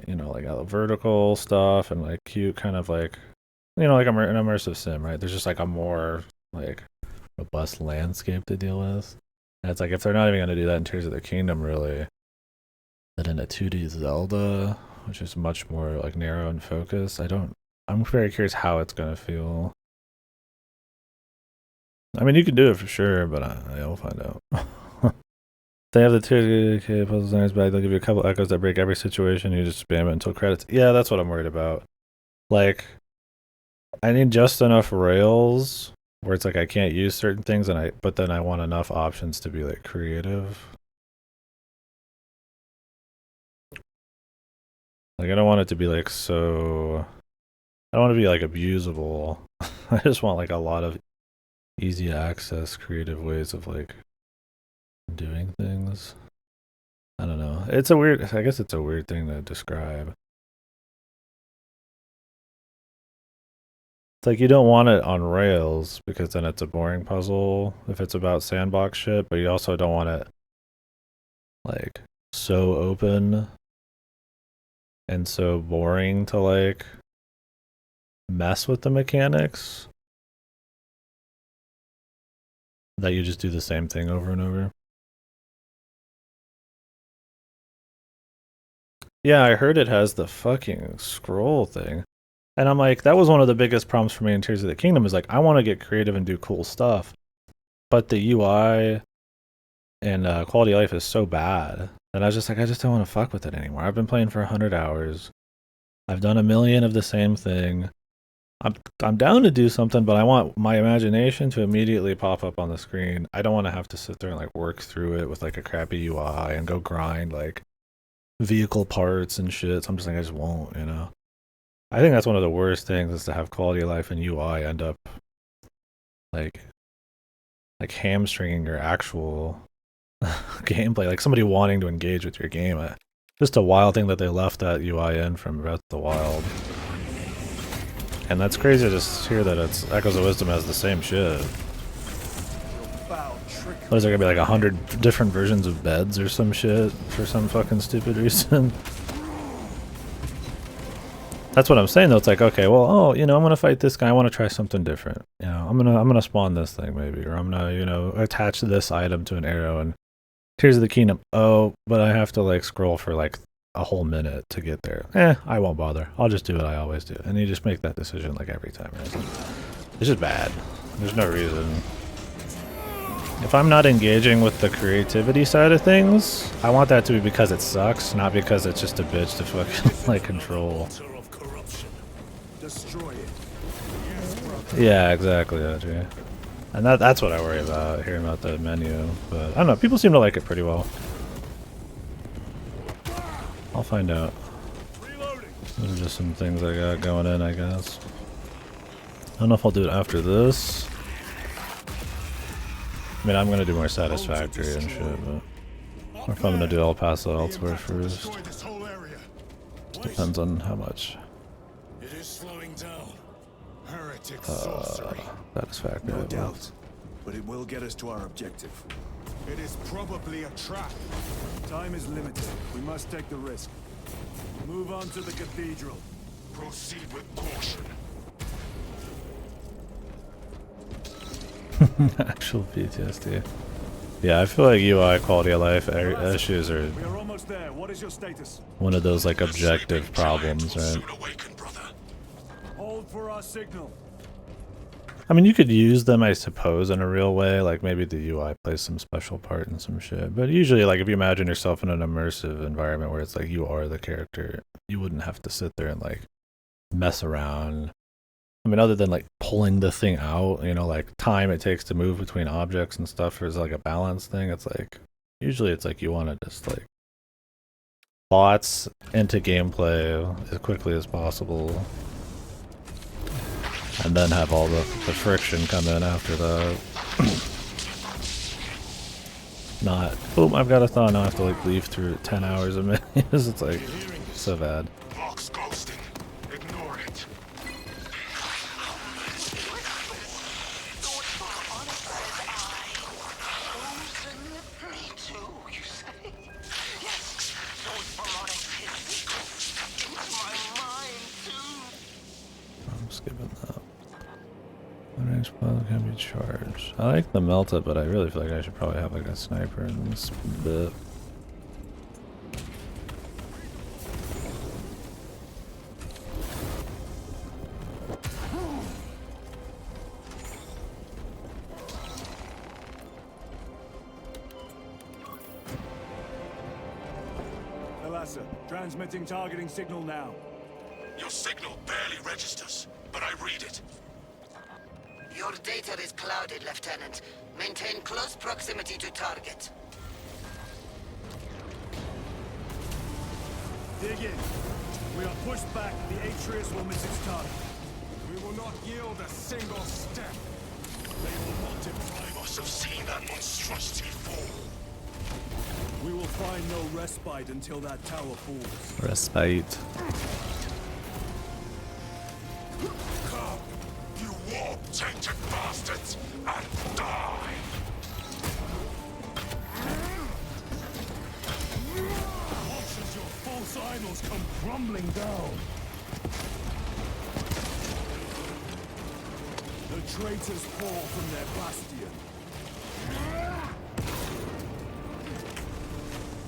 you know, like vertical stuff and like cute kind of like, you know, like an immersive sim, right? There's just like a more like robust landscape to deal with. And it's like, if they're not even going to do that in Tears of the Kingdom, really, then in a 2D Zelda, which is much more like narrow and focused, I'm very curious how it's going to feel. I mean, you can do it for sure, but I'll find out. They have the KDkill puzzle designers back. They'll give you a couple echoes that break every situation. You just spam it until credits. Yeah, that's what I'm worried about. Like, I need just enough rails where it's like I can't use certain things, but then I want enough options to be like creative. Like, I don't want it to be like so. I don't want to be like abusable. I just want like a lot of easy access, creative ways of like doing things. I don't know. I guess it's a weird thing to describe. It's like you don't want it on rails because then it's a boring puzzle if it's about sandbox shit, but you also don't want it like so open and so boring to like mess with the mechanics that you just do the same thing over and over. Yeah, I heard it has the fucking scroll thing. And I'm like, that was one of the biggest problems for me in Tears of the Kingdom is like, I want to get creative and do cool stuff. But the UI and quality of life is so bad. And I was just like, I just don't want to fuck with it anymore. I've been playing for 100 hours. I've done a million of the same thing. I'm down to do something, but I want my imagination to immediately pop up on the screen. I don't want to have to sit there and like work through it with like a crappy UI and go grind like vehicle parts and shit. So I'm just like, I just won't, you know. I think that's one of the worst things is to have quality of life and UI end up like hamstringing your actual gameplay. Like somebody wanting to engage with your game. Just a wild thing that they left that UI in from Breath of the Wild. And that's crazy to just hear that it's Echoes of Wisdom has the same shit. What is there gonna be like 100 different versions of beds or some shit for some fucking stupid reason? That's what I'm saying though. It's like, okay, well, oh, you know, I'm gonna fight this guy. I want to try something different. You know, I'm gonna spawn this thing maybe, or I'm gonna, you know, attach this item to an arrow and Tears of the Kingdom. Oh, but I have to like scroll for like a whole minute to get there. I won't bother. I'll just do what I always do. And you just make that decision like every time. Right? It's just bad. There's no reason. If I'm not engaging with the creativity side of things, I want that to be because it sucks, not because it's just a bitch to fucking like control. Yeah, exactly, Audrey. And that's what I worry about, hearing about the menu. But I don't know, people seem to like it pretty well. I'll find out. Those are just some things I got going in, I guess. I don't know if I'll do it after this. I mean, I'm gonna do more Satisfactory and shit, but... Or if I'm gonna do El Paso elsewhere first. Depends on how much. It is slowing down. Heretic Satisfactory. No doubt, but it will get us to our objective. It is probably a trap. Time is limited. We must take the risk. Move on to the cathedral. Proceed with caution. Actual PTSD. Yeah, I feel like UI quality of life issues are We are almost there. What is your status? one of those like objective problems, right? Hold for our signal. I mean, you could use them, I suppose, in a real way. Like maybe the UI plays some special part in some shit. But usually, like if you imagine yourself in an immersive environment where it's like you are the character, you wouldn't have to sit there and like mess around. I mean, other than like pulling the thing out, you know, like time it takes to move between objects and stuff is like a balance thing. It's like usually it's like you want to just like thoughts into gameplay as quickly as possible. And then have all the friction come in after that. Not, boom, I've got a thought, now I have to like leave through 10 hours a minute. It's like, so bad. Box ghosting. Ignore it. I'm skipping that. Range plasma can be charged. I like the melta, but I really feel like I should probably have like a sniper in this bit. Kalasa, transmitting targeting signal now. Your signal barely registers, but I read it. Your data is clouded, Lieutenant. Maintain close proximity to target. Dig in. We are pushed back. The Atreus will miss its target. We will not yield a single step. They will not deprive us of seeing that monstrosity fall. We will find no respite until that tower falls. Respite. Come, you warp-tainted bastards, and die! Watch as your false idols come crumbling down. The traitors fall from their bastion.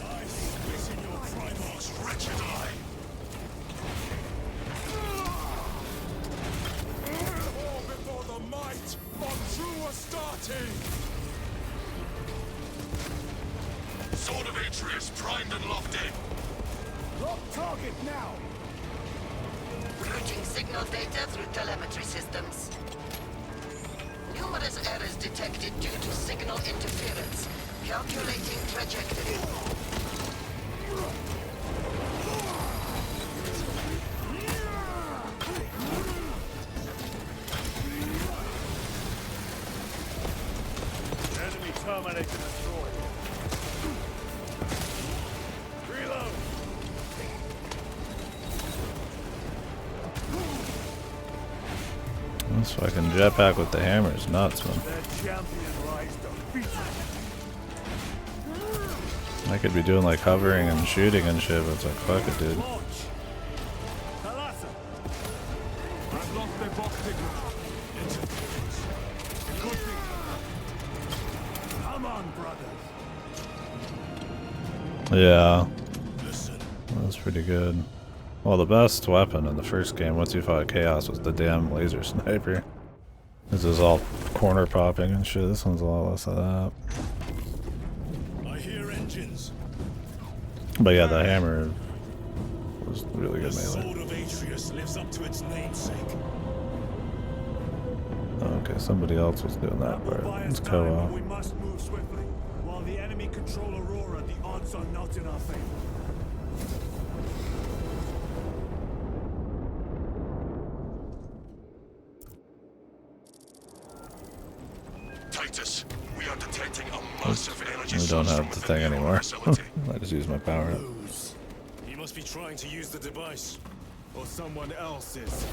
I spit in your Primarch's wretched eye! All before the might of true Astarte! Sword of Atreus primed and locked in! Lock target now! Routing signal data through telemetry systems. Numerous errors detected due to signal interference. Calculating trajectory. Enemy terminator destroyed. Reload! This fucking jetpack with the hammer is nuts, man. Their champion lies defeated. I could be doing like hovering and shooting and shit, but it's like, fuck it, dude. Launch! Kalasa! I've lost their box signal. Interference. Good thing. Come on, brothers. Yeah. That's pretty good. Well, the best weapon in the first game, once you fought Chaos, was the damn laser sniper. This is all corner popping and shit. This one's a lot less of that. I hear engines. But yeah, the hammer was really good The melee. sword of Atreus lives up to its namesake. Okay, somebody else was doing that part. It's co-op. We must move swiftly. While the enemy control Aurora, the odds are not in our favor. Titus, we are detecting a massive energy We don't source have from the within thing the anymore. facility. I just use my power up. He must be trying to use the device. Or someone else is.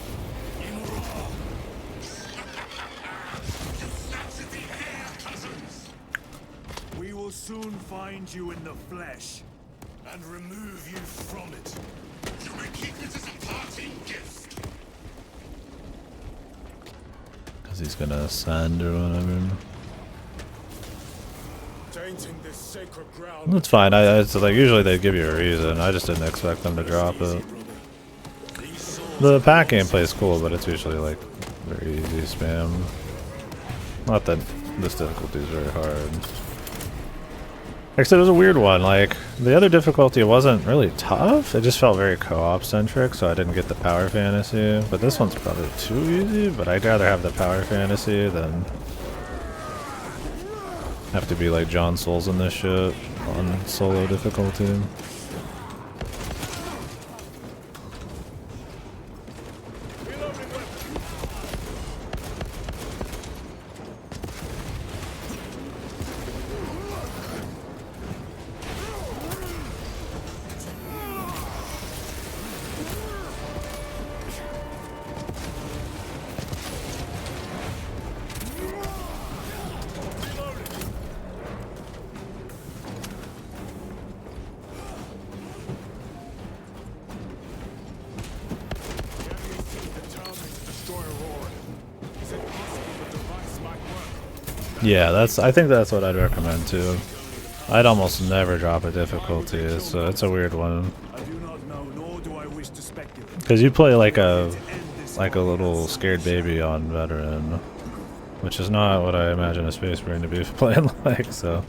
We will soon find you in the flesh. And remove you from it. You may keep it as a parting gift. Because he's gonna ascend or whatever. Tainting this sacred ground. That's fine. It's like usually they give you a reason. I just didn't expect them to drop it. The pack gameplay is cool, but it's usually like very easy spam. Not that this difficulty is very hard. Like I said, it was a weird one. Like, the other difficulty wasn't really tough. It just felt very co-op centric, so I didn't get the power fantasy. But this one's probably too easy, but I'd rather have the power fantasy than have to be like John Souls in this shit on solo difficulty. Yeah, I think that's what I'd recommend too. I'd almost never drop a difficulty, so it's a weird one. Because you play like a little scared baby on veteran, which is not what I imagine a Space Marine to be playing like. So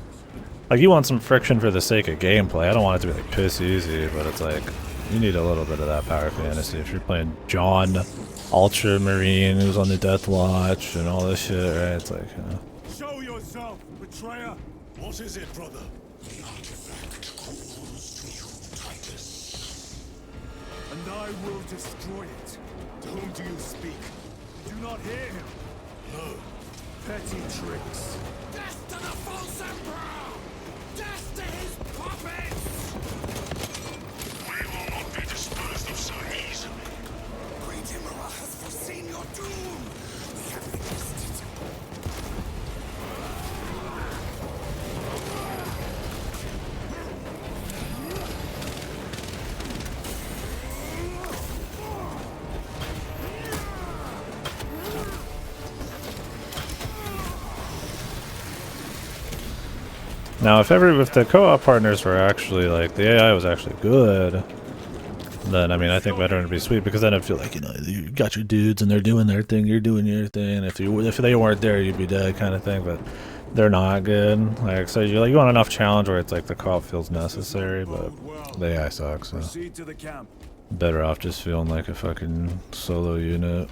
Like, you want some friction for the sake of gameplay. I don't want it to be like piss easy, but it's like you need a little bit of that power fantasy. If you're playing John, Ultramarine, who's on the Death Watch, and all this shit, right? It's like, Show yourself, betrayer. What is it, brother? The artifact calls to you, Titus. And I will destroy it. To whom do you speak? Do not hear him. No. Petty tricks. Death to the false emperor! Death to his puppets! We will not be disposed of so easily. Great Emperor has foreseen your doom! We have witnessed it. now, if the co-op partners were actually like the AI was actually good, then I mean I think veteran would be sweet because then I'd feel like, you know, you got your dudes and they're doing their thing, you're doing your thing. If they weren't there, you'd be dead, kind of thing. But they're not good. Like, so you want enough challenge where it's like the co-op feels necessary, but the AI sucks. So Proceed to the camp. better off just feeling like a fucking solo unit.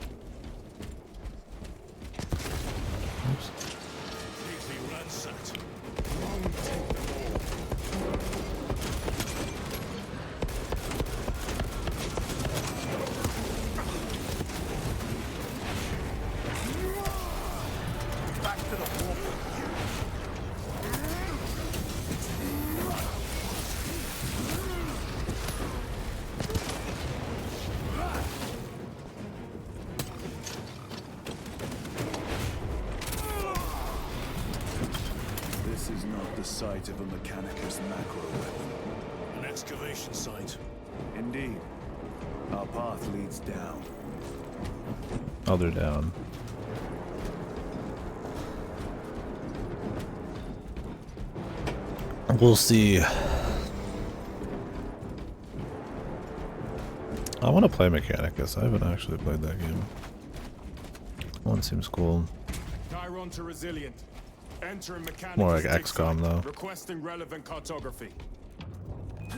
Oops. Completely ransacked. Long take them all. Back to the war. This is not the site of a Mechanicus macro weapon. An excavation site. Indeed. Our path leads down. Oh, they're down. We'll see. I want to play Mechanicus. I haven't actually played that game. One seems cool. Chiron to Resilient. Entering Mechanicus. More like dig XCOM site. though. Requesting relevant cartography.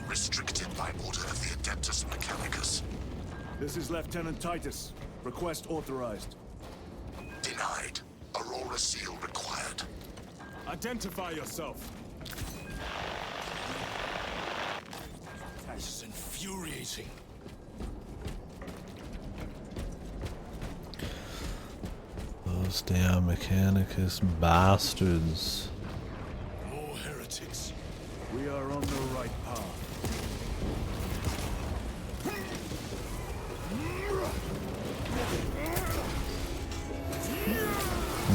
Restricted by order of the Adeptus Mechanicus. This is Lieutenant Titus. Request authorized. Denied. Aurora seal required. Identify yourself. This is infuriating. Those damn Mechanicus bastards. More heretics. We are on the right path.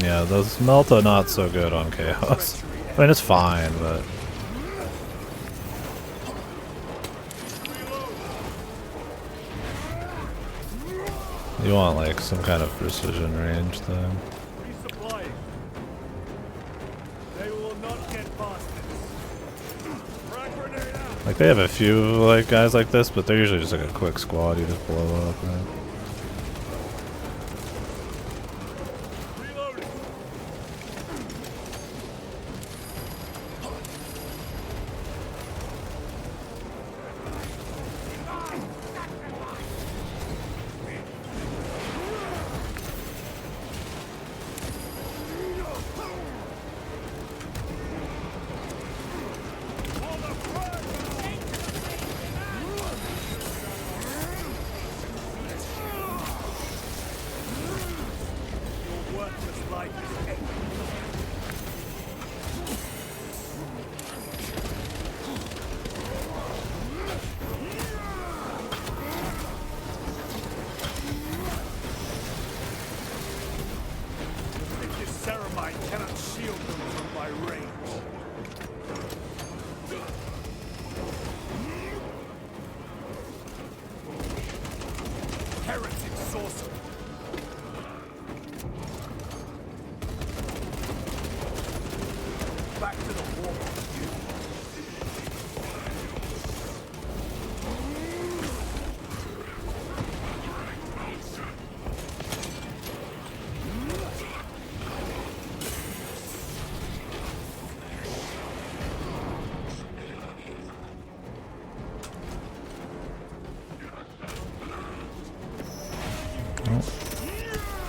Yeah, those Melta not so good on Chaos. I mean, it's fine, but you want like some kind of precision range thing. Resupplying. They will not get past this. Frag grenade out. Like they have a few like guys like this, but they're usually just like a quick squad you just blow up, right? Reloading. Your worthless life is ended. This ceramide cannot shield them from my range. Heretic sorcerer. Back to the war.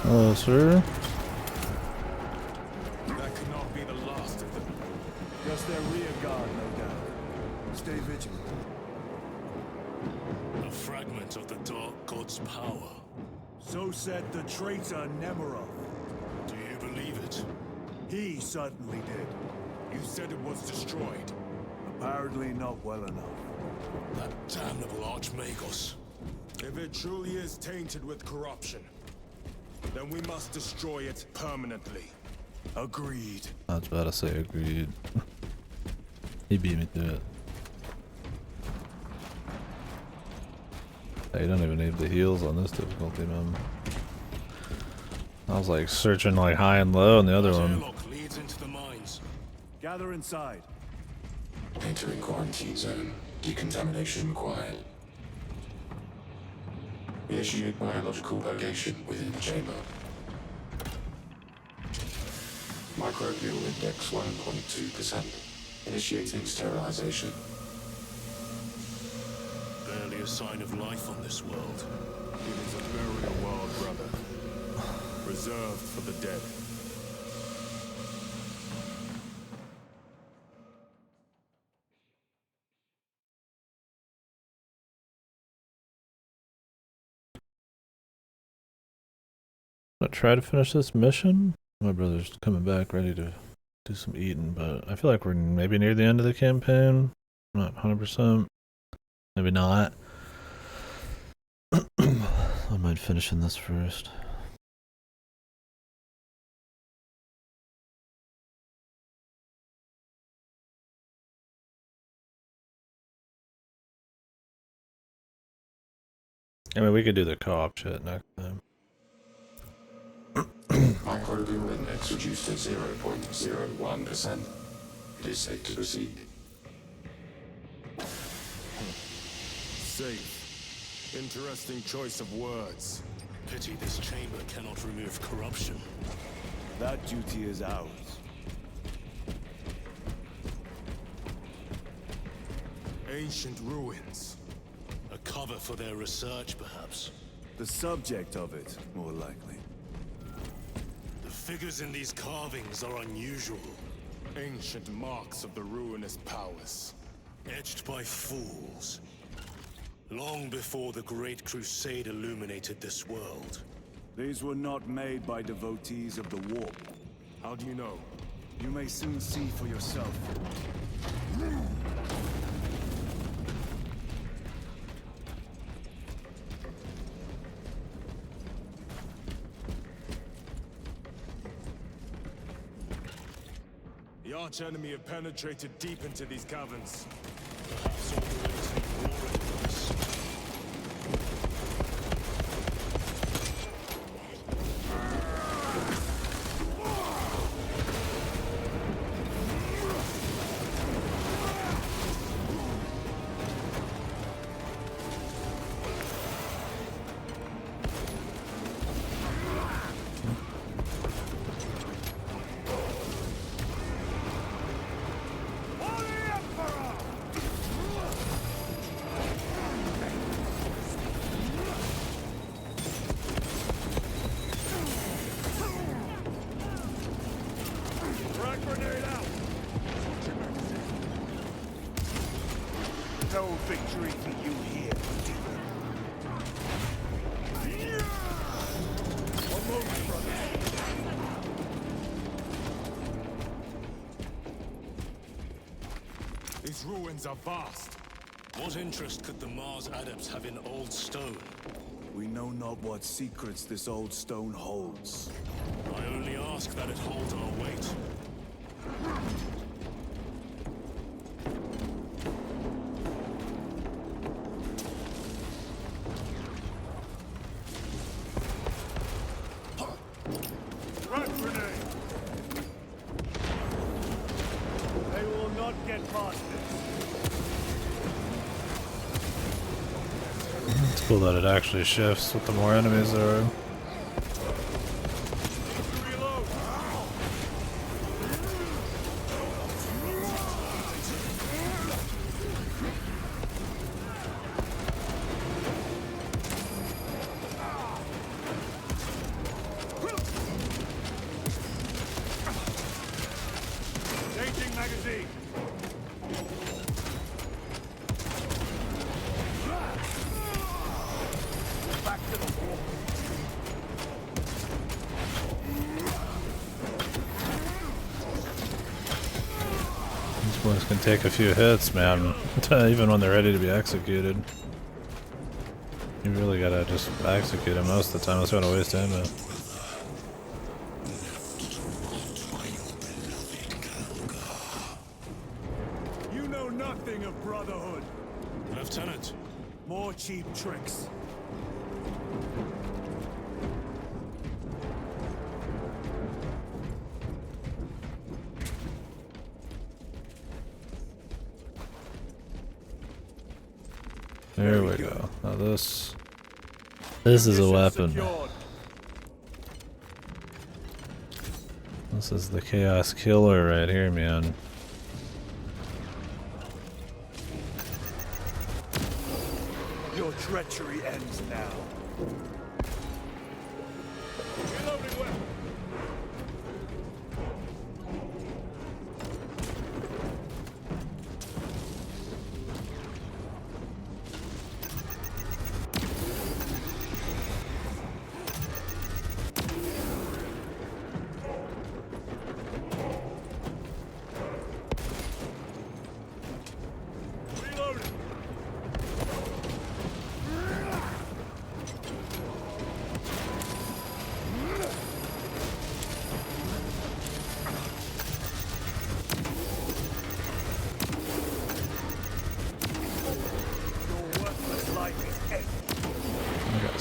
Hello, sir. That cannot be the last of them. Just their rear guard, no doubt. Stay vigilant. A fragment of the Dark God's power. So said the traitor Nemeroth. Do you believe it? He certainly did. You said it was destroyed. Apparently not well enough. That damnable Archmagos. If it truly is tainted with corruption, then we must destroy it permanently. Agreed. I was about to say agreed. He beat me to it. Hey, you don't even need the heals on this difficulty, man. I was like searching like high and low on the other one. Airlock leads into the mines. Gather inside. Entering quarantine zone. Decontamination required. Initiate biological purgation within the chamber. Microbial index 1.2%. Initiating sterilization. Barely a sign of life on this world. It is a burial world, brother. Reserved for the dead. I'm gonna try to finish this mission. My brother's coming back ready to do some eating, but I feel like we're maybe near the end of the campaign. I'm not 100%. Maybe not. I might finish in this first. I mean, we could do the co-op shit next time. Microbial index reduced to 0.01%. It is safe to proceed. Safe. Interesting choice of words. Pity this chamber cannot remove corruption. That duty is ours. Ancient ruins. A cover for their research, perhaps. The subject of it, more likely. The figures in these carvings are unusual. Ancient marks of the ruinous powers. Etched by fools. Long before the Great Crusade illuminated this world. These were not made by devotees of the warp. How do you know? You may soon see for yourself. The arch-enemy have penetrated deep into these caverns. Perhaps all the way to war in us. No victory for you here. One moment, brother. These ruins are vast. What interest could the Mars adepts have in old stone? We know not what secrets this old stone holds. I only ask that it holds our weight. Frag grenade! They will not get past this. It's cool that it actually shifts with the more enemies there are. can take a few hits, man. Even when they're ready to be executed. You really gotta just execute them most of the time. That's gonna waste ammo. You know nothing of brotherhood. Lieutenant. More cheap tricks. There we go. Now this is a weapon. Secured. This is the Chaos Killer right here, man. Your treachery ends now. Reloading well.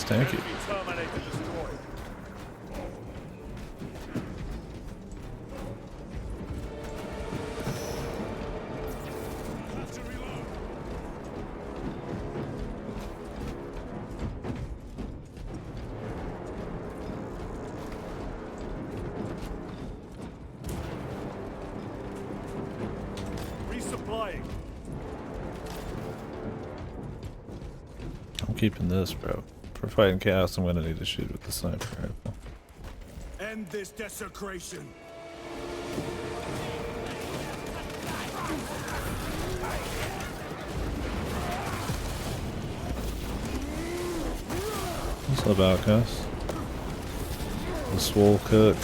Thank you. Resupplying. I'm keeping this, bro. For fighting chaos, I'm gonna need to shoot with the sniper rifle. End this desecration. What's up, Outcast? The swole cook.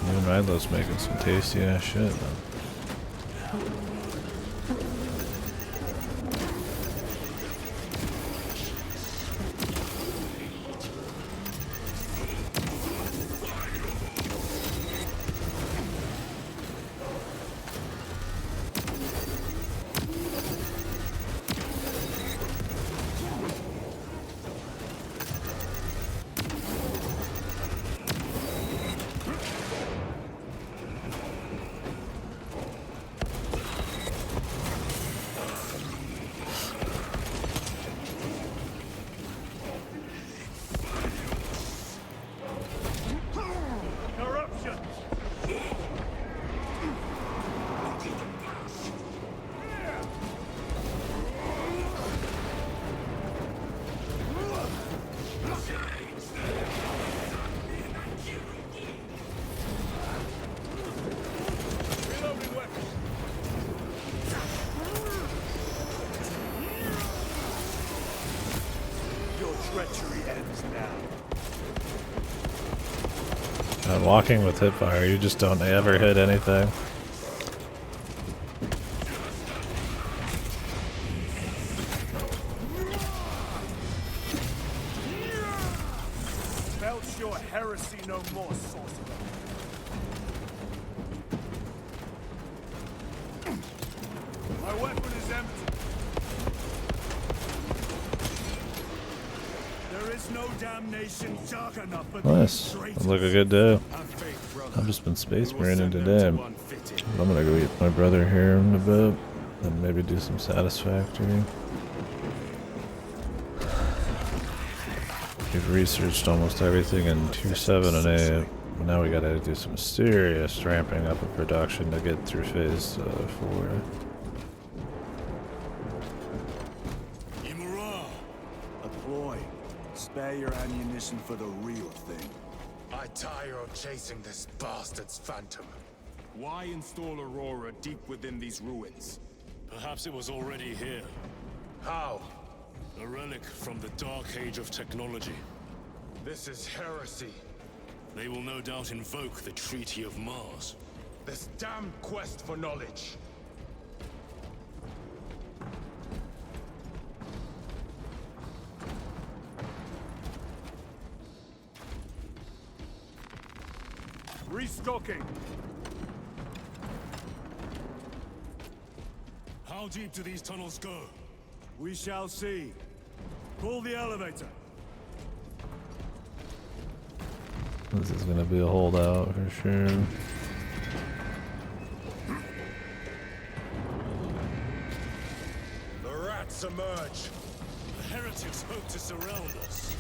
You and Rylo's making some tasty ass shit, man. Walking with hipfire, you just don't ever hit anything. Belch your heresy no more, sorcerer. My weapon is empty. There is no damnation dark enough for Nice. Looks like a good day. I've just been space marining today. I'm gonna go eat my brother here in a bit, and maybe do some satisfactory. We've researched almost everything in tier 7 and 8. Now we gotta do some serious ramping up of production to get through phase 4. A ploy. Spare your ammunition for the real thing. I tire of chasing this bastard's phantom. Why install Aurora deep within these ruins? Perhaps it was already here. How? A relic from the dark age of technology. This is heresy. They will no doubt invoke the Treaty of Mars. This damn quest for knowledge. Restocking. How deep do these tunnels go? We shall see. Pull the elevator. This is gonna be a holdout for sure. The rats emerge. The heretics hope to surround us.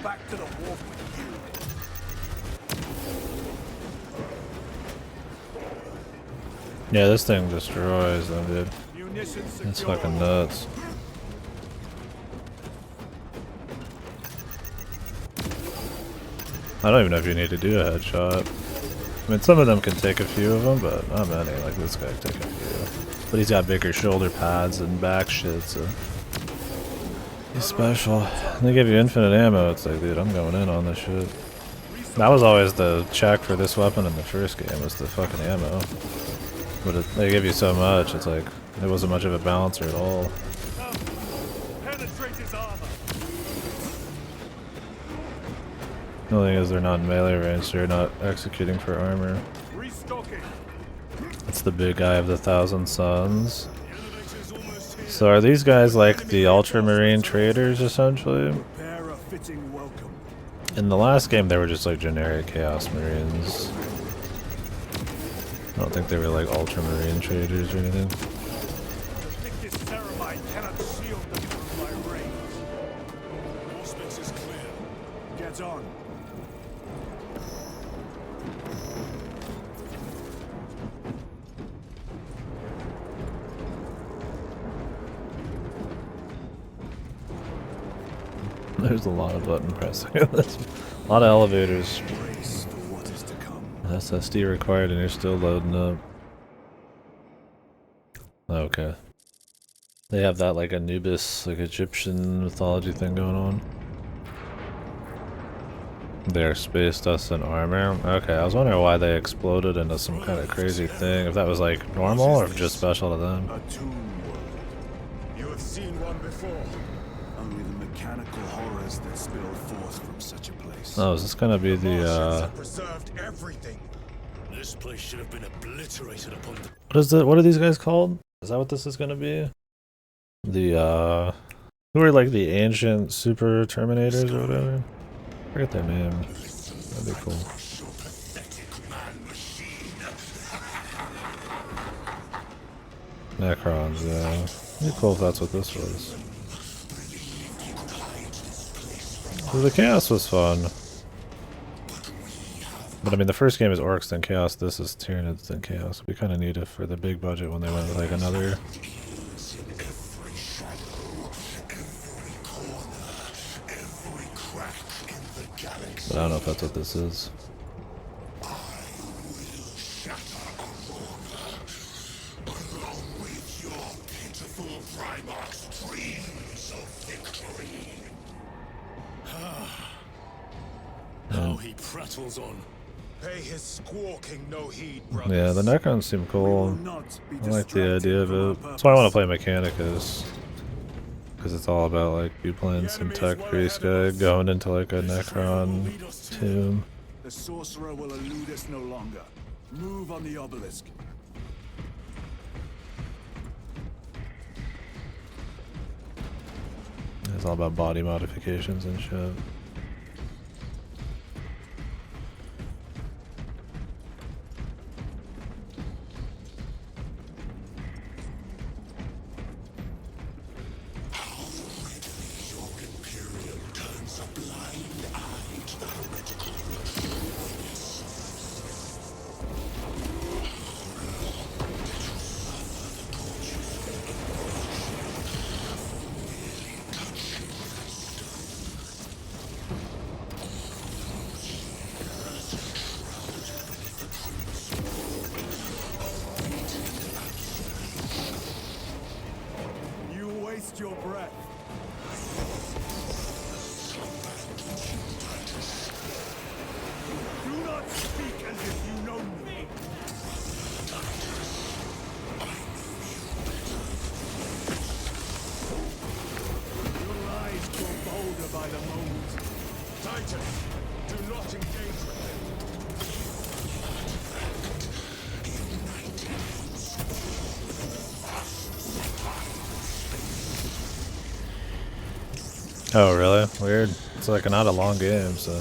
Back to the wharf with you. Yeah, this thing destroys them, dude. Munitions It's secure. fucking nuts. I don't even know if you need to do a headshot. I mean, some of them can take a few of them, but not many. Like this guy can take a few. But he's got bigger shoulder pads and back shit, so he's special. And they give you infinite ammo. It's like, dude, I'm going in on this shit. That was always the check for this weapon in the first game, was the fucking ammo. But they give you so much, it's like, it wasn't much of a balancer at all. Penetrate his armor. The only thing is they're not in melee range, so you're not executing for armor. Restocking. It's the big guy of the Thousand Suns. So are these guys like the Ultramarine traders, essentially? Prepare a fitting welcome. In the last game, they were just like generic Chaos Marines. I don't think they were like Ultramarine traders or anything. This ceramide cannot shield them from my range. All space is clear. Get on. There's a lot of button pressing in this. A lot of elevators. Brace for what is to come. SSD required and you're still loading up. Okay. They have that like Anubis, like Egyptian mythology thing going on. Their space dust and armor. Okay, I was wondering why they exploded into some kind of crazy thing. If that was like normal or just special to them. A tomb world. You have seen one before. Only the mechanical horrors that spill forth from such a place. Oh, is this gonna be the Preserved everything. This place should have been obliterated upon the... what are these guys called? Is that what this is gonna be? The who are like the ancient super terminators or whatever? I forget their name. That'd be cool. Necrons, yeah. It'd be cool if that's what this was. Well, the Chaos was fun. But I mean, the first game is Orcs then Chaos, this is Tyranids then Chaos. It'd be kind of neat if for the big budget when they went with like another... But I don't know if that's what this is. How he prattles on. Pay his squawking no heed, brothers. Yeah, the Necrons seem cool. I like the idea of it. That's why I want to play Mechanicus. Because it's all about like you playing some tech priest guy going into like a Necron tomb. The sorcerer will elude us no longer. Move on the obelisk. It's all about body modifications and shit. by the moment. Titus, do not engage with them. Oh, really? Weird. It's like not a long game, so.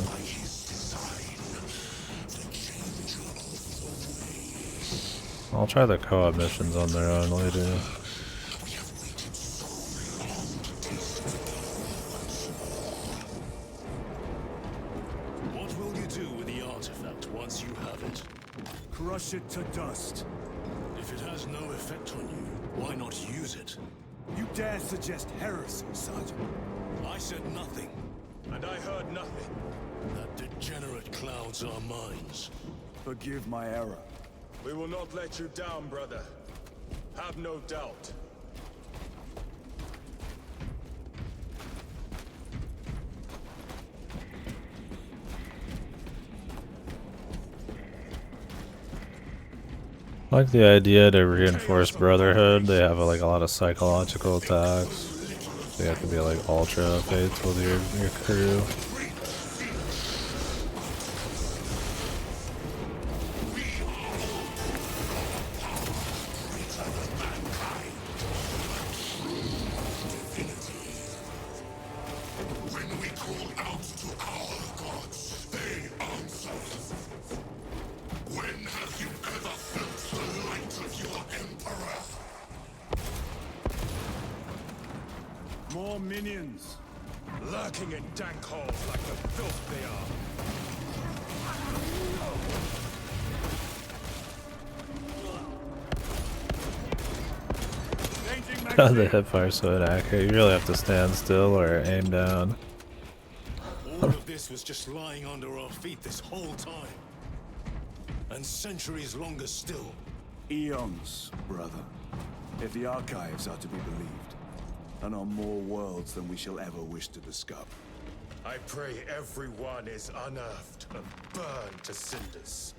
I'll try the co-op missions on their own later. What will you do with the artifact once you have it? Crush it to dust. If it has no effect on you, why not use it? You dare suggest heresy, Sergeant? I said nothing. And I heard nothing. That degenerate clouds our minds. Forgive my error. We will not let you down, brother. Have no doubt. I like the idea to reinforce brotherhood. They have like a lot of psychological attacks. They have to be like ultra faithful to your crew. When we call out to our gods, they answer. When have you ever felt the light of your emperor? More minions. Lurking in dank holes like the filth they are. The hipfire's so inaccurate. You really have to stand still or aim down. All of this was just lying under our feet this whole time. And centuries longer still. Eons, brother. If the archives are to be believed. And on more worlds than we shall ever wish to discover. I pray everyone is unearthed and burned to cinders.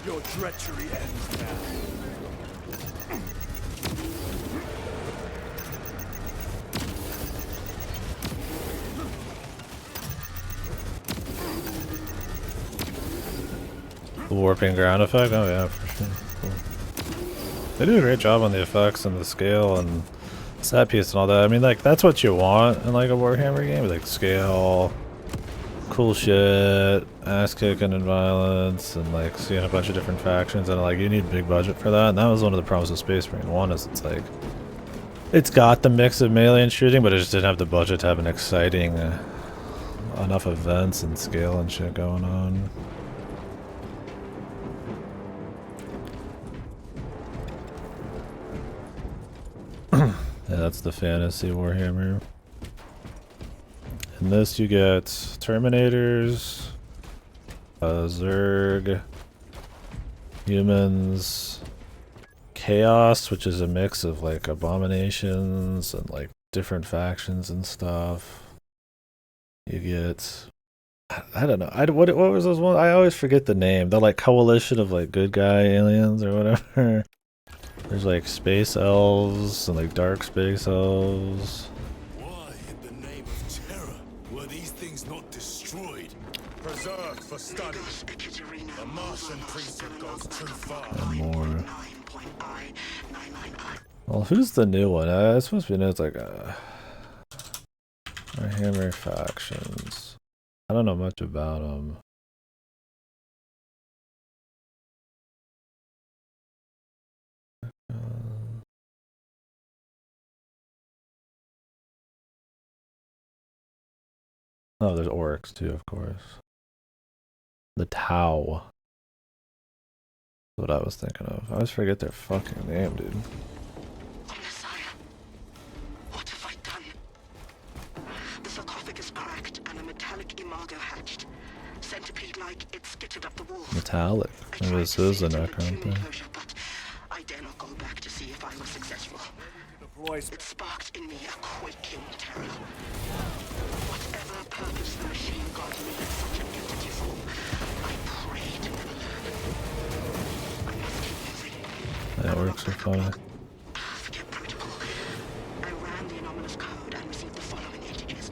Your treachery ends now. The warping ground effect? Oh yeah, for sure. Cool. They do a great job on the effects and the scale and set piece and all that. I mean, like, that's what you want in like a Warhammer game. Like scale, cool shit, ass kicking and violence, and like seeing a bunch of different factions, and like you need big budget for that. And that was one of the problems with Space Marine 1 is it's like it's got the mix of melee and shooting, but it just didn't have the budget to have an exciting enough events and scale and shit going on. Yeah, that's the fantasy Warhammer. In this you get Terminators, Zerg, humans, Chaos, which is a mix of like abominations and like different factions and stuff. You get, I don't know, what was those ones? I always forget the name. They're like coalition of like good guy aliens or whatever. There's like space elves and like dark space elves. Why, in the name of terror, were these things not destroyed? Preserved for study. The Martian priesthood goes too far. And more. Well, who's the new one? It's supposed to be new. It's like Warhammer factions. I don't know much about them. Oh, there's orcs too, of course. The Tau. That's what I was thinking of. I always forget their fucking name, dude. Messiah, what have I done? The sarcophagus cracked and a metallic imago hatched. Centipede-like, it skittered up the walls. Metallic. Maybe this is the Necron thing. But I dare not go back to see if I was successful. It sparked in me a quaking terror. networks are funny. Forget protocol. I ran the anomalous code and received the following integers.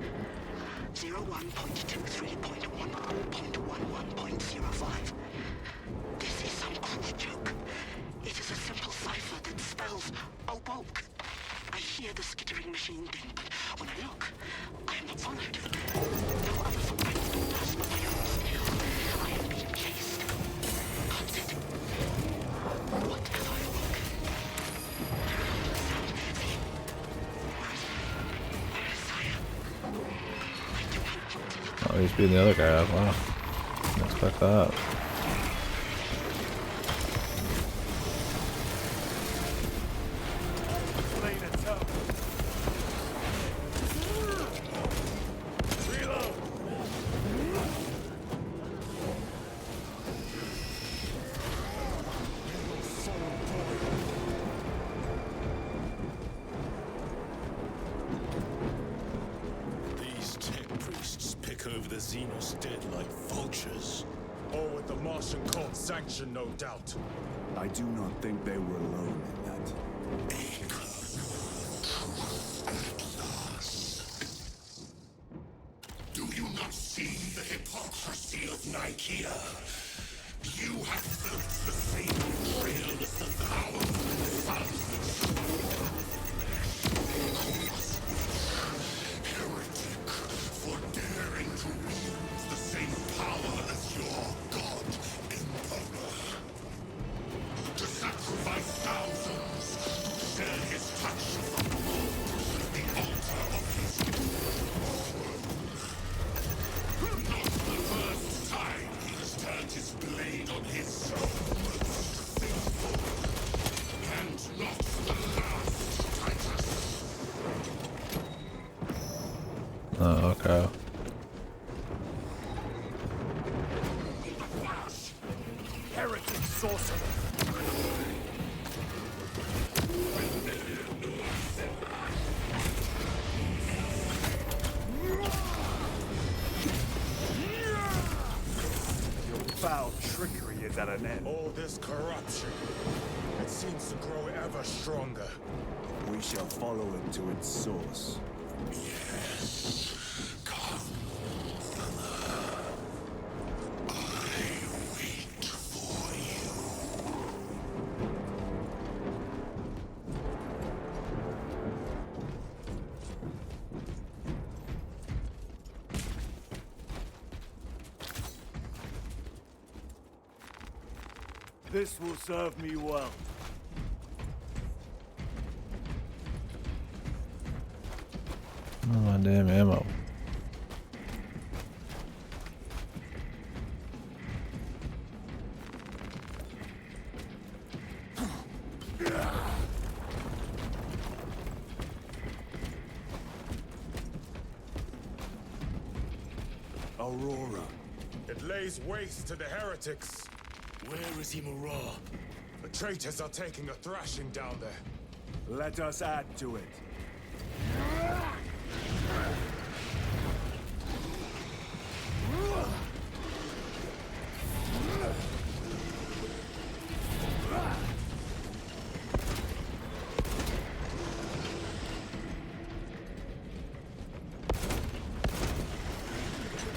01.23.11.11.05. This is some cruel joke. It is a simple cipher that spells Oboke. I hear the skittering machine ding, but when I look, I am not followed. No other footprints to pass but my own still. I am being chased. Hunted. Whatever I look. Oh, he's beating the other guy up. Wow. Didn't expect that. These tech priests pick over the Xenos dead like vultures. All with the Martian cult sanction, no doubt. I do not think they were alone in that. Do you not see the hypocrisy of Nicaea? You have felt the same betrayal as the powerful and sons. Heretic, for daring to wield the same power as your god, Emperor. To sacrifice thousands, to share his touch of the blood, the altar of his not the first time he has turned his blade on his faithful, and not the last, Titus. Oh, okay. Heretic sorcerer! Your foul trickery is at an end. All this corruption, it seems to grow ever stronger. We shall follow it to its source. Yes. Come, Father. I wait for you. This will serve me well. Oh, my damn ammo. Aurora. It lays waste to the heretics. Where is Imura? The traitors are taking a thrashing down there. Let us add to it.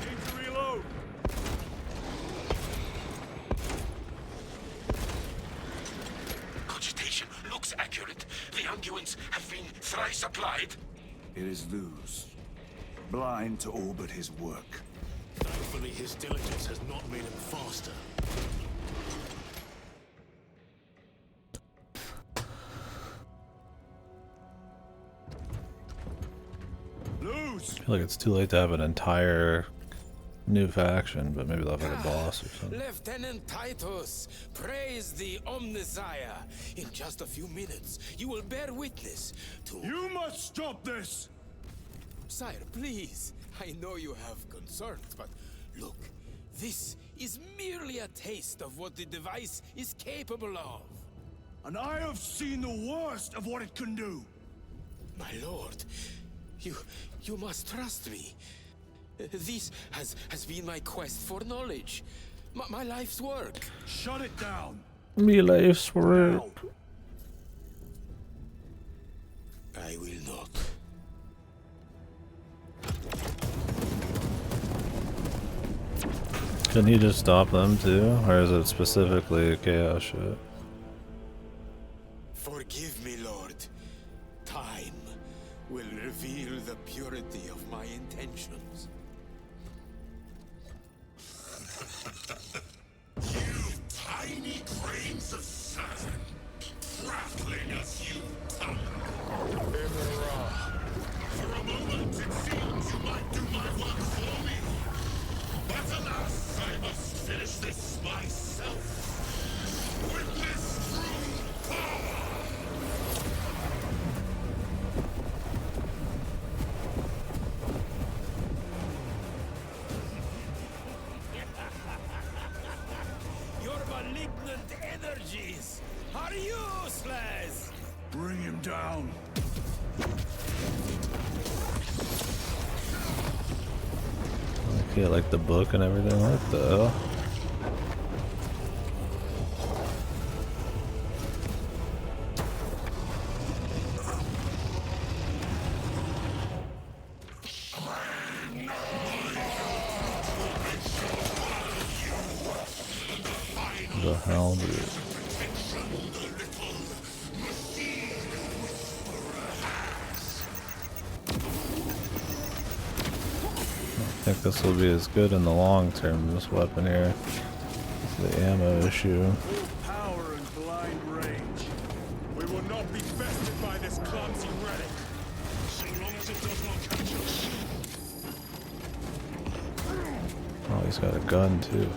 Need to reload. Cogitation looks accurate. The unguents have been thrice applied. It is Luz. Blind to all but his work. Thankfully, his diligence has not made him faster. Luz! I feel like it's too late to have an entire new faction, but maybe they'll have like a boss or something. Lieutenant Titus, praise the Omnissiah. In just a few minutes, you will bear witness to... You must stop this! Sire, please. I know you have concerns, but look, this is merely a taste of what the device is capable of. And I have seen the worst of what it can do. My lord, you must trust me. This has been my quest for knowledge. My life's work. Shut it down. Me life's work. I will not. Can he just stop them too? Or is it specifically a chaos shit? Forgive me, Lord. Time will reveal the purity of my intentions. You tiny grains of sand, prattling as you come. For a moment, it seems you might do my work for me. But alas, I must finish this myself. Witness true power! Your malignant energies are useless! Bring him down. Okay, like the book and everything. What the hell? The hell, dude? I think this will be as good in the long term, this weapon here. It's the ammo issue. Full power and blind rage. We will not be bested by this clumsy relic. So long as it does not catch us. Oh, he's got a gun too.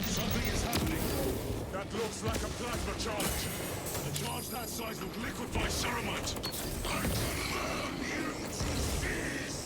Something is happening. That looks like a plasma charge. A charge that size would liquefy ceramite. I command you to cease.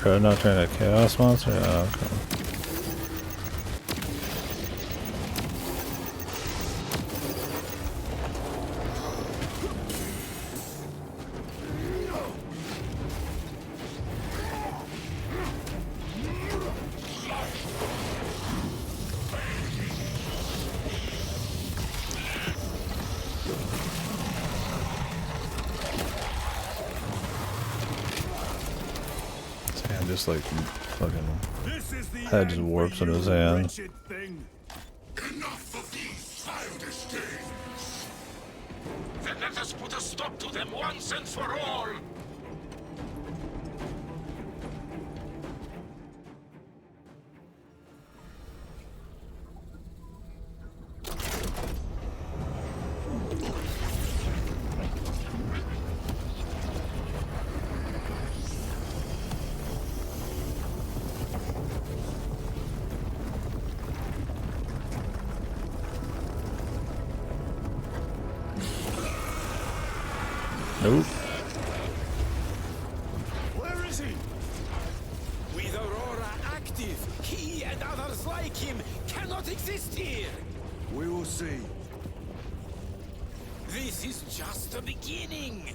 Bro, not trying to chaos monster? Oh, okay. Just like fucking head just warps in his hand. Enough of these childish games! Then let us put a stop to them once and for all! Nope. Where is he? With Aurora active, he and others like Proceed. This is just the beginning.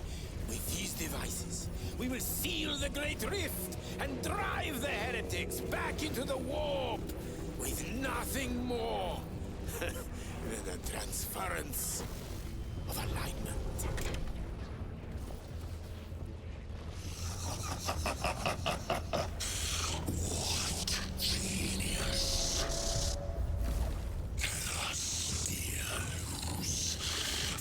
With these devices, we will seal the Great Rift and drive the heretics back into the warp with nothing more than a transference of alignment. What genius! Tell us, dear Luz,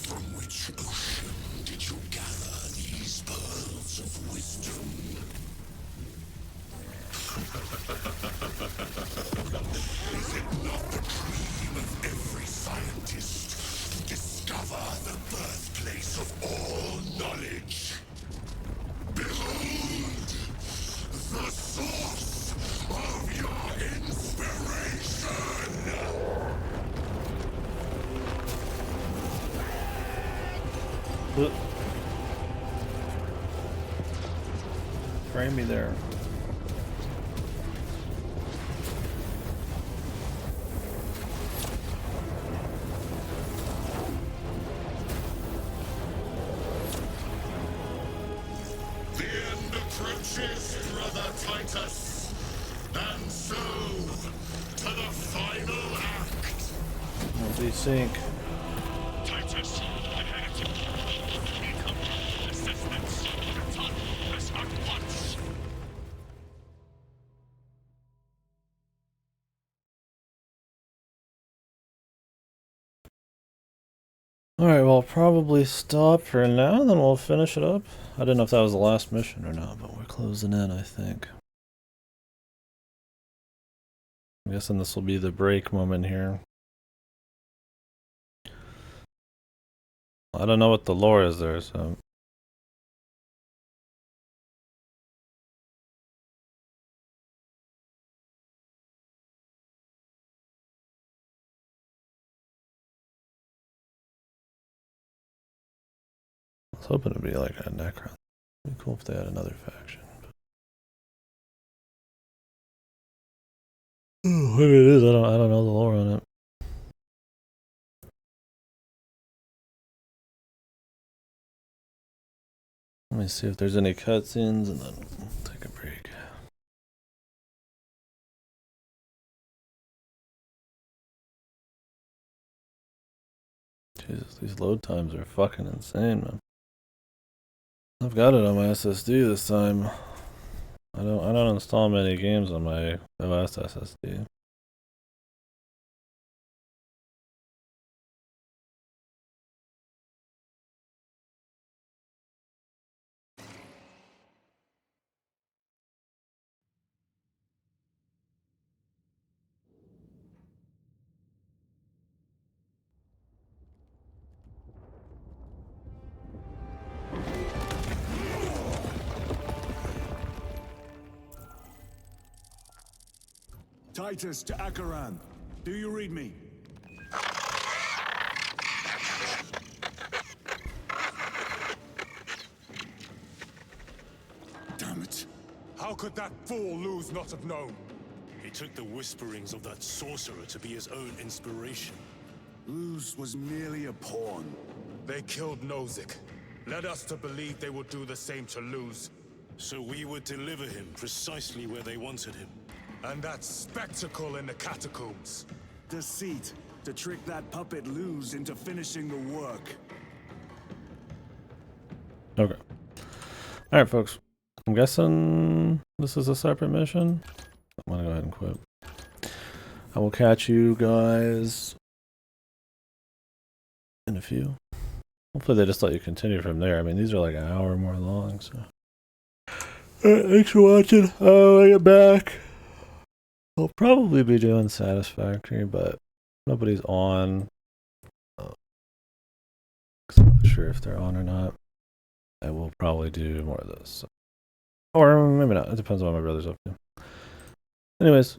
from which ocean did you gather these pearls of wisdom? Is it not the dream of every scientist to discover the birthplace of all knowledge? Behold, the source of your inspiration! Frame me there. The end approaches, brother Titus. And so, to the final act. Desync. Titus, the heretic. Income, assistance. Return this at once. Alright, well, I'll probably stop for now, then we'll finish it up. I didn't know if that was the last mission or not, but we're closing in, I think. I'm guessing this will be the break moment here. I don't know what the lore is there, so... I was hoping it'd be like a Necron. It'd be cool if they had another faction. Maybe it is. I don't know the lore on it. Let me see if there's any cutscenes, and then we'll take a break. Jesus, these load times are fucking insane, man. I've got it on my SSD this time. I don't install many games on my OS SSD. Titus to Akaran. Do you read me? Damn it. How could that fool Luz not have known? He took the whisperings of that sorcerer to be his own inspiration. Luz was merely a pawn. They killed Nozick. Led us to believe they would do the same to Luz. So we would deliver him precisely where they wanted him. And that spectacle in the catacombs. Deceit. To trick that puppet Luz into finishing the work. Okay. Alright, folks. I'm guessing this is a separate mission. I'm gonna go ahead and quit. I will catch you guys in a few. Hopefully they just let you continue from there. I mean, these are like an hour more long, so. Alright, thanks for watching. When I get back, I'll probably be doing Satisfactory, but nobody's on. I'm not sure if they're on or not. I will probably do more of this. So. Or maybe not. It depends on what my brother's up to. Anyways,